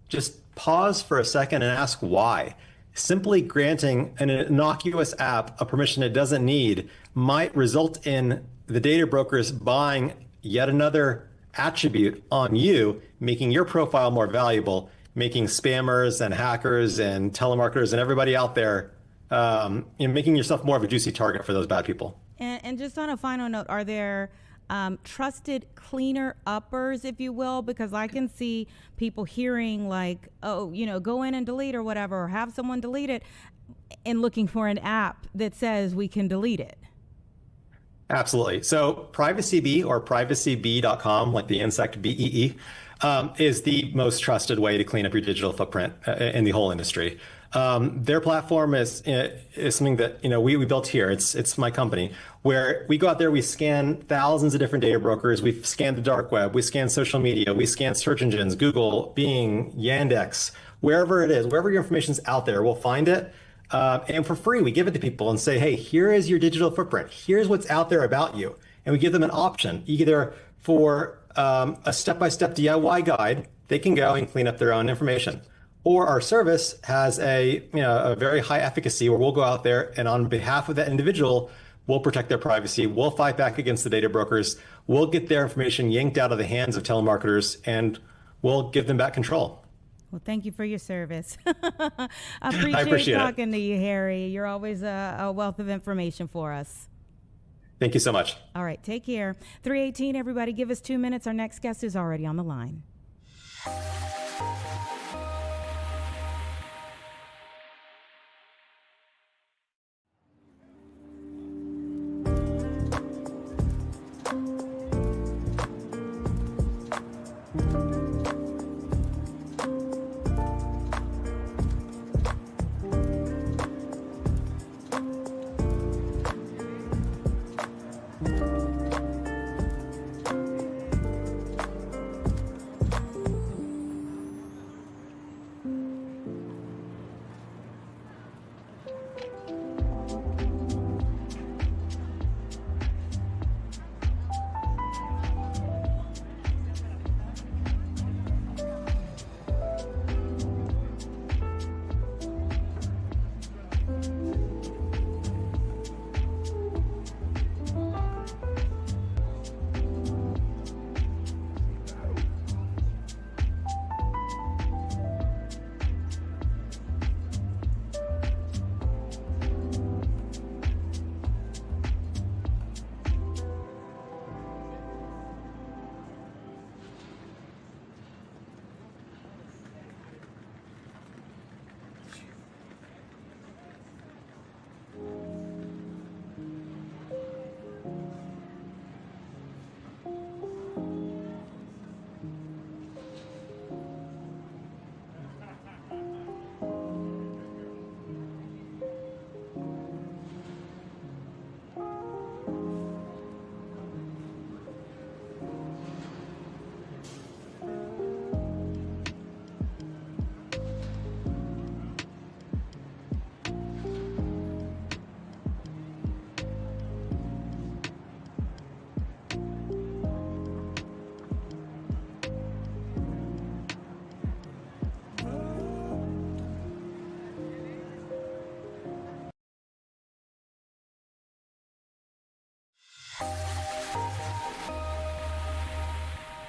just pause for a second and ask why. Simply granting an innocuous app a permission it doesn't need might result in the data brokers buying yet another attribute on you, making your profile more valuable, making spammers and hackers and telemarketers and everybody out there, making yourself more of a juicy target for those bad people. And just on a final note, are there trusted cleaner uppers, if you will? Because I can see people hearing like, oh, go in and delete or whatever, or have someone delete it, and looking for an app that says we can delete it. Absolutely. So PrivacyBee or privacybee.com, like the insect BEE, is the most trusted way to clean up your digital footprint in the whole industry. Their platform is something that we built here. It's my company, where we go out there, we scan thousands of different data brokers. We scan the dark web, we scan social media, we scan search engines, Google, Bing, Yandex, wherever it is, wherever your information's out there, we'll find it. And for free, we give it to people and say, hey, here is your digital footprint. Here's what's out there about you. And we give them an option, either for a step-by-step DIY guide, they can go and clean up their own information. Or our service has a very high efficacy where we'll go out there and on behalf of that individual, we'll protect their privacy. We'll fight back against the data brokers. We'll get their information yanked out of the hands of telemarketers, and we'll give them back control. Well, thank you for your service. I appreciate talking to you, Harry. You're always a wealth of information for us. Thank you so much. All right, take care. 3:18, everybody, give us 2 minutes. Our next guest is already on the line.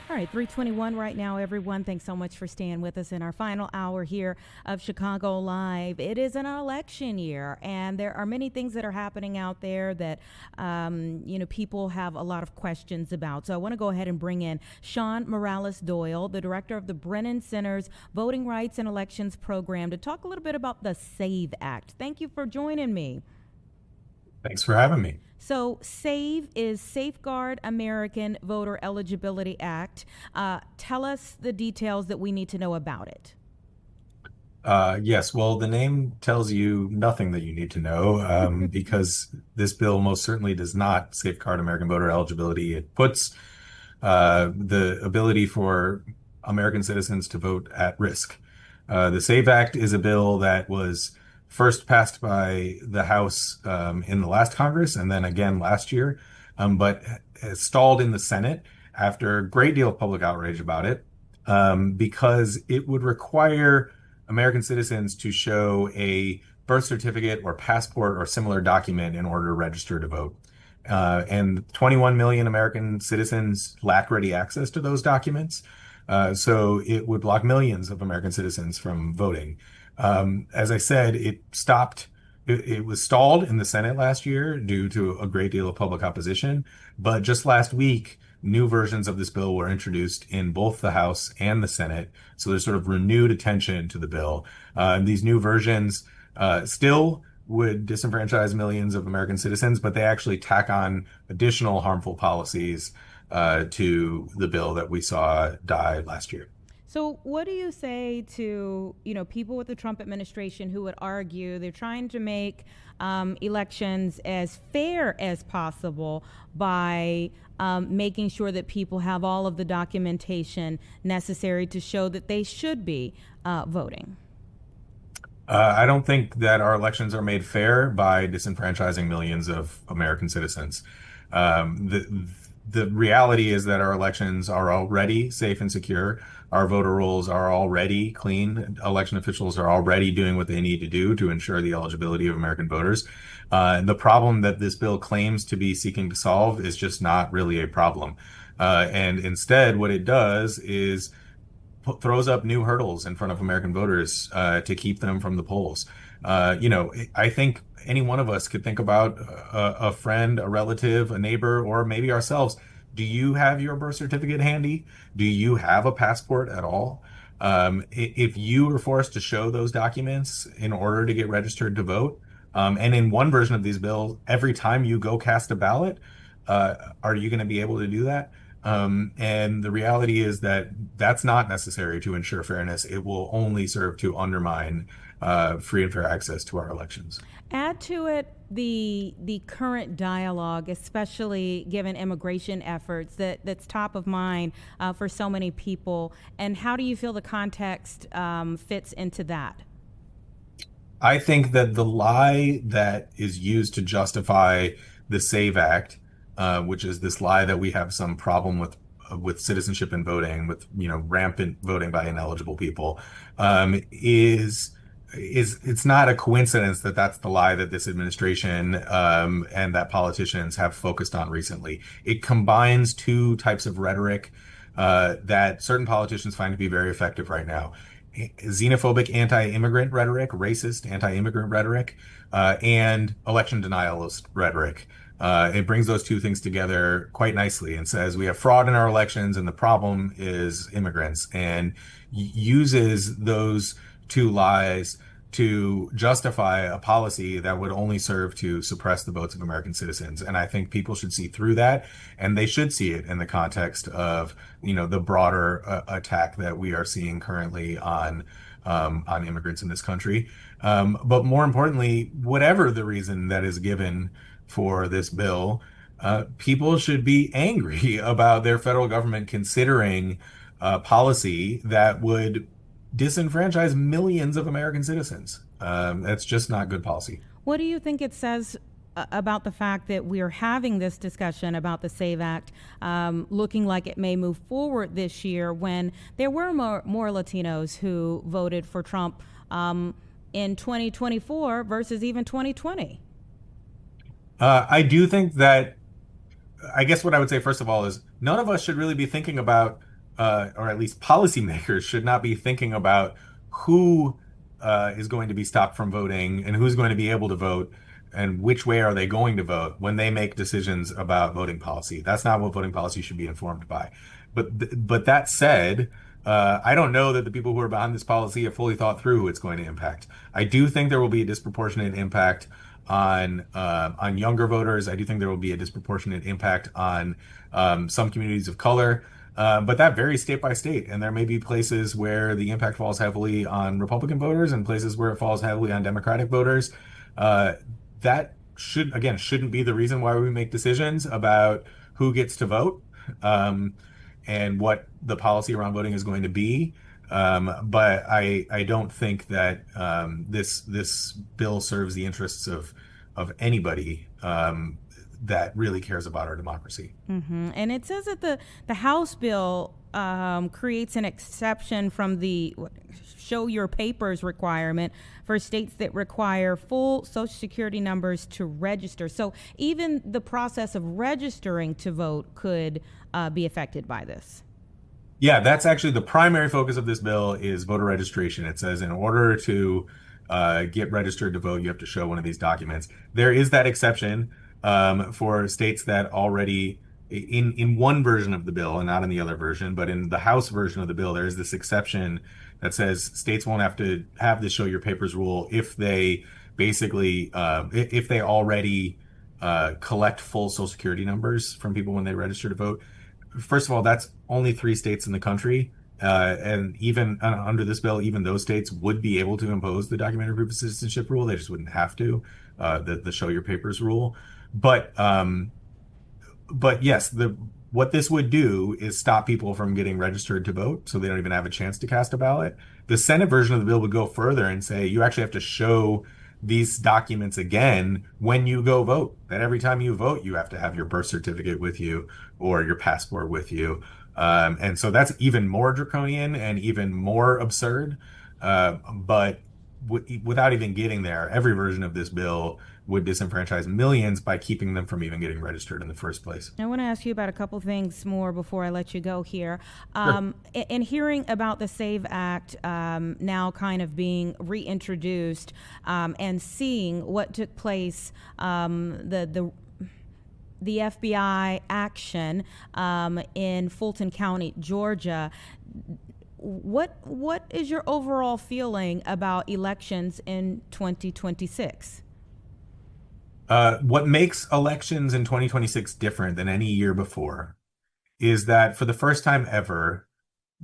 All right, 3:21 right now, everyone. Thanks so much for staying with us in our final hour here of Chicago Live. It is an election year, and there are many things that are happening out there that, people have a lot of questions about. So I want to go ahead and bring in Sean Morales-Doyle, the director of the Brennan Center's Voting Rights and Elections Program, to talk a little bit about the SAVE Act. Thank you for joining me. Thanks for having me. So SAVE is Safeguard American Voter Eligibility Act. Tell us the details that we need to know about it. Yes, well, the name tells you nothing that you need to know, because this bill most certainly does not safeguard American voter eligibility. It puts the ability for American citizens to vote at risk. The SAVE Act is a bill that was first passed by the House in the last Congress and then again last year, but has stalled in the Senate after a great deal of public outrage about it, because it would require American citizens to show a birth certificate or passport or similar document in order to register to vote. And 21 million American citizens lack ready access to those documents. So it would block millions of American citizens from voting. As I said, it was stalled in the Senate last year due to a great deal of public opposition. But just last week, new versions of this bill were introduced in both the House and the Senate. So there's sort of renewed attention to the bill. These new versions still would disenfranchise millions of American citizens, but they actually tack on additional harmful policies to the bill that we saw die last year. So what do you say to, people with the Trump administration who would argue they're trying to make elections as fair as possible by making sure that people have all of the documentation necessary to show that they should be voting? I don't think that our elections are made fair by disenfranchising millions of American citizens. The reality is that our elections are already safe and secure. Our voter rolls are already clean. Election officials are already doing what they need to do to ensure the eligibility of American voters. The problem that this bill claims to be seeking to solve is just not really a problem. And instead, what it does is throws up new hurdles in front of American voters to keep them from the polls. I think any one of us could think about a friend, a relative, a neighbor, or maybe ourselves. Do you have your birth certificate handy? Do you have a passport at all? If you were forced to show those documents in order to get registered to vote, and in one version of these bills, every time you go cast a ballot, are you going to be able to do that? And the reality is that that's not necessary to ensure fairness. It will only serve to undermine free and fair access to our elections. Add to it the current dialogue, especially given immigration efforts, that's top of mind for so many people. And how do you feel the context fits into that? I think that the lie that is used to justify the SAVE Act, which is this lie that we have some problem with citizenship and voting, with rampant voting by ineligible people, is it's not a coincidence that that's the lie that this administration and that politicians have focused on recently. It combines two types of rhetoric that certain politicians find to be very effective right now: xenophobic anti-immigrant rhetoric, racist anti-immigrant rhetoric, and election denialist rhetoric. It brings those two things together quite nicely and says we have fraud in our elections and the problem is immigrants, and uses those two lies to justify a policy that would only serve to suppress the votes of American citizens. And I think people should see through that, and they should see it in the context of, the broader attack that we are seeing currently on immigrants in this country. But more importantly, whatever the reason that is given for this bill, people should be angry about their federal government considering policy that would disenfranchise millions of American citizens. That's just not good policy. What do you think it says about the fact that we are having this discussion about the SAVE Act looking like it may move forward this year, when there were more Latinos who voted for Trump in 2024 versus even 2020? I do think that, I guess what I would say, first of all, is none of us should really be thinking about, or at least policymakers should not be thinking about who is going to be stopped from voting and who's going to be able to vote and which way are they going to vote when they make decisions about voting policy. That's not what voting policy should be informed by. But that said, I don't know that the people who are behind this policy have fully thought through who it's going to impact. I do think there will be a disproportionate impact on younger voters. I do think there will be a disproportionate impact on some communities of color. But that varies state by state, and there may be places where the impact falls heavily on Republican voters and places where it falls heavily on Democratic voters. That shouldn't be the reason why we make decisions about who gets to vote, and what the policy around voting is going to be. But I don't think that this bill serves the interests of anybody that really cares about our democracy. And it says that the House bill creates an exception from the show your papers requirement for states that require full Social Security numbers to register. So even the process of registering to vote could be affected by this. Yeah, that's actually the primary focus of this bill is voter registration. It says in order to get registered to vote, you have to show one of these documents. There is that exception for states that already, in one version of the bill and not in the other version, but in the House version of the bill, there is this exception that says states won't have to have the show your papers rule if they basically, if they already collect full Social Security numbers from people when they register to vote. First of all, that's only 3 states in the country. And even under this bill, even those states would be able to impose the documentary proof of citizenship rule. They just wouldn't have to, the show your papers rule. But yes, what this would do is stop people from getting registered to vote, so they don't even have a chance to cast a ballot. The Senate version of the bill would go further and say you actually have to show these documents again when you go vote. That every time you vote, you have to have your birth certificate with you or your passport with you. And so that's even more draconian and even more absurd. But without even getting there, every version of this bill would disenfranchise millions by keeping them from even getting registered in the first place. I want to ask you about a couple things more before I let you go here. Sure. In hearing about the SAVE Act now kind of being reintroduced and seeing what took place, the FBI action in Fulton County, Georgia, what is your overall feeling about elections in 2026? What makes elections in 2026 different than any year before is that for the first time ever,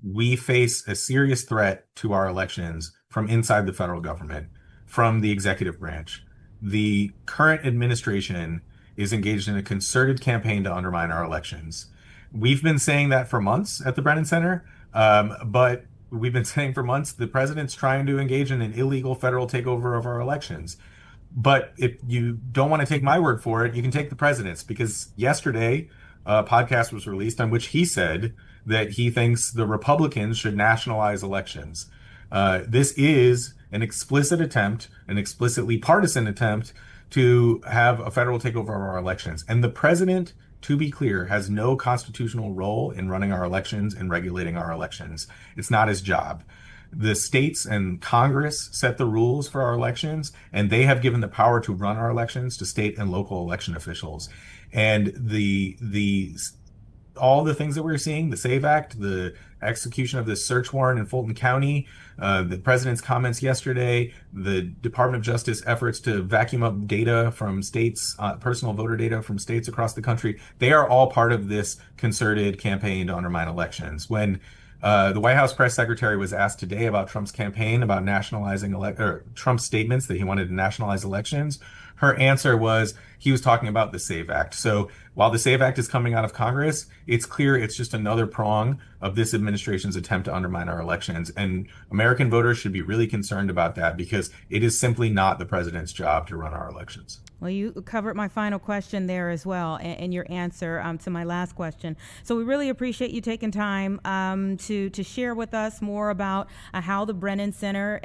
we face a serious threat to our elections from inside the federal government, from the executive branch. The current administration is engaged in a concerted campaign to undermine our elections. We've been saying that for months at the Brennan Center, but we've been saying for months the president's trying to engage in an illegal federal takeover of our elections. But if you don't want to take my word for it, you can take the president's, because yesterday a podcast was released on which he said that he thinks the Republicans should nationalize elections. This is an explicit attempt, an explicitly partisan attempt to have a federal takeover of our elections. And the president, to be clear, has no constitutional role in running our elections and regulating our elections. It's not his job. The states and Congress set the rules for our elections, and they have given the power to run our elections to state and local election officials. And all the things that we're seeing, the SAVE Act, the execution of this search warrant in Fulton County, the president's comments yesterday, the Department of Justice efforts to vacuum up data from states, personal voter data from states across the country, they are all part of this concerted campaign to undermine elections. When the White House press secretary was asked today about Trump's campaign about nationalizing Trump's statements that he wanted to nationalize elections, her answer was he was talking about the SAVE Act. So while the SAVE Act is coming out of Congress, it's clear it's just another prong of this administration's attempt to undermine our elections. And American voters should be really concerned about that, because it is simply not the president's job to run our elections. Well, you covered my final question there as well, and your answer to my last question. So we really appreciate you taking time to share with us more about how the Brennan Center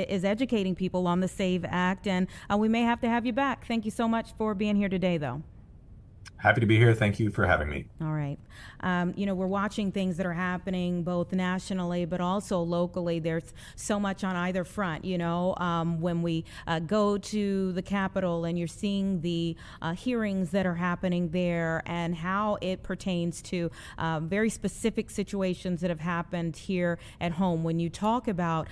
is educating people on the SAVE Act, and we may have to have you back. Thank you so much for being here today, though. Happy to be here. Thank you for having me. All right. We're watching things that are happening both nationally but also locally. There's so much on either front, when we go to the Capitol and you're seeing the hearings that are happening there and how it pertains to very specific situations that have happened here at home. When you talk about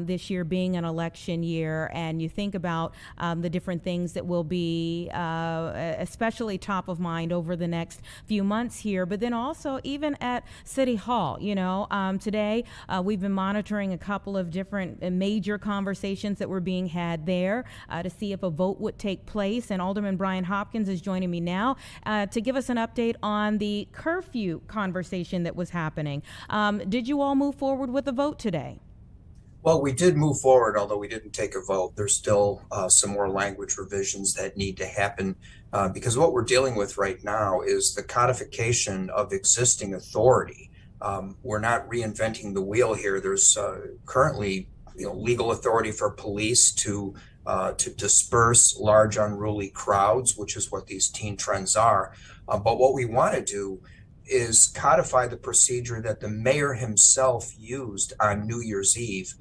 this year being an election year and you think about the different things that will be especially top of of mind over the next few months here, but then also even at City Hall. Today we've been monitoring a couple of different major conversations that were being had there to see if a vote would take place. And Alderman Brian Hopkins is joining me now to give us an update on the curfew conversation that was happening. Did you all move forward with a vote today? Well, we did move forward, although we didn't take a vote. There's still some more language revisions that need to happen because what we're dealing with right now is the codification of existing authority. We're not reinventing the wheel here. There's currently legal authority for police to disperse large unruly crowds, which is what these teen trends are. But what we want to do is codify the procedure that the mayor himself used on New Year's Eve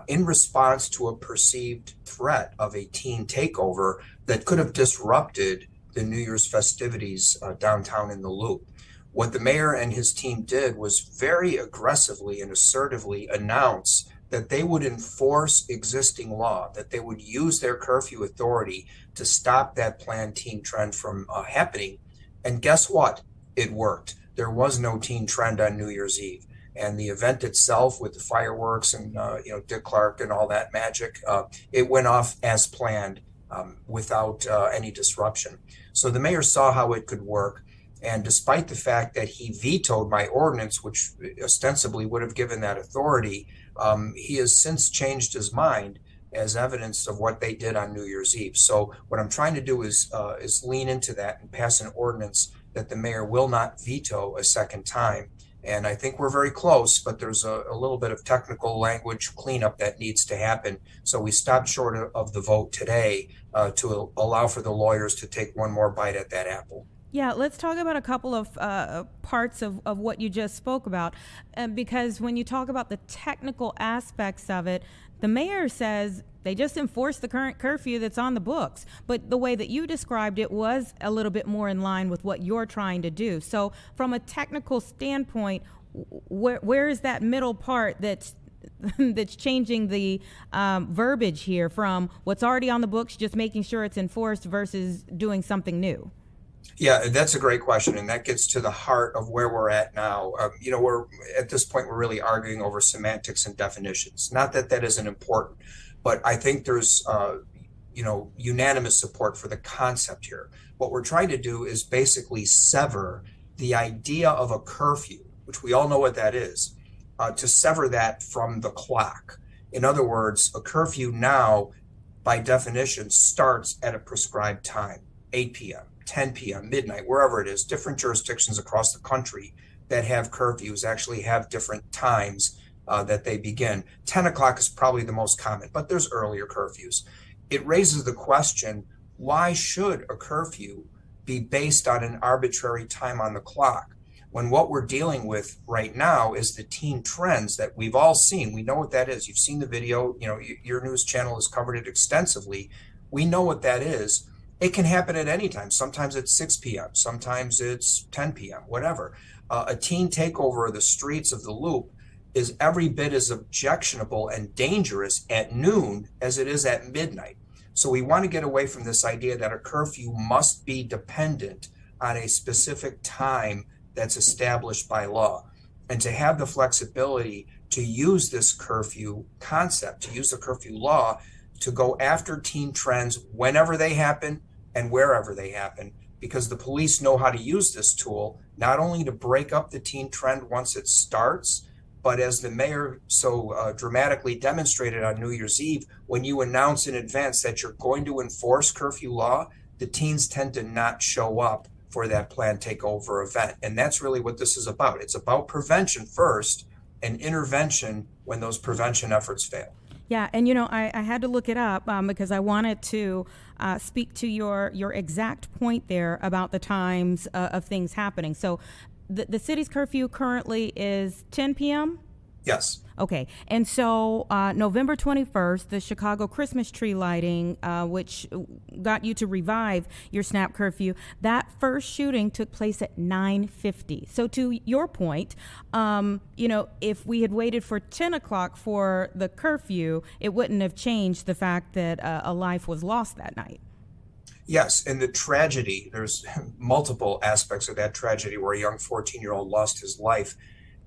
in response to a perceived threat of a teen takeover that could have disrupted the New Year's festivities downtown in the Loop. What the mayor and his team did was very aggressively and assertively announce that they would enforce existing law, that they would use their curfew authority to stop that planned teen trend from happening. And guess what? It worked. There was no teen trend on New Year's Eve. And the event itself with the fireworks and Dick Clark and all that magic, it went off as planned without any disruption. So the mayor saw how it could work. And despite the fact that he vetoed my ordinance, which ostensibly would have given that authority, he has since changed his mind as evidence of what they did on New Year's Eve. So what I'm trying to do is lean into that and pass an ordinance that the mayor will not veto a second time. And I think we're very close, but there's a little bit of technical language cleanup that needs to happen. So we stopped short of the vote today to allow for the lawyers to take one more bite at that apple. Yeah, let's talk about a couple of parts of what you just spoke about, because when you talk about the technical aspects of it, the mayor says they just enforced the current curfew that's on the books. But the way that you described it was a little bit more in line with what you're trying to do. So from a technical standpoint, where is that middle part that's changing the verbiage here from what's already on the books, just making sure it's enforced versus doing something new? Yeah, that's a great question, and that gets to the heart of where we're at now. We're at this point, we're really arguing over semantics and definitions. Not that that isn't important, but I think there's unanimous support for the concept here. What we're trying to do is basically sever the idea of a curfew, which we all know what that is, to sever that from the clock. In other words, a curfew now, by definition, starts at a prescribed time, 8 p.m. 10 p.m., midnight, wherever it is. Different jurisdictions across the country that have curfews actually have different times that they begin. 10 o'clock is probably the most common, but there's earlier curfews. It raises the question, why should a curfew be based on an arbitrary time on the clock? When what we're dealing with right now is the teen trends that we've all seen. We know what that is. You've seen the video, your news channel has covered it extensively. We know what that is. It can happen at any time. Sometimes it's 6 p.m., sometimes it's 10 p.m., whatever. A teen takeover of the streets of the Loop is every bit as objectionable and dangerous at noon as it is at midnight. So we want to get away from this idea that a curfew must be dependent on a specific time that's established by law. And to have the flexibility to use this curfew concept, to use the curfew law to go after teen trends whenever they happen and wherever they happen, because the police know how to use this tool, not only to break up the teen trend once it starts, but as the mayor so dramatically demonstrated on New Year's Eve, when you announce in advance that you're going to enforce curfew law, the teens tend to not show up for that planned takeover event. And that's really what this is about. It's about prevention first and intervention when those prevention efforts fail. Yeah, and I had to look it up because I wanted to speak to your exact point there about the times of things happening. So the city's curfew currently is 10 p.m.? Yes. Okay. And so November 21st, the Chicago Christmas tree lighting, which got you to revive your snap curfew, that first shooting took place at 9:50. So to your point, if we had waited for 10 o'clock for the curfew, it wouldn't have changed the fact that a life was lost that night. Yes, and the tragedy, there's multiple aspects of that tragedy where a young 14-year-old lost his life.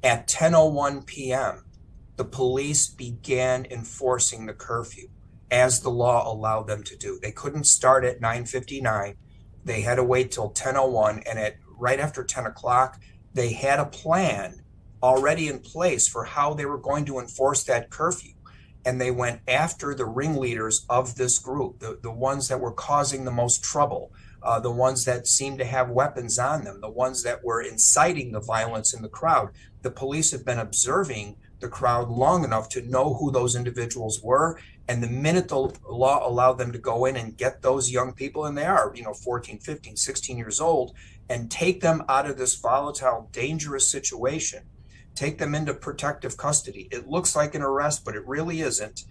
At 10:01 p.m., the police began enforcing the curfew as the law allowed them to do. They couldn't start at 9:59. They had to wait till 10:01, and at right after 10 o'clock, they had a plan already in place for how they were going to enforce that curfew. And they went after the ringleaders of this group, the ones that were causing the most trouble, the ones that seemed to have weapons on them, the ones that were inciting the violence in the crowd. The police have been observing the crowd long enough to know who those individuals were. And the minute the law allowed them to go in and get those young people, and they are, 14, 15, 16 years old, and take them out of this volatile, dangerous situation, take them into protective custody. It looks like an arrest, but it really isn't.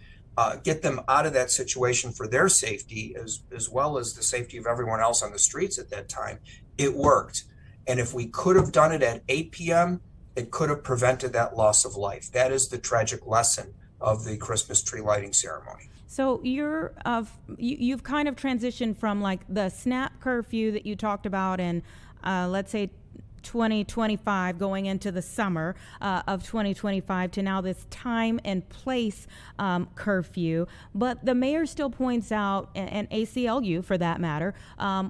Get them out of that situation for their safety, as well as the safety of everyone else on the streets at that time. It worked. And if we could have done it at 8 p.m., it could have prevented that loss of life. That is the tragic lesson of the Christmas tree lighting ceremony. So you've kind of transitioned from like the snap curfew that you talked about in, let's say, 2025 going into the summer of 2025 to now this time and place curfew. But the mayor still points out, and ACLU for that matter,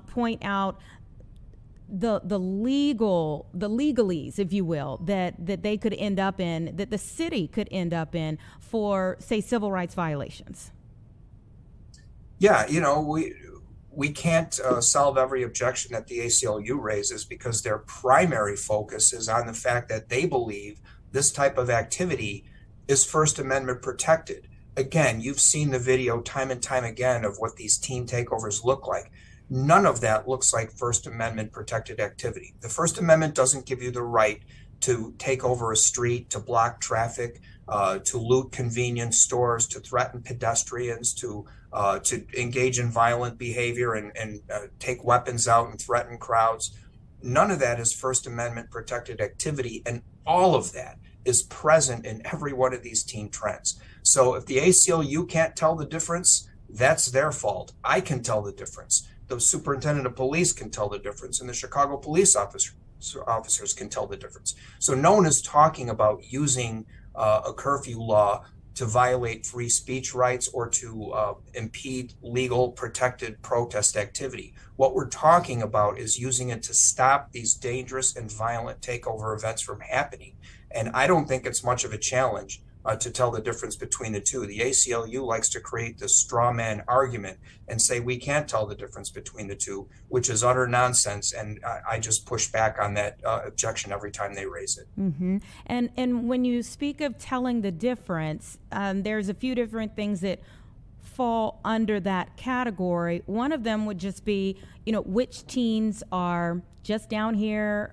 point out the legalese, if you will, that they could end up in, that the city could end up in for, say, civil rights violations. Yeah, we can't solve every objection that the ACLU raises because their primary focus is on the fact that they believe this type of activity is First Amendment protected. Again, you've seen the video time and time again of what these teen takeovers look like. None of that looks like First Amendment protected activity. The First Amendment doesn't give you the right to take over a street, to block traffic, to loot convenience stores, to threaten pedestrians, to engage in violent behavior and take weapons out and threaten crowds. None of that is First Amendment protected activity, and all of that is present in every one of these teen trends. So if the ACLU can't tell the difference, that's their fault. I can tell the difference. The superintendent of police can tell the difference, and the Chicago police officers can tell the difference. So no one is talking about using a curfew law to violate free speech rights or to impede legal protected protest activity. What we're talking about is using it to stop these dangerous and violent takeover events from happening. And I don't think it's much of a challenge to tell the difference between the two. The ACLU likes to create this straw man argument and say we can't tell the difference between the two, which is utter nonsense. And I just push back on that objection every time they raise it. Mm-hmm. And when you speak of telling the difference, there's a few different things that fall under that category. One of them would just be, which teens are just down here,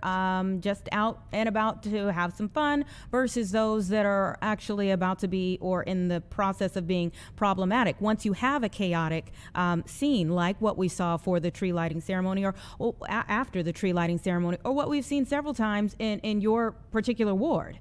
just out and about to have some fun versus those that are actually about to be or in the process of being problematic. Once you have a chaotic scene like what we saw for the tree lighting ceremony or after the tree lighting ceremony or what we've seen several times in your particular ward.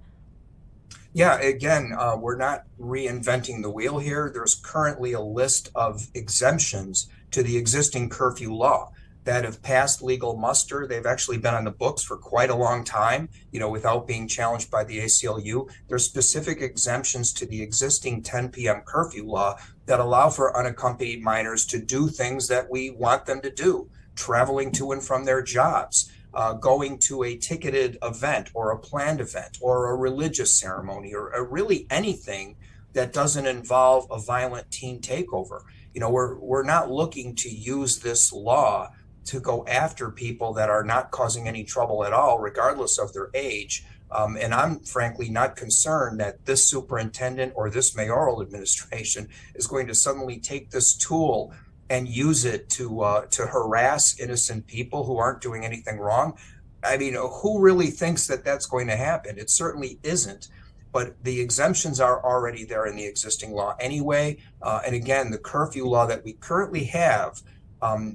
Yeah, again, we're not reinventing the wheel here. There's currently a list of exemptions to the existing curfew law that have passed legal muster. They've actually been on the books for quite a long time, without being challenged by the ACLU. There's specific exemptions to the existing 10 p.m. curfew law that allow for unaccompanied minors to do things that we want them to do, traveling to and from their jobs, going to a ticketed event or a planned event or a religious ceremony or really anything that doesn't involve a violent teen takeover. We're not looking to use this law to go after people that are not causing any trouble at all, regardless of their age. And I'm frankly not concerned that this superintendent or this mayoral administration is going to suddenly take this tool and use it to harass innocent people who aren't doing anything wrong. I mean, who really thinks that that's going to happen? It certainly isn't. But the exemptions are already there in the existing law anyway. And again, the curfew law that we currently have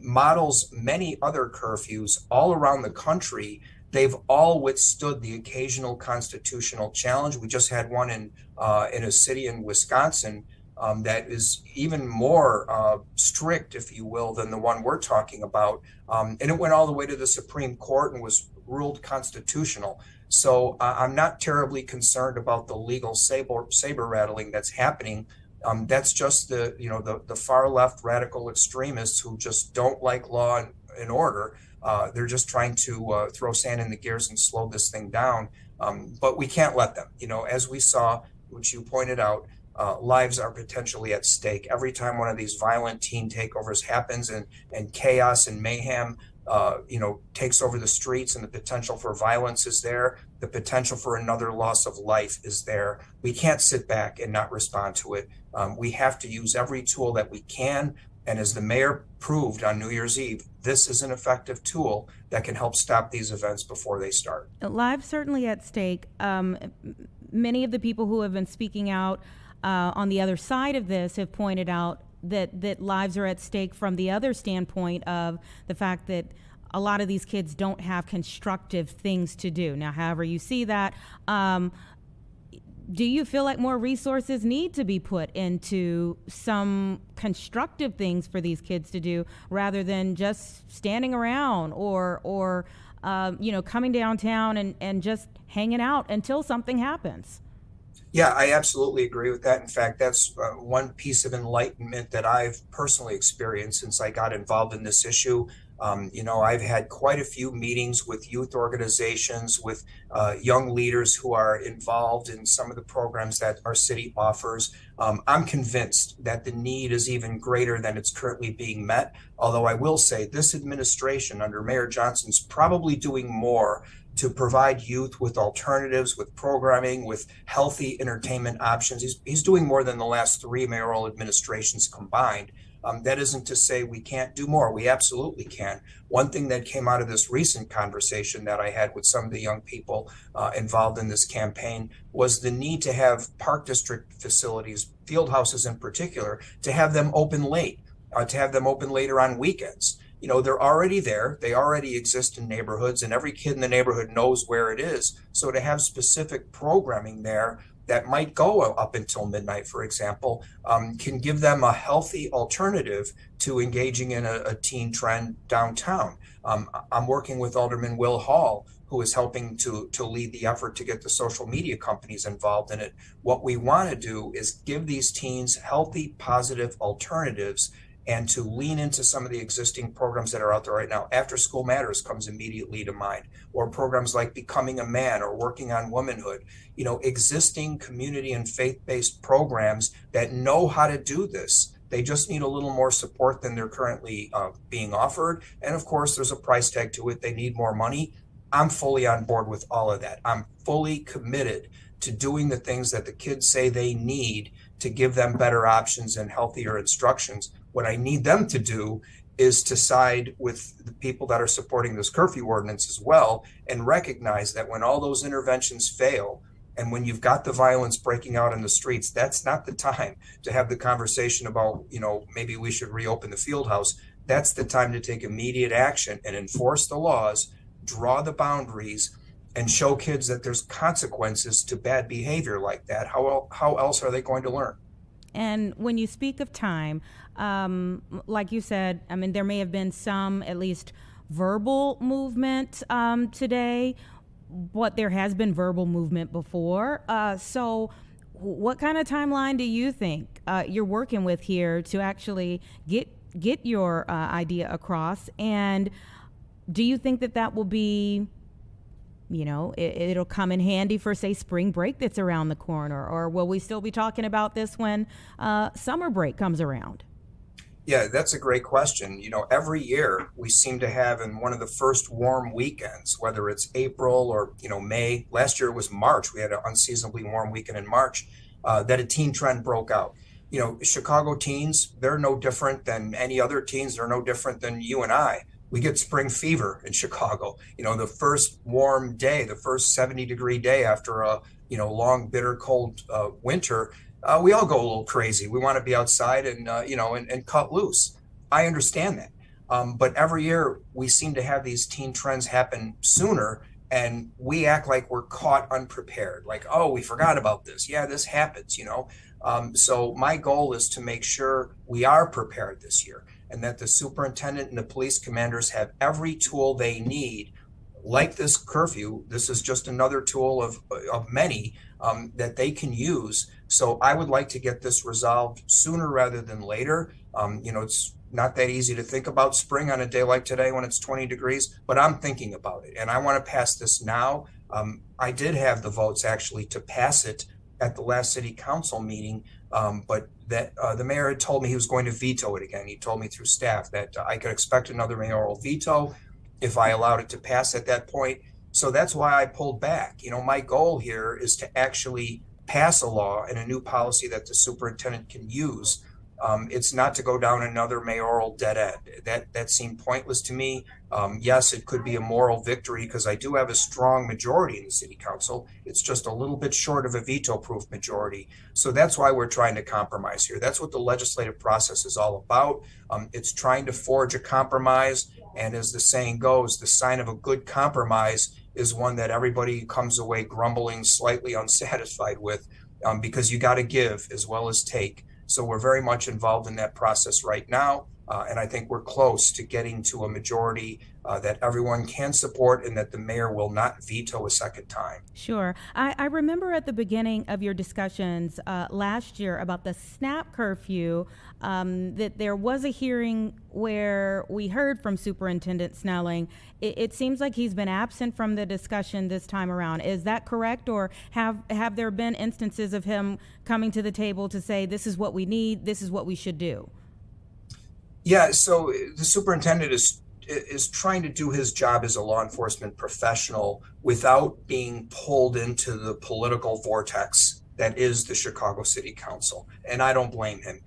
models many other curfews all around the country. They've all withstood the occasional constitutional challenge. We just had one in a city in Wisconsin that is even more strict strict, if you will, than the one we're talking about. And it went all the way to the Supreme Court and was ruled constitutional. So I'm not terribly concerned about the legal saber rattling that's happening. That's just the far left radical extremists who just don't like law and order. They're just trying to throw sand in the gears and slow this thing down. But we can't let them. As we saw, which you pointed out, lives are potentially at stake. Every time one of these violent teen takeovers happens and chaos and mayhem takes over the streets, and the potential for violence is there, the potential for another loss of life is there. We can't sit back and not respond to it. We have to use every tool that we can. And as the mayor proved on New Year's Eve, this is an effective tool that can help stop these events before they start. Lives certainly at stake. Many of the people who have been speaking out on the other side of this have pointed out that lives are at stake from the other standpoint of the fact that a lot of these kids don't have constructive things to do. Now, however you see that, do you feel like more resources need to be put into some constructive things for these kids to do rather than just standing around or coming downtown and just hanging out until something happens? Yeah, I absolutely agree with that. In fact, that's one piece of enlightenment that I've personally experienced since I got involved in this issue. I've had quite a few meetings with youth organizations, with young leaders who are involved in some of the programs that our city offers. I'm convinced that the need is even greater than it's currently being met. Although I will say this administration under Mayor Johnson's probably doing more to provide youth with alternatives, with programming, with healthy entertainment options. He's doing more than the last 3 mayoral administrations combined. That isn't to say we can't do more. We absolutely can. One thing that came out of this recent conversation that I had with some of the young people involved in this campaign was the need to have park district facilities, field houses in particular, to have them open late, to have them open later on weekends. They're already there. They already exist in neighborhoods, and every kid in the neighborhood knows where it is. So to have specific programming there that might go up until midnight, for example, can give them a healthy alternative to engaging in a teen trend downtown. I'm working with Alderman Will Hall, who is helping to lead the effort to get the social media companies involved in it. What we want to do is give these teens healthy, positive alternatives and to lean into some of the existing programs that are out there right now. After School Matters comes immediately to mind, or programs like Becoming a Man or Working on Womanhood, existing community and faith-based programs that know how to do this. They just need a little more support than they're currently being offered. And of course, there's a price tag to it. They need more money. I'm fully on board with all of that. I'm fully committed to doing the things that the kids say they need to give them better options and healthier instructions. What I need them to do is to side with the people that are supporting this curfew ordinance as well, and recognize that when all those interventions fail, and when you've got the violence breaking out in the streets, that's not the time to have the conversation about, maybe we should reopen the field house. That's the time to take immediate action and enforce the laws, draw the boundaries, and show kids that there's consequences to bad behavior like that. How else are they going to learn? And when you speak of time, like you said, there may have been some, at least, verbal movement today, but there has been verbal movement before. So what kind of timeline do you think you're working with here to actually get your idea across? And do you think that will be, it'll come in handy for, say, spring break that's around the corner? Or will we still be talking about this when summer break comes around? Yeah, that's a great question. Every year we seem to have in one of the first warm weekends, whether it's April or, May. Last year it was March. We had an unseasonably warm weekend in March that a teen trend broke out. Chicago teens, they're no different than any other teens. They're no different than you and I. We get spring fever in Chicago. The first warm day, the first 70-degree day after a, long, bitter, cold winter, we all go a little crazy. We want to be outside and, and cut loose. I understand that. But every year we seem to have these teen trends happen sooner, and we act like we're caught unprepared. Like, oh, we forgot about this. Yeah, this happens, So my goal is to make sure we are prepared this year and that the superintendent and the police commanders have every tool they need. Like this curfew, this is just another tool of many that they can use. So I would like to get this resolved sooner rather than later. It's not that easy to think about spring on a day like today when it's 20 degrees, but I'm thinking about it and I want to pass this now. I did have the votes actually to pass it at the last city council meeting, but that the mayor had told me he was going to veto it again. He told me through staff that I could expect another mayoral veto if I allowed it to pass at that point. So that's why I pulled back. My goal here is to actually pass a law and a new policy that the superintendent can use. It's not to go down another mayoral dead end. That seemed pointless to me. Yes, it could be a moral victory because I do have a strong majority in the city council. It's just a little bit short of a veto-proof majority. So that's why we're trying to compromise here. That's what the legislative process is all about. It's trying to forge a compromise. And as the saying goes, the sign of a good compromise is one that everybody comes away grumbling, slightly unsatisfied with, because you got to give as well as take. So we're very much involved in that process right now. And I think we're close to getting to a majority that everyone can support and that the mayor will not veto a second time. Sure. I remember at the beginning of your discussions last year about the SNAP curfew, that there was a hearing where we heard from Superintendent Snelling. It seems like he's been absent from the discussion this time around. Is that correct? Or have there been instances of him coming to the table to say, this is what we need, this is what we should do? Yeah, so the superintendent is trying to do his job as a law enforcement professional without being pulled into the political vortex that is the Chicago City Council. And I don't blame him.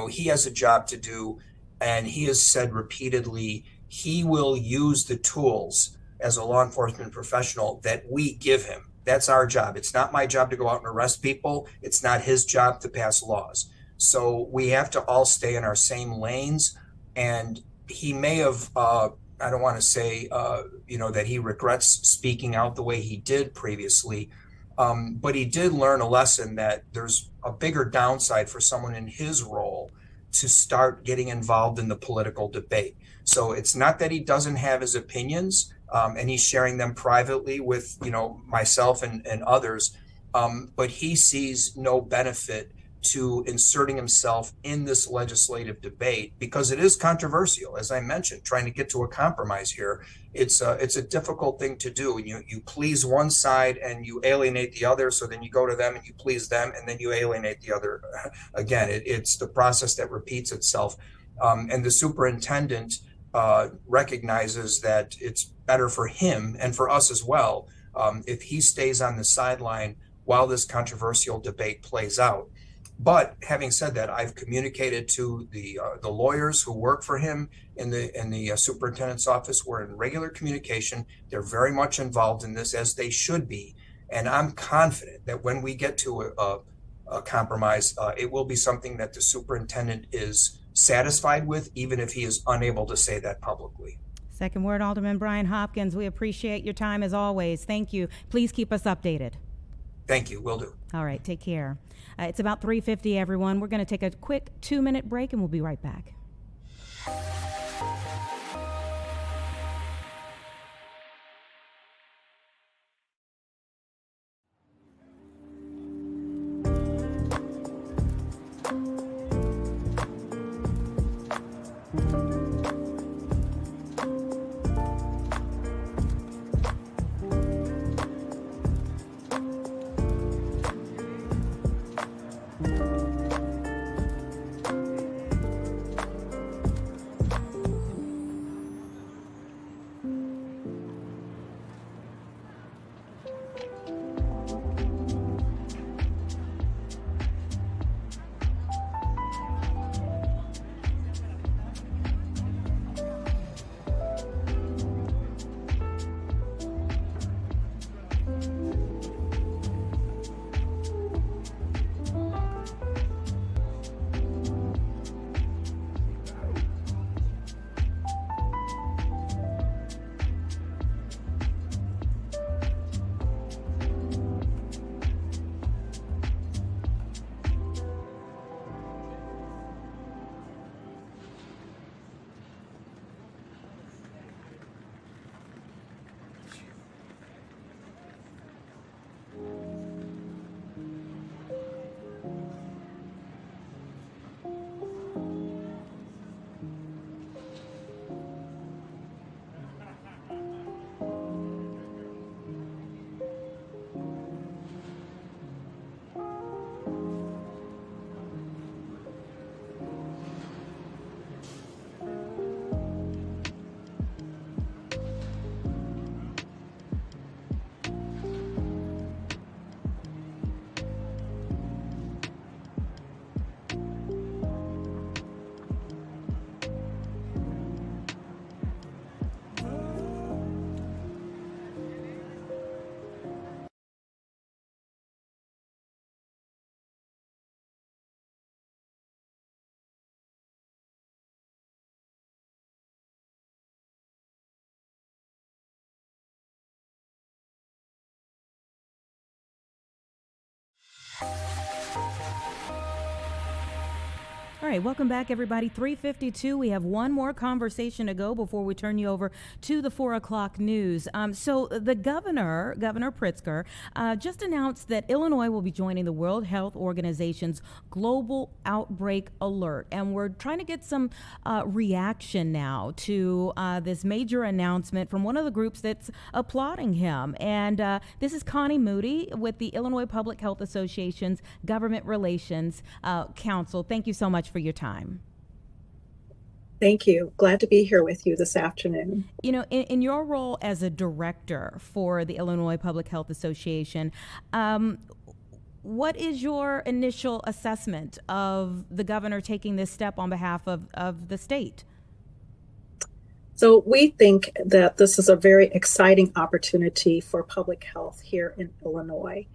He has a job to do, and he has said repeatedly he will use the tools as a law enforcement professional that we give him. That's our job. It's not my job to go out and arrest people. It's not his job to pass laws. So we have to all stay in our same lanes. And he may have, I don't want to say, that he regrets speaking out the way he did previously. But he did learn a lesson that there's a bigger downside for someone in his role to start getting involved in the political debate. So it's not that he doesn't have his opinions, and he's sharing them privately with, myself and others. But he sees no benefit to inserting himself in this legislative debate because it is controversial. As I mentioned, trying to get to a compromise here, it's a difficult thing to do. You please one side and you alienate the other. So then you go to them and you please them and then you alienate the other. Again, it's the process that repeats itself. And the superintendent recognizes that it's better for him and for us as well if he stays on the sideline while this controversial debate plays out. But having said that, I've communicated to the lawyers who work for him in the superintendent's office. We're in regular communication. They're very much involved in this, as they should be. And I'm confident that when we get to a compromise, it will be something that the superintendent is satisfied with, even if he is unable to say that publicly. Second word, Alderman Brian Hopkins. We appreciate your time as always. Thank you. Please keep us updated. Thank you. Will do. All right. Take care. It's about 3:50, everyone. We're going to take a quick 2-minute break and we'll be right back. All right, welcome back, everybody. 3:52. We have one more conversation to go before we turn you over to the 4 o'clock news. So the Governor Pritzker, just announced that Illinois will be joining the World Health Organization's Global Outbreak Alert, and we're trying to get some reaction now to this major announcement from one of the groups that's applauding him. And this is Connie Moody with the Illinois Public Health Association's Government Relations Council. Thank you so much for your time. Thank you. Glad to be here with you this afternoon. You know, in your role as a director for the Illinois Public Health Association, what is your initial assessment of the governor taking this step on behalf of the state? So we think that this is a very exciting opportunity for public health here in Illinois.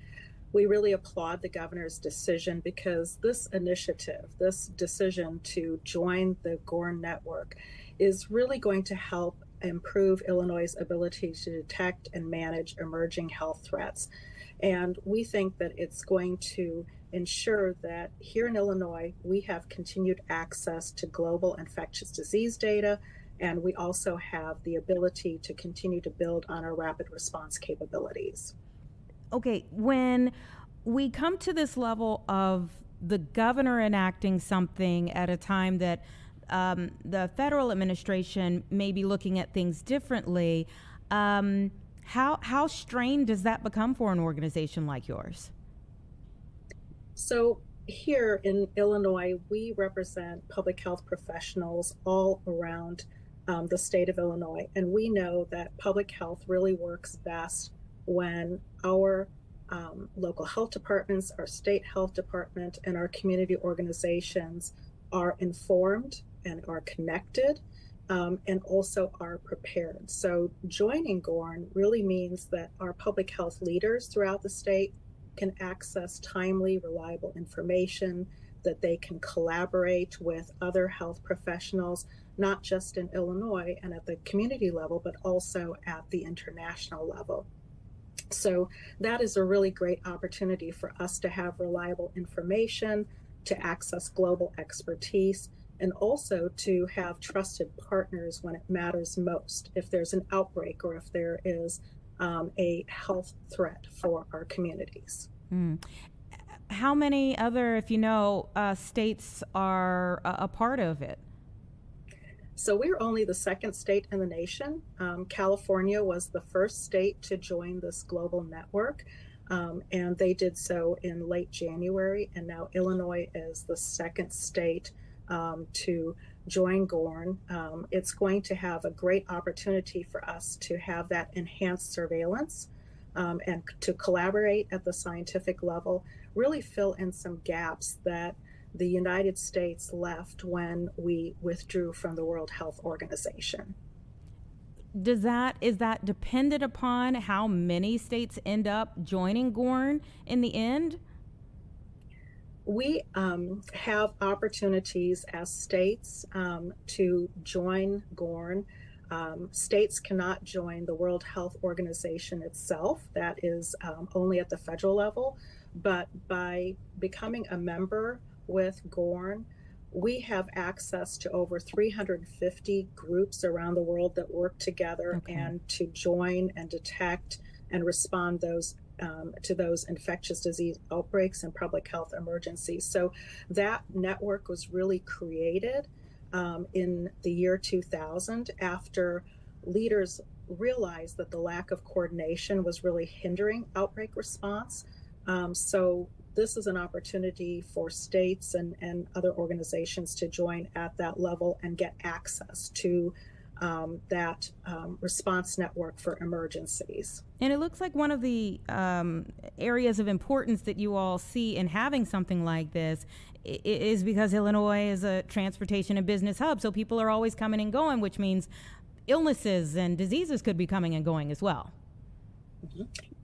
We really applaud the governor's decision because this initiative, this decision to join the GORN network is really going to help improve Illinois' ability to detect and manage emerging health threats. And we think that it's going to ensure that here in Illinois, we have continued access to global infectious disease data, and we also have the ability to continue to build on our rapid response capabilities. Okay, when we come to this level of the governor enacting something at a time that the federal administration may be looking at things differently, how strained does that become for an organization like yours? So here in Illinois, we represent public health professionals all around the state of Illinois, and we know that public health really works best when our local health departments, our state health department, and our community organizations are informed and are connected and also are prepared. So joining GORN really means that our public health leaders throughout the state can access timely, reliable information, that they can collaborate with other health professionals, not just in Illinois and at the community level, but also at the international level. So that is a really great opportunity for us to have reliable information, to access global expertise, and also to have trusted partners when it matters most, if there's an outbreak or if there is a health threat for our communities. How many other, if you know, states are a part of it? So we're only the second state in the nation. California was the first state to join this global network, and they did so in late January. And now Illinois is the second state to join GORN. It's going to have a great opportunity for us to have that enhanced surveillance and to collaborate at the scientific level, really fill in some gaps that the United States left when we withdrew from the World Health Organization. Is that dependent upon how many states end up joining GORN in the end? We have opportunities as states to join GORN. States cannot join the World Health Organization itself. That is only at the federal level. But by becoming a member with GORN, we have access to over 350 groups around the world that work together and to join and detect and respond to those infectious disease outbreaks and public health emergencies. So that network was really created in the year 2000 after leaders realized that the lack of coordination was really hindering outbreak response. So this is an opportunity for states and other organizations to join at that level and get access to that response network for emergencies. And it looks like one of the areas of importance that you all see in having something like this is because Illinois is a transportation and business hub. So people are always coming and going, which means illnesses and diseases could be coming and going as well.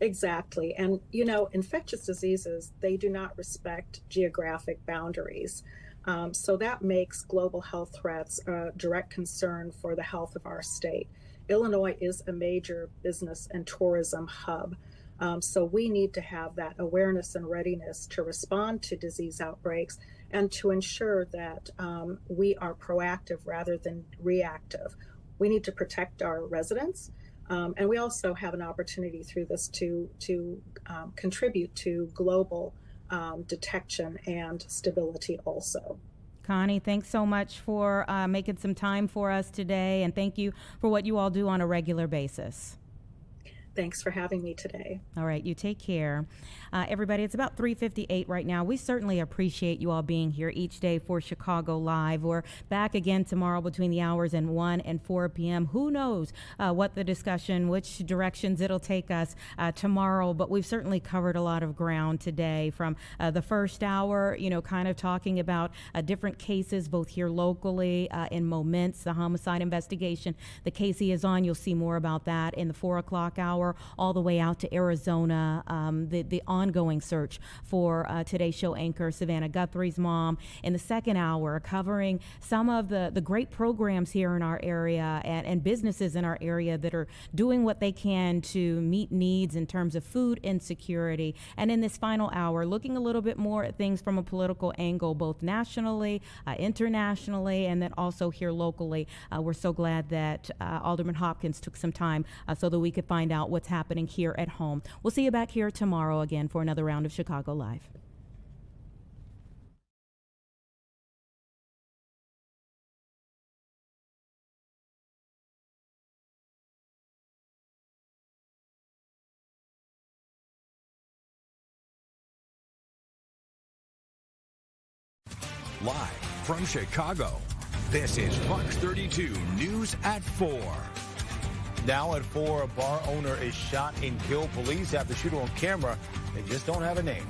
Exactly. And, you know, infectious diseases, they do not respect geographic boundaries. So that makes global health threats a direct concern for the health of our state. Illinois is a major business and tourism hub. So we need to have that awareness and readiness to respond to disease outbreaks and to ensure that we are proactive rather than reactive. We need to protect our residents, and we also have an opportunity through this to contribute to global detection and stability also. Connie, thanks so much for making some time for us today, and thank you for what you all do on a regular basis. Thanks for having me today. All right, you take care. Everybody, it's about 3:58 right now. We certainly appreciate you all being here each day for Chicago Live. We're back again tomorrow between the hours and 1 and 4 p.m. Who knows what the discussion, which directions it'll take us tomorrow, but we've certainly covered a lot of ground today from the first hour, kind of talking about different cases, both here locally in Momence, the homicide investigation. The Casey is on. You'll see more about that in the 4 o'clock hour, all the way out to Arizona, the ongoing search for Today Show anchor Savannah Guthrie's mom. In the second hour, covering some of the great programs here in our area and businesses in our area that are doing what they can to meet needs in terms of food insecurity. And in this final hour, looking a little bit more at things from a political angle, both nationally, internationally, and then also here locally. We're so glad that Alderman Hopkins took some time so that we could find out what's happening here at home. We'll see you back here tomorrow again for another round of Chicago Live. Live from Chicago, this is Fox 32 News at 4. Now at 4, a bar owner is shot and killed. Police have the shooter on camera. They just don't have a name.